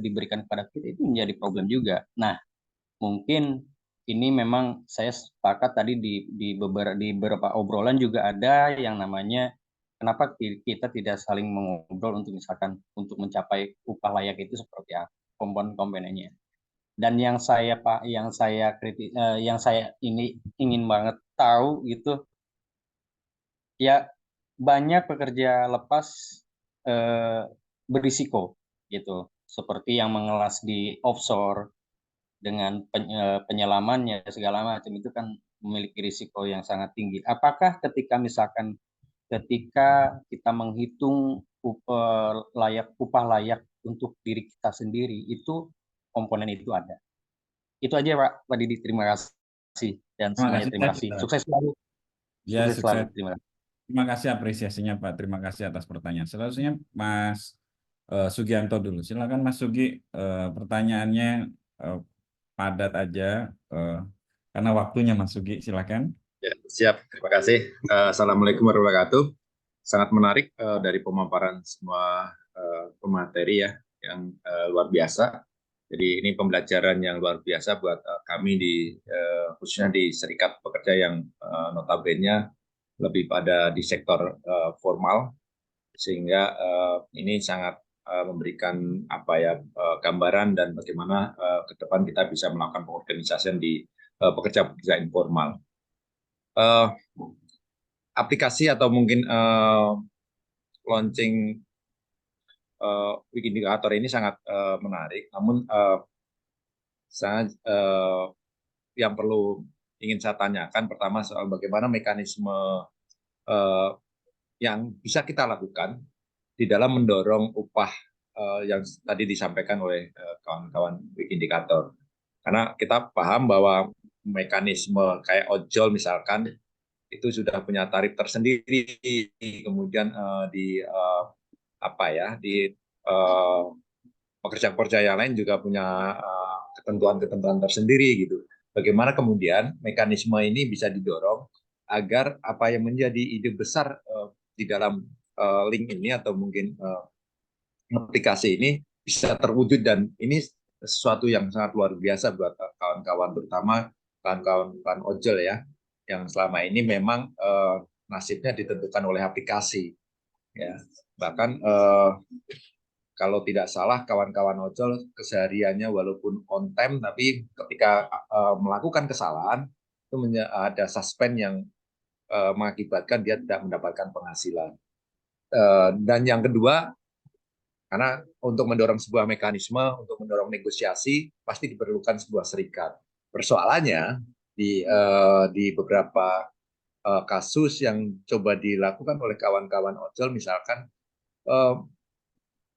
J: diberikan kepada kita, itu menjadi problem juga. Nah, mungkin ini memang saya sepakat tadi di beberapa obrolan juga ada yang namanya kenapa kita tidak saling mengobrol untuk misalkan untuk mencapai upah layak itu seperti apa komponen-komponennya. Dan yang saya ini ingin banget tahu gitu ya, banyak pekerja lepas berisiko gitu, seperti yang mengelas di offshore dengan penyelamannya segala macam, itu kan memiliki risiko yang sangat tinggi. Apakah ketika kita menghitung upah layak untuk diri kita sendiri, itu komponen itu ada? Itu aja Pak Didi, terima kasih, dan semuanya terima kasih. Sukses selalu.
E: Ya, sukses.
J: Terima kasih.
E: Terima kasih apresiasinya Pak. Terima kasih atas pertanyaan. Selanjutnya Mas Sugianto dulu. Silakan Mas Sugi, pertanyaannya padat aja karena waktunya Mas Sugi. Silakan.
K: Ya, siap. Terima kasih. Assalamualaikum warahmatullahi wabarakatuh. Sangat menarik dari pemaparan semua pemateri ya, yang luar biasa. Jadi ini pembelajaran yang luar biasa buat kami khususnya di Serikat Pekerja yang notabene lebih pada di sektor formal, sehingga ini sangat memberikan gambaran dan bagaimana ke depan kita bisa melakukan pengorganisasian di pekerja-pekerja informal. Aplikasi atau mungkin launching week indikator ini sangat menarik, namun yang perlu ingin saya tanyakan pertama soal bagaimana mekanisme yang bisa kita lakukan di dalam mendorong upah yang tadi disampaikan oleh kawan-kawan week indikator. Karena kita paham bahwa mekanisme kayak ojol misalkan itu sudah punya tarif tersendiri, kemudian di pekerja-pekerja yang lain juga punya ketentuan-ketentuan tersendiri gitu. Bagaimana kemudian mekanisme ini bisa didorong agar apa yang menjadi ide besar di dalam link ini atau mungkin aplikasi ini bisa terwujud, dan ini sesuatu yang sangat luar biasa buat kawan-kawan, terutama kawan-kawan ojol ya, yang selama ini memang nasibnya ditentukan oleh aplikasi ya. Bahkan kalau tidak salah kawan-kawan ojol kesehariannya walaupun on time, tapi ketika melakukan kesalahan itu ada suspend yang mengakibatkan dia tidak mendapatkan penghasilan. Dan yang kedua, karena untuk mendorong sebuah mekanisme, untuk mendorong negosiasi, pasti diperlukan sebuah serikat. Persoalannya di beberapa kasus yang coba dilakukan oleh kawan-kawan ojol, misalkan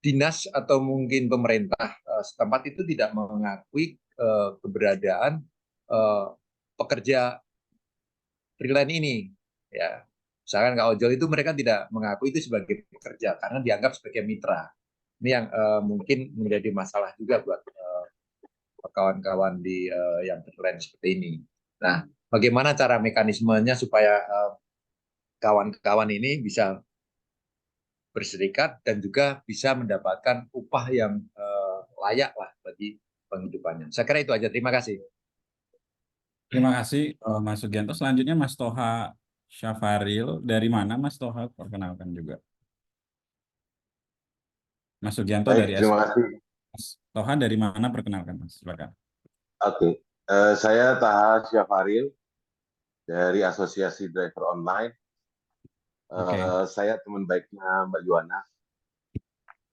K: dinas atau mungkin pemerintah setempat itu tidak mengakui keberadaan pekerja freelance ini, ya. Misalkan Kak Ojol itu mereka tidak mengakui itu sebagai pekerja karena dianggap sebagai mitra. Ini yang mungkin menjadi masalah juga buat kawan-kawan di yang freelance seperti ini. Nah, bagaimana cara mekanismenya supaya kawan-kawan ini bisa berserikat dan juga bisa mendapatkan upah yang layak lah bagi penghidupannya. Saya kira itu aja. Terima kasih.
E: Terima kasih Mas Sugianto. Selanjutnya Mas Toha Syafaril. Dari mana Mas Toha? Perkenalkan juga. Mas Sugianto dari
L: Terima kasih.
E: Mas Toha dari mana? Perkenalkan Mas. Silakan.
L: Oke. Saya Taha Syafaril dari Asosiasi Driver Online. Saya teman baiknya Mbak Yuwana.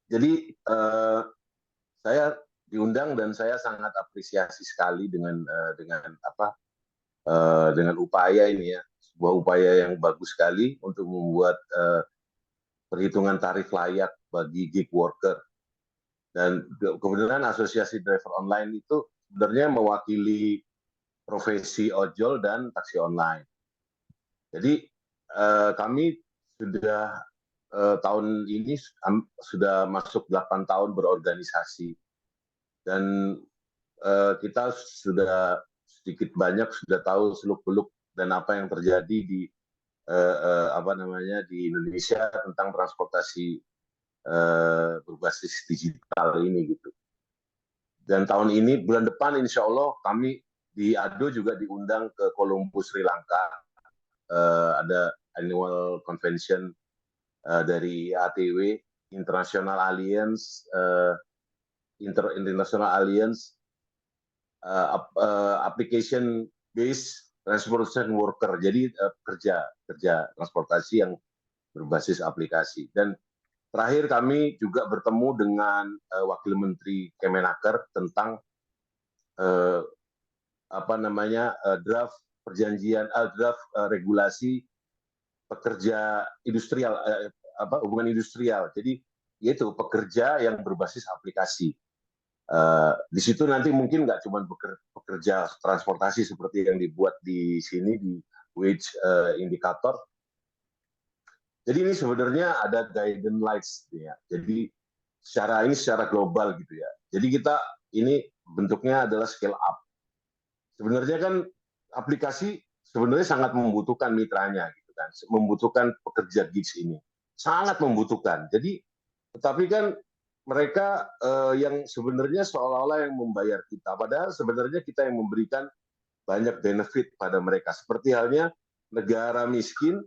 L: Jadi saya diundang dan saya sangat apresiasi sekali dengan upaya ini ya, sebuah upaya yang bagus sekali untuk membuat perhitungan tarif layak bagi gig worker. Dan kebetulan Asosiasi Driver Online itu sebenarnya mewakili profesi ojol dan taksi online. Jadi kami sudah tahun ini sudah masuk 8 tahun berorganisasi, dan kita sudah sedikit banyak sudah tahu seluk-beluk dan apa yang terjadi di di Indonesia tentang transportasi berbasis digital ini gitu. Dan tahun ini bulan depan insya Allah kami di ADO juga diundang ke Colombo, Sri Lanka. Ada annual convention dari ATW, International Alliance Application Based Transportation Worker. Jadi kerja transportasi yang berbasis aplikasi. Dan terakhir kami juga bertemu dengan Wakil Menteri Kemenaker tentang draft regulasi pekerja industrial, hubungan industrial. Jadi yaitu pekerja yang berbasis aplikasi. Di situ nanti mungkin nggak cuma pekerja transportasi seperti yang dibuat di sini di wage indikator. Jadi ini sebenarnya ada guidance lights ya. Jadi secara global gitu ya. Jadi kita ini bentuknya adalah scale up. Sebenarnya kan aplikasi sebenarnya sangat membutuhkan mitranya gitu kan, membutuhkan pekerja gigs ini, sangat membutuhkan. Jadi tetapi kan mereka yang sebenarnya seolah-olah yang membayar kita, padahal sebenarnya kita yang memberikan banyak benefit pada mereka. Seperti halnya negara miskin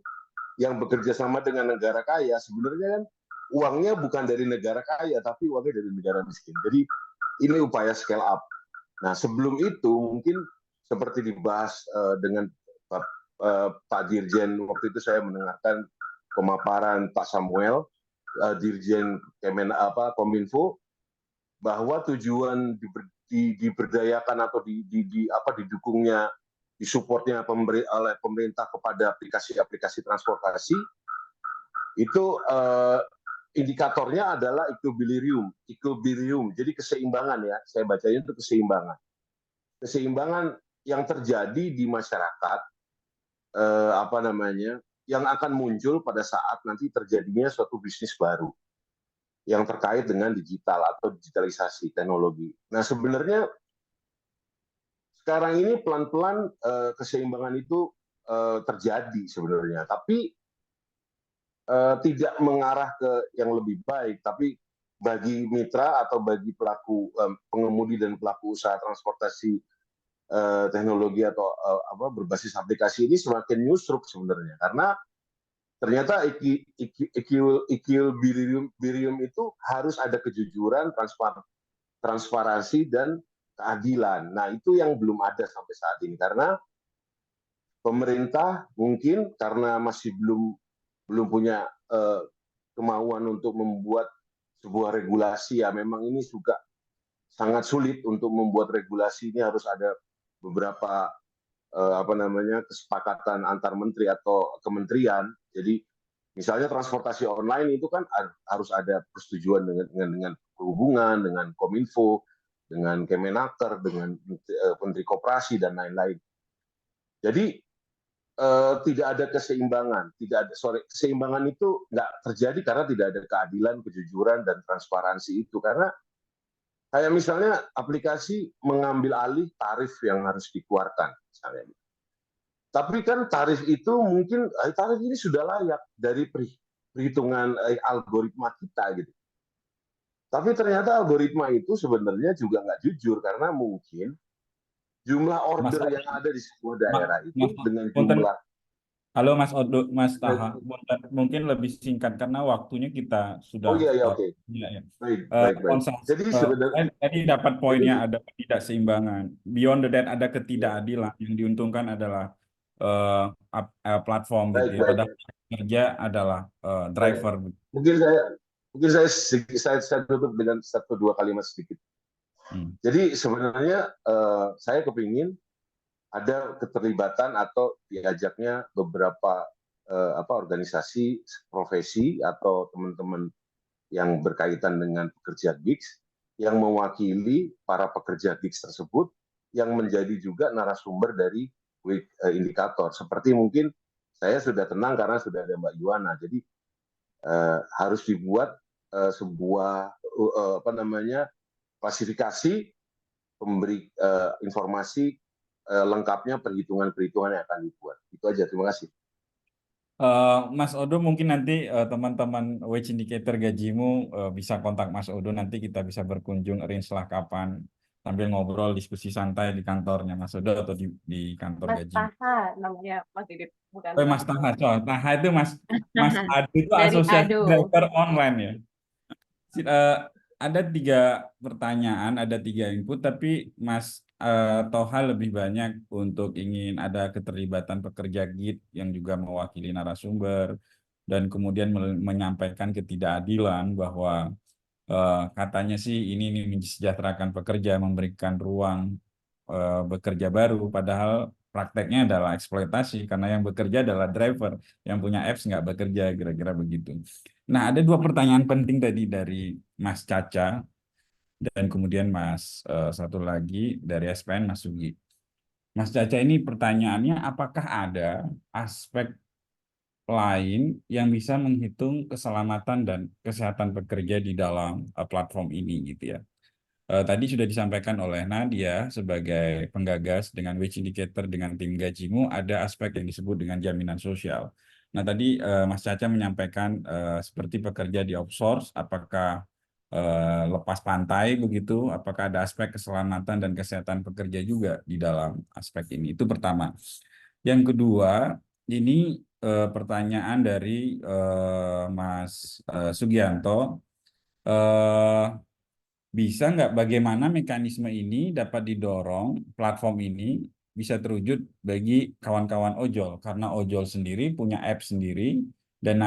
L: yang bekerja sama dengan negara kaya, sebenarnya kan uangnya bukan dari negara kaya, tapi uangnya dari negara miskin. Jadi ini upaya scale up. Nah sebelum itu mungkin seperti dibahas dengan Pak Dirjen, waktu itu saya mendengarkan pemaparan Pak Samuel Dirjen Kominfo, bahwa tujuan diberdayakan atau didukungnya, disupportnya oleh pemerintah kepada aplikasi-aplikasi transportasi itu indikatornya adalah equilibrium. Jadi keseimbangan ya, saya bacanya itu keseimbangan yang terjadi di masyarakat, yang akan muncul pada saat nanti terjadinya suatu bisnis baru yang terkait dengan digital atau digitalisasi teknologi. Nah, sebenarnya sekarang ini pelan-pelan keseimbangan itu terjadi sebenarnya, tapi tidak mengarah ke yang lebih baik. Tapi bagi mitra atau bagi pelaku pengemudi dan pelaku usaha transportasi teknologi atau berbasis aplikasi ini semakin nyusruk sebenarnya, karena ternyata equilibrium itu harus ada kejujuran, transparansi, dan keadilan. Nah, itu yang belum ada sampai saat ini, karena pemerintah mungkin karena masih belum punya kemauan untuk membuat sebuah regulasi. Ya, memang ini juga sangat sulit untuk membuat regulasi. Ini harus ada beberapa kesepakatan antar menteri atau kementerian. Jadi misalnya transportasi online itu kan harus ada persetujuan dengan perhubungan, dengan Kominfo, dengan Kemenaker, dengan Menteri Koperasi dan lain-lain. Jadi tidak ada keseimbangan, keseimbangan itu nggak terjadi karena tidak ada keadilan, kejujuran, dan transparansi itu. Karena kayak misalnya aplikasi mengambil alih tarif yang harus dikeluarkan, misalnya. Tapi kan tarif itu mungkin tarif ini sudah layak dari perhitungan algoritma kita gitu. Tapi ternyata algoritma itu sebenarnya juga nggak jujur, karena mungkin jumlah order yang ada di sebuah daerah itu dengan jumlah.
E: Halo Mas Odo, Mas Taha, mungkin lebih singkat karena waktunya kita sudah.
L: Oh iya, oke.
E: Ya.
L: Baik.
E: Jadi sebenarnya tadi dapat poinnya, ada ketidakseimbangan. Beyond that ada ketidakadilan. Yang diuntungkan adalah platform gitu ya. Padahal kerja adalah driver.
L: Mungkin saya tutup dengan 1-2 kalimat sedikit. Jadi sebenarnya saya kepingin ada keterlibatan atau diajaknya beberapa organisasi profesi atau teman-teman yang berkaitan dengan pekerja gigs yang mewakili para pekerja gigs tersebut, yang menjadi juga narasumber dari indikator. Seperti mungkin saya sudah tenang karena sudah ada Mbak Yuwana. Jadi harus dibuat sebuah klasifikasi, pemberi informasi lengkapnya, perhitungan-perhitungan yang akan dibuat. Itu aja, terima kasih.
E: Mas Odo, mungkin nanti teman-teman Wage Indicator Gajimu bisa kontak Mas Odo, nanti kita bisa berkunjung, arrange lah kapan, sambil ngobrol, diskusi santai di kantornya Mas Odo atau di kantor Gajimu.
H: Mas Taha namanya, Mas Didit, bukan
E: Mas Taha, Taha itu Mas Adu itu
H: dari
E: asosiasi
H: Ado.
E: driver online ya. Ada 3 pertanyaan, ada 3 input, tapi Mas Toha lebih banyak untuk ingin ada keterlibatan pekerja gig yang juga mewakili narasumber, dan kemudian menyampaikan ketidakadilan bahwa katanya sih ini mensejahterakan pekerja, memberikan ruang bekerja baru, padahal prakteknya adalah eksploitasi karena yang bekerja adalah driver, yang punya apps nggak bekerja, kira-kira begitu. Nah, ada 2 pertanyaan penting tadi dari Mas Caca dan kemudian satu lagi dari SPN, Mas Sugi. Mas Caca ini pertanyaannya, apakah ada aspek lain yang bisa menghitung keselamatan dan kesehatan pekerja di dalam platform ini gitu ya? Tadi sudah disampaikan oleh Nadia sebagai penggagas dengan Wage Indicator dengan tim Gajimu, ada aspek yang disebut dengan jaminan sosial. Nah, tadi Mas Caca menyampaikan seperti pekerja di outsource, apakah lepas pantai begitu, apakah ada aspek keselamatan dan kesehatan pekerja juga di dalam aspek ini. Itu pertama. Yang kedua, ini pertanyaan dari Mas Sugianto. Bisa nggak bagaimana mekanisme ini dapat didorong, platform ini bisa terwujud bagi kawan-kawan ojol, karena ojol sendiri punya app sendiri dan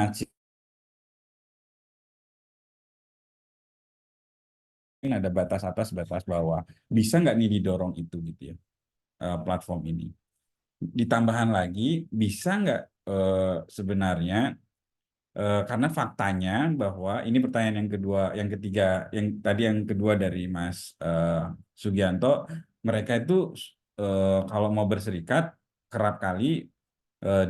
E: ada batas atas, batas bawah. Bisa nggak nih didorong itu gitu ya, platform ini. Ditambahan lagi, bisa nggak sebenarnya, karena faktanya bahwa ini pertanyaan yang kedua, yang ketiga, yang tadi yang kedua dari Mas Sugianto, mereka itu kalau mau berserikat kerap kali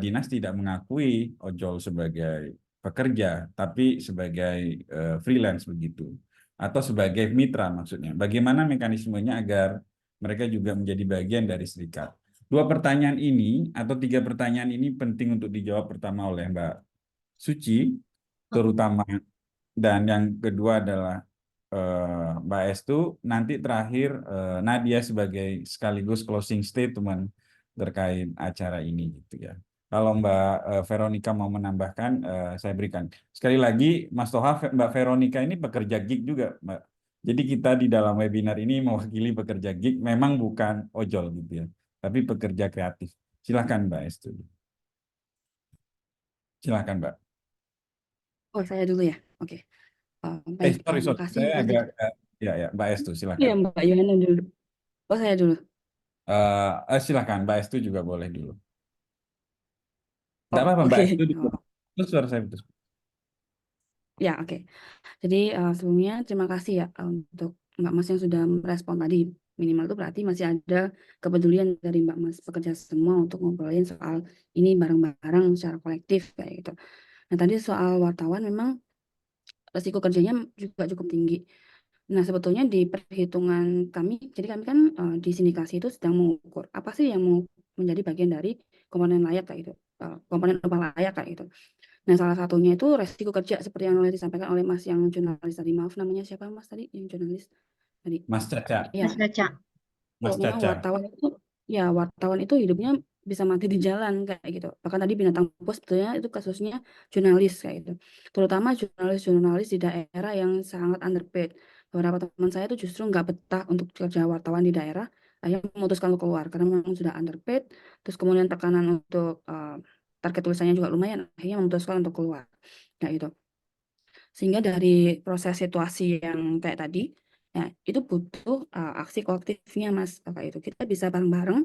E: dinas tidak mengakui ojol sebagai pekerja, tapi sebagai freelance begitu, atau sebagai mitra maksudnya. Bagaimana mekanismenya agar mereka juga menjadi bagian dari serikat? Dua pertanyaan ini atau tiga pertanyaan ini penting untuk dijawab pertama oleh Mbak Suci, terutama, dan yang kedua adalah Mbak Estu, nanti terakhir Nadia sebagai sekaligus closing statement terkait acara ini gitu ya. Kalau Mbak Veronica mau menambahkan, saya berikan. Sekali lagi, Mas Toha, Mbak Veronica ini pekerja gig juga, Mbak. Jadi kita di dalam webinar ini mewakili pekerja gig, memang bukan ojol gitu ya, tapi pekerja kreatif. Silakan Mbak Estu. Silakan Mbak.
I: Oh, saya dulu ya. Oke. Baik,
E: Sorry,
I: makasih
E: saya
I: Mas
E: agak,
I: Didi.
E: ya, Mbak Estu,
I: Iya,
E: silakan.
I: Mbak Yohana dulu. Oh, saya dulu.
E: Silakan, Mbak Estu juga boleh dulu. Tidak
I: Oh,
E: apa-apa, Mbak
I: oke.
E: Estu dulu.
I: Oh,
E: Terus suara saya putus.
I: ya, oke. Jadi sebelumnya terima kasih ya untuk Mbak Mas yang sudah merespon tadi. Minimal itu berarti masih ada kepedulian dari Mbak Mas pekerja semua untuk ngobrolin soal ini bareng-bareng secara kolektif kayak gitu. Nah, tadi soal wartawan memang resiko kerjanya juga cukup tinggi. Nah, sebetulnya di perhitungan kami, jadi kami kan di sindikasi itu sedang mengukur apa sih yang mau menjadi bagian dari komponen layak kayak gitu, komponen upah layak kayak gitu. Nah, salah satunya itu resiko kerja seperti yang disampaikan oleh Mas yang jurnalis tadi. Maaf, namanya siapa Mas tadi yang jurnalis tadi?
E: Mas Caca.
I: Ya,
F: Mas Caca.
E: Mas
I: memang
E: Caca.
I: wartawan itu hidupnya bisa mati di jalan kayak gitu. Bahkan tadi Binatang Pos sebetulnya itu kasusnya jurnalis kayak gitu. Terutama jurnalis-jurnalis di daerah yang sangat underpaid. Beberapa teman saya itu justru nggak betah untuk kerja wartawan di daerah, akhirnya memutuskan untuk keluar karena memang sudah underpaid. Terus kemudian tekanan untuk target tulisannya juga lumayan, akhirnya memutuskan untuk keluar kayak gitu. Sehingga dari proses situasi yang kayak tadi, ya itu butuh aksi kolektifnya Mas, kayak itu. Kita bisa bareng-bareng.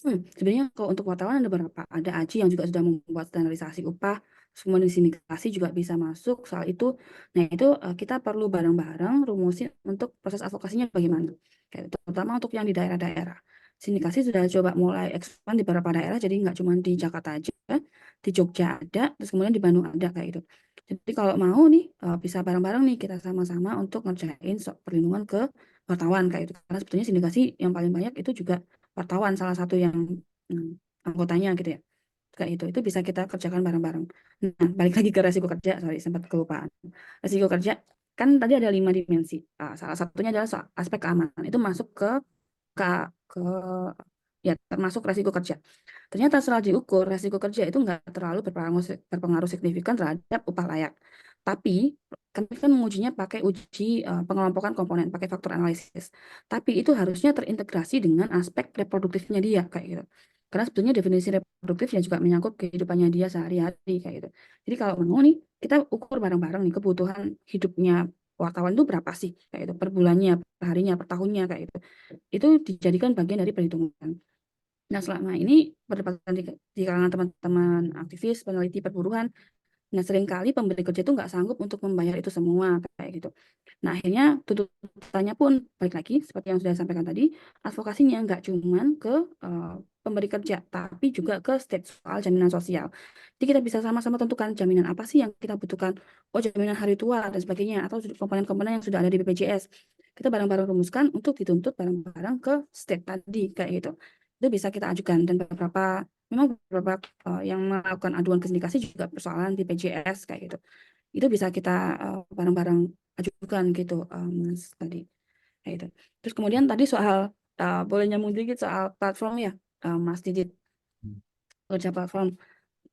I: Sebenarnya kalau untuk wartawan ada beberapa, ada AJI yang juga sudah membuat standarisasi upah, kemudian sindikasi juga bisa masuk soal itu. Nah itu kita perlu bareng-bareng rumusin untuk proses advokasinya bagaimana. Kayak itu, terutama untuk yang di daerah-daerah. Sindikasi sudah coba mulai expand di beberapa daerah, jadi nggak cuma di Jakarta aja, di Jogja ada, terus kemudian di Bandung ada kayak gitu. Jadi kalau mau nih bisa bareng-bareng nih kita sama-sama untuk ngerjain perlindungan ke wartawan kayak itu. Karena sebetulnya sindikasi yang paling banyak itu juga wartawan, salah satu yang anggotanya gitu ya. Kayak itu bisa kita kerjakan bareng-bareng. Nah, balik lagi ke resiko kerja, sorry sempat kelupaan. Resiko kerja kan tadi ada 5 dimensi. Salah satunya adalah soal aspek keamanan. Itu masuk ke ya termasuk resiko kerja. Ternyata setelah diukur resiko kerja itu nggak terlalu berpengaruh signifikan terhadap upah layak. Tapi kami kan mengujinya pakai uji pengelompokan komponen, pakai faktor analisis. Tapi itu harusnya terintegrasi dengan aspek reproduktifnya dia kayak gitu. Karena sebetulnya definisi reproduktif yang juga menyangkut kehidupannya dia sehari-hari kayak gitu. Jadi kalau mau nih kita ukur bareng-bareng nih kebutuhan hidupnya wartawan itu berapa sih kayak itu per bulannya, per harinya, per tahunnya kayak gitu. Itu dijadikan bagian dari perhitungan. Nah, selama ini perdebatan di kalangan teman-teman aktivis, peneliti perburuhan, nah seringkali pemberi kerja itu nggak sanggup untuk membayar itu semua kayak gitu. Nah, akhirnya tuntutannya pun balik lagi seperti yang sudah disampaikan tadi, advokasinya nggak cuman ke pemberi kerja, tapi juga ke state soal jaminan sosial. Jadi kita bisa sama-sama tentukan jaminan apa sih yang kita butuhkan. Oh, jaminan hari tua dan sebagainya, atau komponen-komponen yang sudah ada di BPJS. Kita bareng-bareng rumuskan untuk dituntut bareng-bareng ke state tadi kayak gitu. Itu bisa kita ajukan dan memang beberapa yang melakukan aduan ke sindikasi juga persoalan di BPJS kayak gitu. Itu bisa kita bareng-bareng ajukan gitu Mas tadi kayak gitu. Terus kemudian tadi soal boleh nyambung dikit soal platform ya Mas Didit, kerja platform.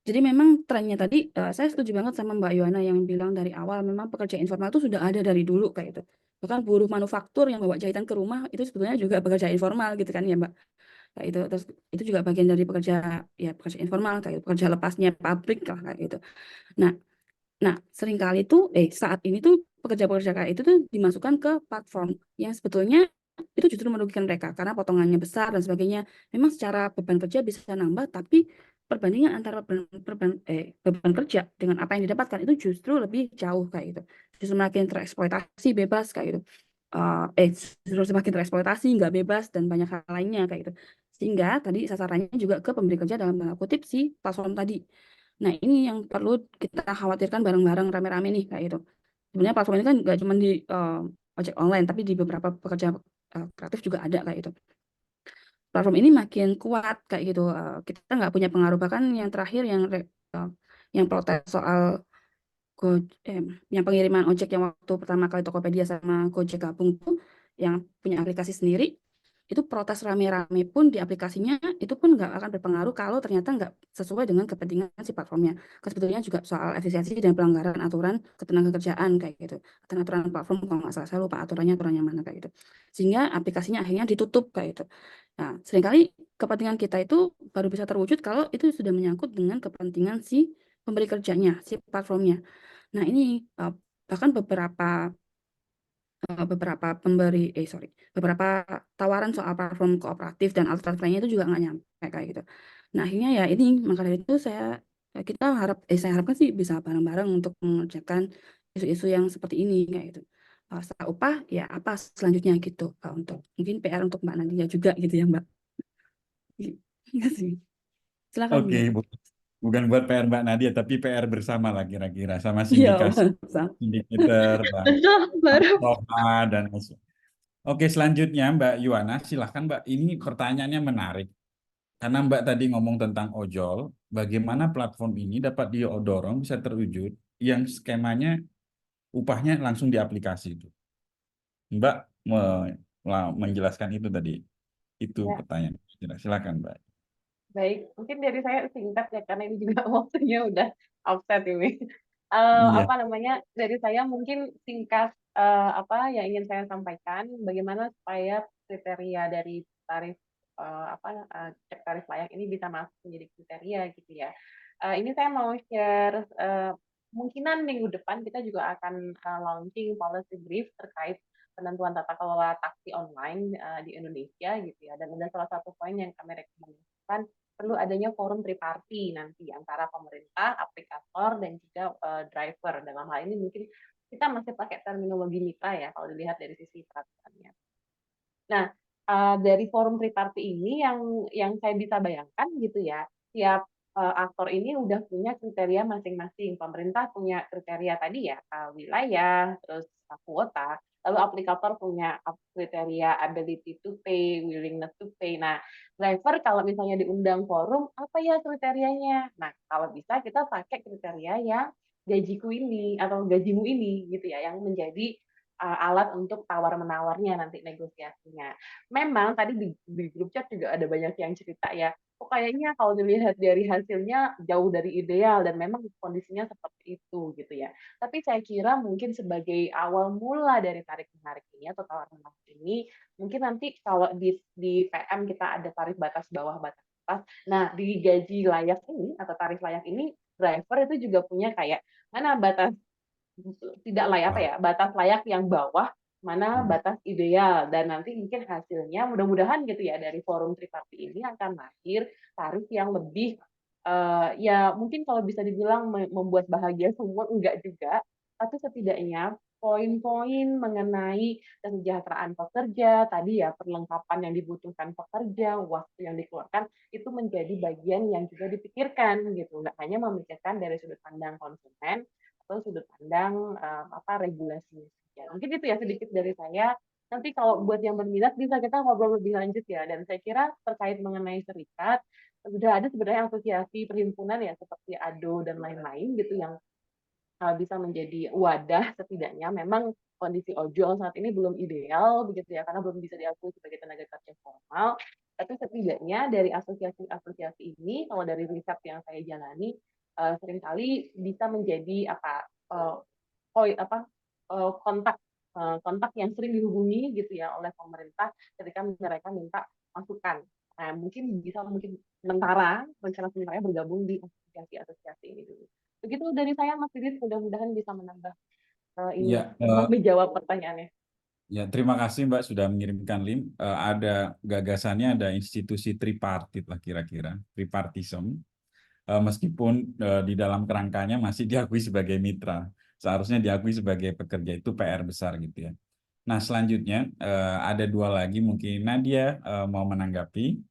I: Jadi memang trennya tadi saya setuju banget sama Mbak Yohana yang bilang dari awal memang pekerja informal itu sudah ada dari dulu kayak gitu. Bahkan buruh manufaktur yang bawa jahitan ke rumah itu sebetulnya juga pekerja informal gitu kan ya Mbak. Kayak itu terus itu juga bagian dari pekerja informal kayak pekerja lepasnya pabrik lah kayak gitu. Nah, Nah, seringkali tuh, saat ini tuh pekerja-pekerja kayak itu tuh dimasukkan ke platform yang sebetulnya itu justru merugikan mereka karena potongannya besar dan sebagainya. Memang secara beban kerja bisa nambah, tapi perbandingan antara beban kerja dengan apa yang didapatkan itu justru lebih jauh kayak gitu. Justru makin tereksploitasi bebas kayak gitu. Justru semakin tereksploitasi, nggak bebas dan banyak hal lainnya kayak gitu. Sehingga tadi sasarannya juga ke pemberi kerja dalam tanda kutip si platform tadi. Nah, ini yang perlu kita khawatirkan bareng-bareng rame-rame nih kayak gitu. Sebenarnya platform ini kan nggak cuma di ojek online, tapi di beberapa pekerja kreatif juga ada kayak gitu. Platform ini makin kuat kayak gitu. Kita nggak punya pengaruh, bahkan yang terakhir yang protes soal yang pengiriman ojek yang waktu pertama kali Tokopedia sama Gojek gabung tuh yang punya aplikasi sendiri itu protes rame-rame pun di aplikasinya itu pun nggak akan berpengaruh kalau ternyata nggak sesuai dengan kepentingan si platformnya. Kan sebetulnya juga soal efisiensi dan pelanggaran aturan ketenagakerjaan kayak gitu. Aturan platform kalau nggak salah saya lupa aturannya mana kayak gitu. Sehingga aplikasinya akhirnya ditutup kayak gitu. Nah, seringkali kepentingan kita itu baru bisa terwujud kalau itu sudah menyangkut dengan kepentingan si pemberi kerjanya, si platformnya. Nah, ini bahkan beberapa beberapa tawaran soal platform kooperatif dan alternatif lainnya itu juga nggak nyampe kayak gitu. Nah, akhirnya ya ini maka dari itu saya harapkan sih bisa bareng-bareng untuk mengerjakan isu-isu yang seperti ini kayak gitu. Setelah upah ya apa selanjutnya gitu, untuk mungkin PR untuk Mbak Nadia juga gitu ya Mbak. Iya sih. Silakan
E: Oke,
I: Mbak.
E: bukan buat PR Mbak Nadia, tapi PR bersama lah kira-kira sama
I: Iya,
E: sindikasi,
I: Mbak.
E: sindikator dan
F: Betul, baru.
E: Soha dan Oke, selanjutnya Mbak Yuwana, silahkan Mbak. Ini pertanyaannya menarik. Karena Mbak tadi ngomong tentang ojol, bagaimana platform ini dapat didorong bisa terwujud yang skemanya upahnya langsung di aplikasi itu. Mbak menjelaskan itu tadi. Itu
H: Ya,
E: pertanyaan. Silakan Mbak.
H: baik. Mungkin dari saya singkat ya, karena ini juga waktunya udah offset ini.
E: Iya.
H: Apa namanya, dari saya mungkin singkat apa yang ingin saya sampaikan, bagaimana supaya kriteria dari tarif cek tarif layak ini bisa masuk menjadi kriteria gitu ya. Ini saya mau share kemungkinan minggu depan kita juga akan launching policy brief terkait penentuan tata kelola taksi online di Indonesia gitu ya. Dan ada salah satu poin yang kami rekomendasikan perlu adanya forum triparti nanti antara pemerintah, aplikator, dan juga driver. Dalam hal ini mungkin kita masih pakai terminologi mitra ya kalau dilihat dari sisi peraturannya. Nah, dari forum triparti ini yang saya bisa bayangkan gitu ya, tiap aktor ini udah punya kriteria masing-masing. Pemerintah punya kriteria tadi ya, wilayah, terus kuota, lalu aplikator punya kriteria ability to pay, willingness to pay. Nah, driver kalau misalnya diundang forum, apa ya kriterianya? Nah, kalau bisa kita pakai kriteria yang gajiku ini atau gajimu ini gitu ya, yang menjadi alat untuk tawar-menawarnya nanti negosiasinya. Memang tadi di grup chat juga ada banyak yang cerita ya, kok kayaknya kalau dilihat dari hasilnya jauh dari ideal dan memang kondisinya seperti itu gitu ya. Tapi saya kira mungkin sebagai awal mula dari tarik-menarik ini atau tawar-menawar ini, mungkin nanti kalau di PM kita ada tarif batas bawah, batas atas. Nah, di gaji layak ini atau tarif layak ini, driver itu juga punya kayak mana batas tidak layak apa ya, batas layak yang bawah, mana batas ideal, dan nanti mungkin hasilnya mudah-mudahan gitu ya dari forum triparti ini akan lahir tarif yang lebih ya mungkin kalau bisa dibilang membuat bahagia semua enggak juga, tapi setidaknya poin-poin mengenai kesejahteraan pekerja, tadi ya perlengkapan yang dibutuhkan pekerja, waktu yang dikeluarkan itu menjadi bagian yang juga dipikirkan gitu, nggak hanya memikirkan dari sudut pandang konsumen atau sudut pandang regulasinya saja. Mungkin itu ya sedikit dari saya. Nanti kalau buat yang berminat bisa kita ngobrol lebih lanjut ya. Dan saya kira terkait mengenai serikat, sudah ada sebenarnya asosiasi perhimpunan ya seperti ADO dan lain-lain gitu yang bisa menjadi wadah setidaknya. Memang kondisi ojol saat ini belum ideal begitu ya karena belum bisa diakui sebagai tenaga kerja formal. Tapi setidaknya dari asosiasi-asosiasi ini, kalau dari riset yang saya jalani, seringkali bisa menjadi kontak yang sering dihubungi gitu ya oleh pemerintah ketika mereka minta masukan. Nah, mungkin sementara rencana sementara bergabung di asosiasi-asosiasi ini dulu. Begitu dari saya, Mas Didit, mudah-mudahan bisa menambah ini
E: Ya,
H: menjawab pertanyaannya.
E: ya, terima kasih Mbak sudah mengirimkan link. Ada gagasannya, ada institusi tripartit lah kira-kira, tripartism. Meskipun di dalam kerangkanya masih diakui sebagai mitra, seharusnya diakui sebagai pekerja, itu PR besar gitu ya. Nah, selanjutnya ada dua lagi, mungkin Nadia mau menanggapi,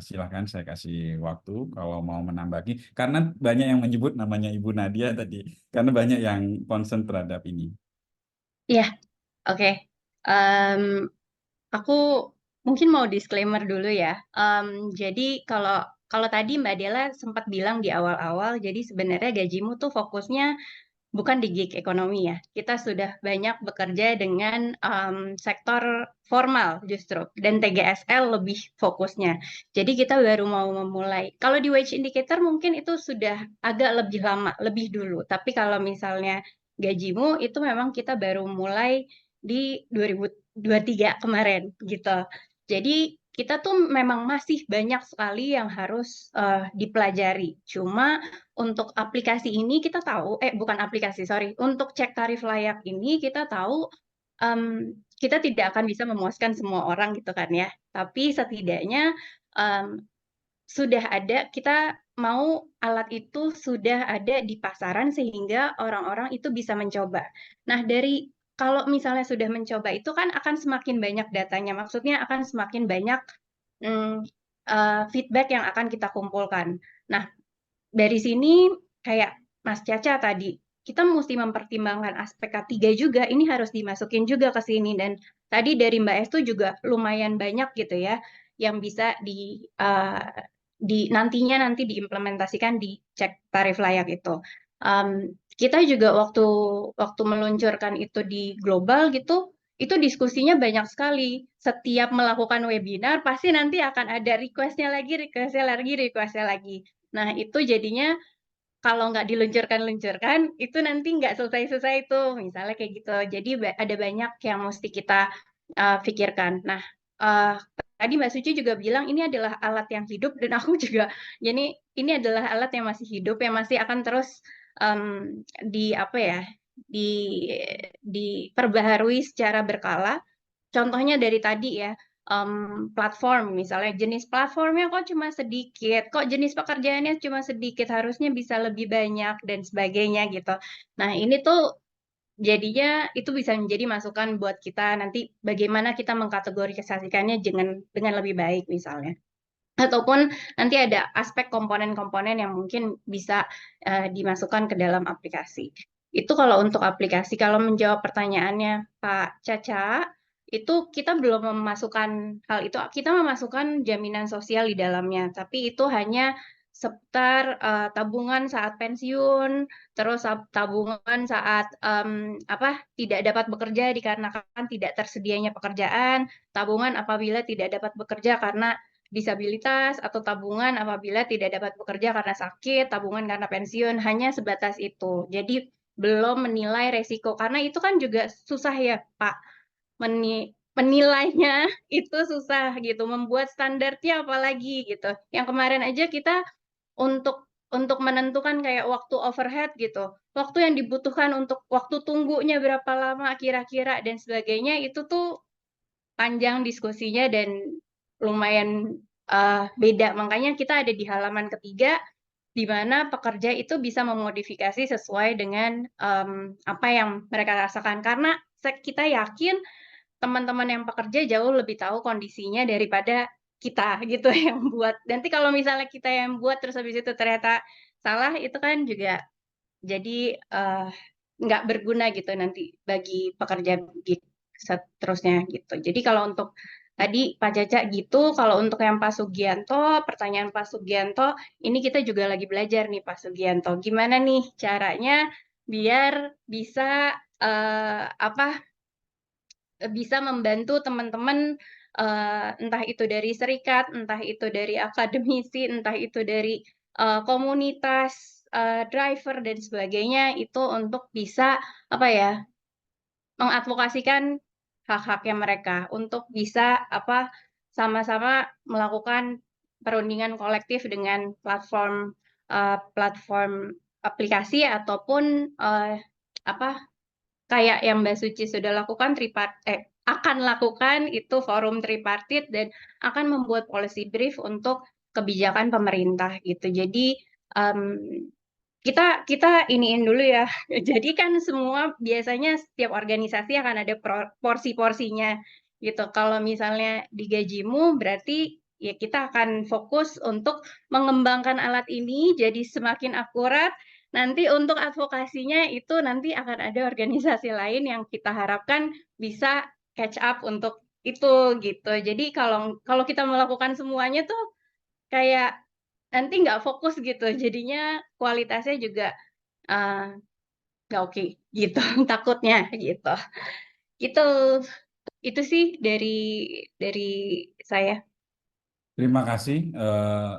E: silahkan saya kasih waktu kalau mau menambahki, karena banyak yang menyebut namanya Ibu Nadia tadi, karena banyak yang concern terhadap ini.
F: Iya, oke. Aku mungkin mau disclaimer dulu ya. Jadi kalau tadi Mbak Dela sempat bilang di awal-awal, jadi sebenarnya gajimu tuh fokusnya bukan di gig ekonomi ya. Kita sudah banyak bekerja dengan sektor formal justru, dan TGSL lebih fokusnya. Jadi kita baru mau memulai. Kalau di wage indicator mungkin itu sudah agak lebih lama, lebih dulu. Tapi kalau misalnya gajimu itu memang kita baru mulai di 2023 kemarin gitu. Jadi kita tuh memang masih banyak sekali yang harus dipelajari. Cuma untuk aplikasi ini kita tahu, bukan aplikasi, sorry, untuk cek tarif layak ini kita tahu kita tidak akan bisa memuaskan semua orang gitu kan ya. Tapi setidaknya sudah ada, kita mau alat itu sudah ada di pasaran sehingga orang-orang itu bisa mencoba. Nah, kalau misalnya sudah mencoba itu kan akan semakin banyak datanya, maksudnya akan semakin banyak feedback yang akan kita kumpulkan. Nah, dari sini kayak Mas Caca tadi, kita mesti mempertimbangkan aspek K3 juga, ini harus dimasukin juga ke sini. Dan tadi dari Mbak Estu juga lumayan banyak gitu ya, yang bisa nantinya diimplementasikan di cek tarif layak itu. Kita juga waktu meluncurkan itu di global gitu, itu diskusinya banyak sekali. Setiap melakukan webinar pasti nanti akan ada request-nya lagi, request-nya lagi. Nah, itu jadinya kalau nggak diluncurkan, itu nanti nggak selesai-selesai itu, misalnya kayak gitu. Jadi ada banyak yang mesti kita pikirkan. Nah, tadi Mbak Suci juga bilang ini adalah alat yang hidup, dan aku juga, jadi ini adalah alat yang masih hidup, yang masih akan terus diperbaharui secara berkala. Contohnya dari tadi ya, platform, misalnya jenis platformnya kok cuma sedikit, kok jenis pekerjaannya cuma sedikit, harusnya bisa lebih banyak, dan sebagainya gitu. Nah, ini tuh jadinya itu bisa menjadi masukan buat kita nanti bagaimana kita mengkategorisasikannya dengan lebih baik misalnya. Ataupun nanti ada aspek komponen-komponen yang mungkin bisa dimasukkan ke dalam aplikasi. Itu kalau untuk aplikasi. Kalau menjawab pertanyaannya Pak Caca, itu kita belum memasukkan hal itu. Kita memasukkan jaminan sosial di dalamnya, tapi itu hanya seputar tabungan saat pensiun, terus tabungan saat tidak dapat bekerja dikarenakan tidak tersedianya pekerjaan, tabungan apabila tidak dapat bekerja karena disabilitas, atau tabungan apabila tidak dapat bekerja karena sakit, tabungan karena pensiun, hanya sebatas itu. Jadi belum menilai resiko, karena itu kan juga susah ya Pak, menilainya itu susah gitu, membuat standarnya apalagi gitu. Yang kemarin aja kita untuk menentukan kayak waktu overhead gitu, waktu yang dibutuhkan untuk waktu tunggunya berapa lama kira-kira dan sebagainya, itu tuh panjang diskusinya dan lumayan beda. Makanya kita ada di halaman ketiga, di mana pekerja itu bisa memodifikasi sesuai dengan apa yang mereka rasakan. Karena kita yakin teman-teman yang pekerja jauh lebih tahu kondisinya daripada kita gitu yang buat. Nanti kalau misalnya kita yang buat terus habis itu ternyata salah, itu kan juga jadi nggak berguna gitu nanti bagi pekerja seterusnya gitu. Jadi kalau untuk tadi Pak Caca gitu, kalau untuk yang Pak Sugianto, pertanyaan Pak Sugianto, ini kita juga lagi belajar nih Pak Sugianto, gimana nih caranya biar bisa bisa membantu teman-teman, entah itu dari serikat, entah itu dari akademisi, entah itu dari komunitas driver dan sebagainya, itu untuk bisa mengadvokasikan hak-haknya mereka, untuk bisa sama-sama melakukan perundingan kolektif dengan platform aplikasi ataupun kayak yang Mbak Suci sudah lakukan akan lakukan itu forum tripartit dan akan membuat policy brief untuk kebijakan pemerintah gitu. Jadi kita iniin dulu ya. Jadi kan semua biasanya setiap organisasi akan ada porsi-porsinya gitu. Kalau misalnya di Gajimu berarti ya kita akan fokus untuk mengembangkan alat ini jadi semakin akurat. Nanti untuk advokasinya itu nanti akan ada organisasi lain yang kita harapkan bisa catch up untuk itu gitu. Jadi kalau kita melakukan semuanya tuh kayak nanti nggak fokus gitu, jadinya kualitasnya juga nggak oke gitu, takutnya gitu. Itu sih dari saya.
E: Terima kasih.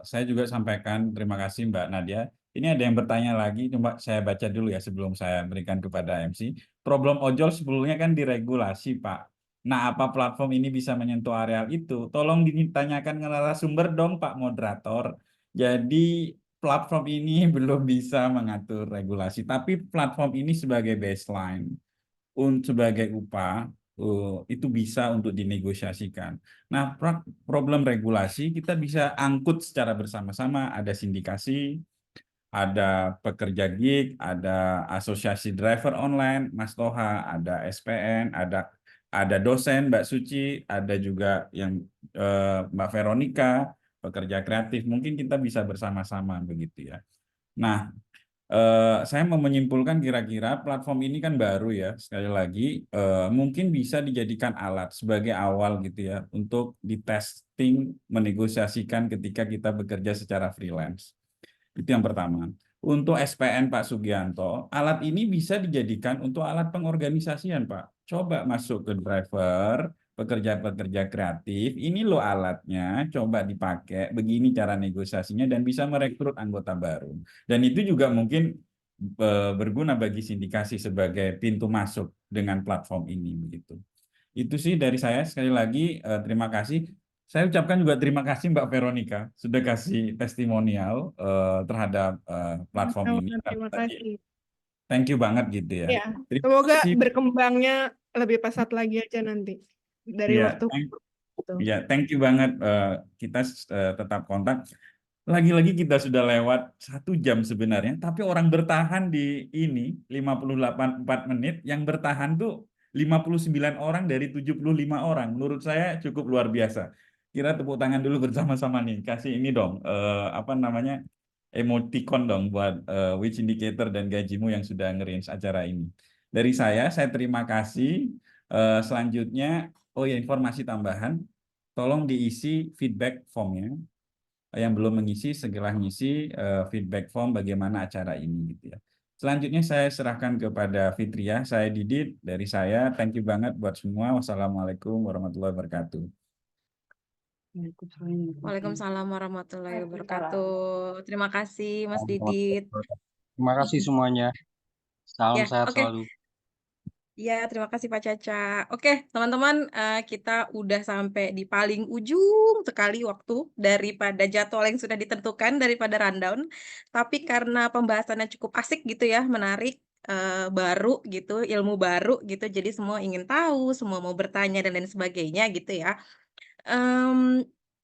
E: Saya juga sampaikan terima kasih Mbak Nadia. Ini ada yang bertanya lagi, coba saya baca dulu ya sebelum saya berikan kepada MC. Problem ojol sebelumnya kan diregulasi, Pak. Nah, apa platform ini bisa menyentuh areal itu? Tolong ditanyakan ke narasumber dong, Pak Moderator. Jadi platform ini belum bisa mengatur regulasi, tapi platform ini sebagai baseline, sebagai upah, itu bisa untuk dinegosiasikan. Nah, problem regulasi kita bisa angkut secara bersama-sama, ada sindikasi, ada pekerja gig, ada asosiasi driver online, Mas Toha, ada SPN, ada dosen Mbak Suci, ada juga yang Mbak Veronica, pekerja kreatif. Mungkin kita bisa bersama-sama begitu ya. Nah, saya mau menyimpulkan kira-kira platform ini kan baru ya, sekali lagi mungkin bisa dijadikan alat sebagai awal gitu ya untuk di-testing, menegosiasikan ketika kita bekerja secara freelance. Itu yang pertama. Untuk SPN Pak Sugianto, alat ini bisa dijadikan untuk alat pengorganisasian Pak. Coba masuk ke driver, pekerja-pekerja kreatif, ini loh alatnya, coba dipakai, begini cara negosiasinya dan bisa merekrut anggota baru. Dan itu juga mungkin berguna bagi sindikasi sebagai pintu masuk dengan platform ini begitu. Itu sih dari saya, sekali lagi terima kasih. Saya ucapkan juga terima kasih Mbak Veronica sudah kasih testimonial terhadap platform ini.
G: Terima kasih.
E: Thank you banget gitu ya.
G: Ya,
E: Terima
G: semoga
E: kasih.
G: berkembangnya lebih pesat lagi aja nanti dari
E: Ya,
G: waktu ke waktu.
E: ya, thank you banget. Kita tetap kontak. Lagi-lagi kita sudah lewat 1 jam sebenarnya, tapi orang bertahan di ini 58 menit, yang bertahan tuh 59 orang dari 75 orang. Menurut saya cukup luar biasa. Kira tepuk tangan dulu bersama-sama nih. Kasih ini dong, apa namanya, emoticon dong buat Which Indicator dan Gajimu yang sudah nge-range acara ini. Dari saya terima kasih. Selanjutnya, oh ya, informasi tambahan, tolong diisi feedback formnya. Yang belum mengisi segera ngisi feedback form bagaimana acara ini gitu ya. Selanjutnya saya serahkan kepada Fitria, saya Didit dari saya. Thank you banget buat semua. Wassalamualaikum warahmatullahi wabarakatuh.
A: Waalaikumsalam warahmatullahi wabarakatuh. Terima kasih Mas Didit.
J: Terima kasih semuanya. Salam
A: Ya,
J: sehat
A: oke.
J: selalu.
A: Ya, terima kasih Pak Caca. Oke, teman-teman, kita udah sampai di paling ujung sekali waktu daripada jadwal yang sudah ditentukan daripada rundown. Tapi karena pembahasannya cukup asik gitu ya, menarik, baru gitu, ilmu baru gitu, jadi semua ingin tahu, semua mau bertanya dan lain sebagainya gitu ya.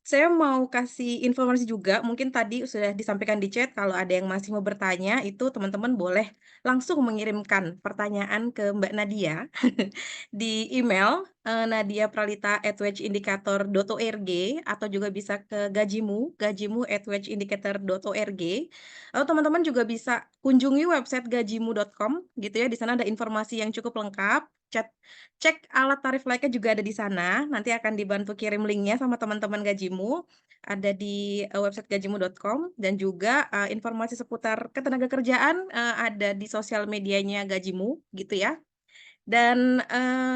A: Saya mau kasih informasi juga, mungkin tadi sudah disampaikan di chat, kalau ada yang masih mau bertanya, itu teman-teman boleh langsung mengirimkan pertanyaan ke Mbak Nadia di email nadia.pralita@wedgeindikator.org atau juga bisa ke gajimu@wedgeindikator.org. Lalu teman-teman juga bisa kunjungi website gajimu.com gitu ya, di sana ada informasi yang cukup lengkap. Cek alat tarif like-nya juga ada di sana, nanti akan dibantu kirim linknya sama teman-teman Gajimu, ada di website gajimu.com dan juga informasi seputar ketenagakerjaan ada di sosial medianya Gajimu gitu ya. Dan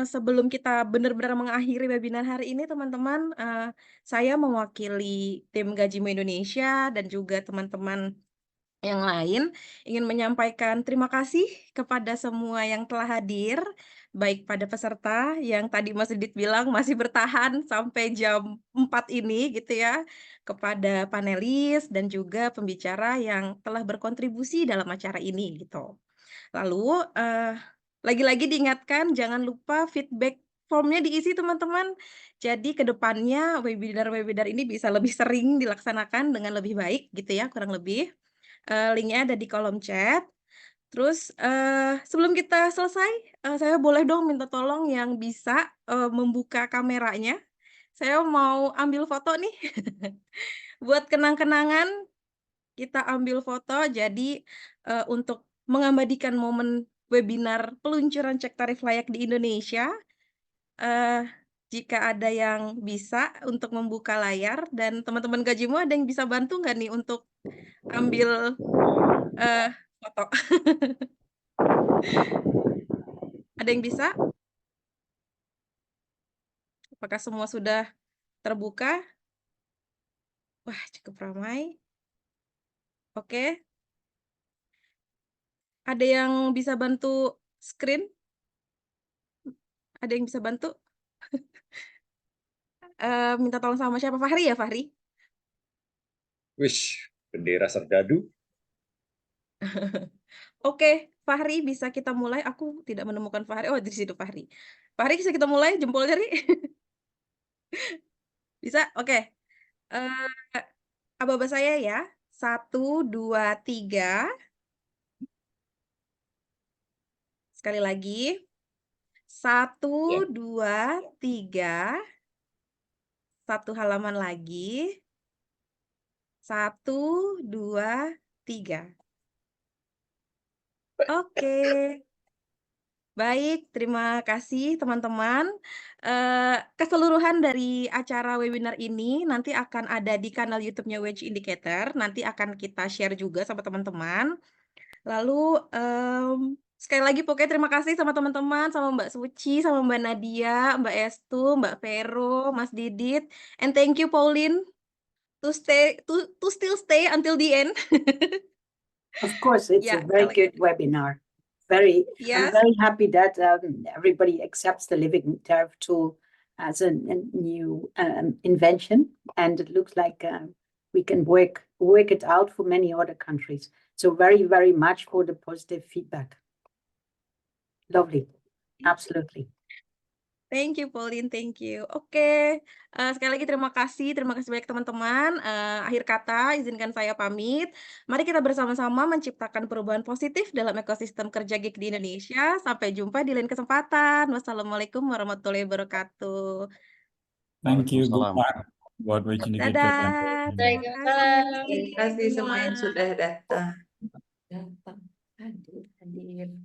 A: sebelum kita benar-benar mengakhiri webinar hari ini teman-teman, saya mewakili tim Gajimu Indonesia dan juga teman-teman yang lain ingin menyampaikan terima kasih kepada semua yang telah hadir, baik pada peserta yang tadi Mas Didit bilang masih bertahan sampai jam 4 ini gitu ya, kepada panelis dan juga pembicara yang telah berkontribusi dalam acara ini gitu. Lalu, lagi-lagi diingatkan jangan lupa feedback formnya diisi teman-teman. Jadi ke depannya webinar-webinar ini bisa lebih sering dilaksanakan dengan lebih baik gitu ya kurang lebih. Link-nya ada di kolom chat. Terus, sebelum kita selesai, saya boleh dong minta tolong yang bisa, membuka kameranya. Saya mau ambil foto nih. Buat kenang-kenangan, kita ambil foto. Jadi, untuk mengabadikan momen webinar peluncuran cek tarif layak di Indonesia, jika ada yang bisa untuk membuka layar dan teman-teman Gajimu ada yang bisa bantu nggak nih untuk ambil, foto? Ada yang bisa? Apakah semua sudah terbuka? Wah, cukup ramai. Oke. Ada yang bisa bantu screen? Ada yang bisa bantu? Minta tolong sama siapa? Fahri ya, Fahri?
K: Wish, bendera serdadu.
A: Oke, Fahri bisa kita mulai. Aku tidak menemukan Fahri. Oh, di situ Fahri. Fahri bisa kita mulai jempol jari? Bisa? Oke. Aba-aba saya ya. 1, 2, 3. Sekali lagi. 1, 2, 3. 1 halaman lagi. 1, 2, 3. Oke. Baik, terima kasih teman-teman. Keseluruhan dari acara webinar ini nanti akan ada di kanal YouTube-nya Wage Indicator, nanti akan kita share juga sama teman-teman. Lalu, sekali lagi pokoknya terima kasih sama teman-teman, sama Mbak Suci, sama Mbak Nadia, Mbak Estu, Mbak Vero, Mas Didit, and thank you Pauline to still stay until the end.
B: Of course, it's a
A: Ya,
B: very
A: kalau
B: good webinar. I'm
A: yes.
B: very happy that everybody accepts the living tariff tool as a new invention, and it looks like we can work it out for many other countries. So very, very much for the positive feedback. Lovely, absolutely.
A: Thank you Pauline, thank you. Oke, sekali lagi terima kasih banyak teman-teman. Akhir kata izinkan saya pamit. Mari kita bersama-sama menciptakan perubahan positif dalam ekosistem kerja gig di Indonesia. Sampai jumpa di lain kesempatan. Wassalamualaikum warahmatullahi wabarakatuh.
E: Thank you, good
J: Waalaikumsalam.
E: luck buat Wage Indicator.
A: Dadah, terima kasih.
M: Terima kasih semua yang sudah datang. Hadir.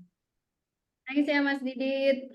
C: Thanks ya Mas Didit.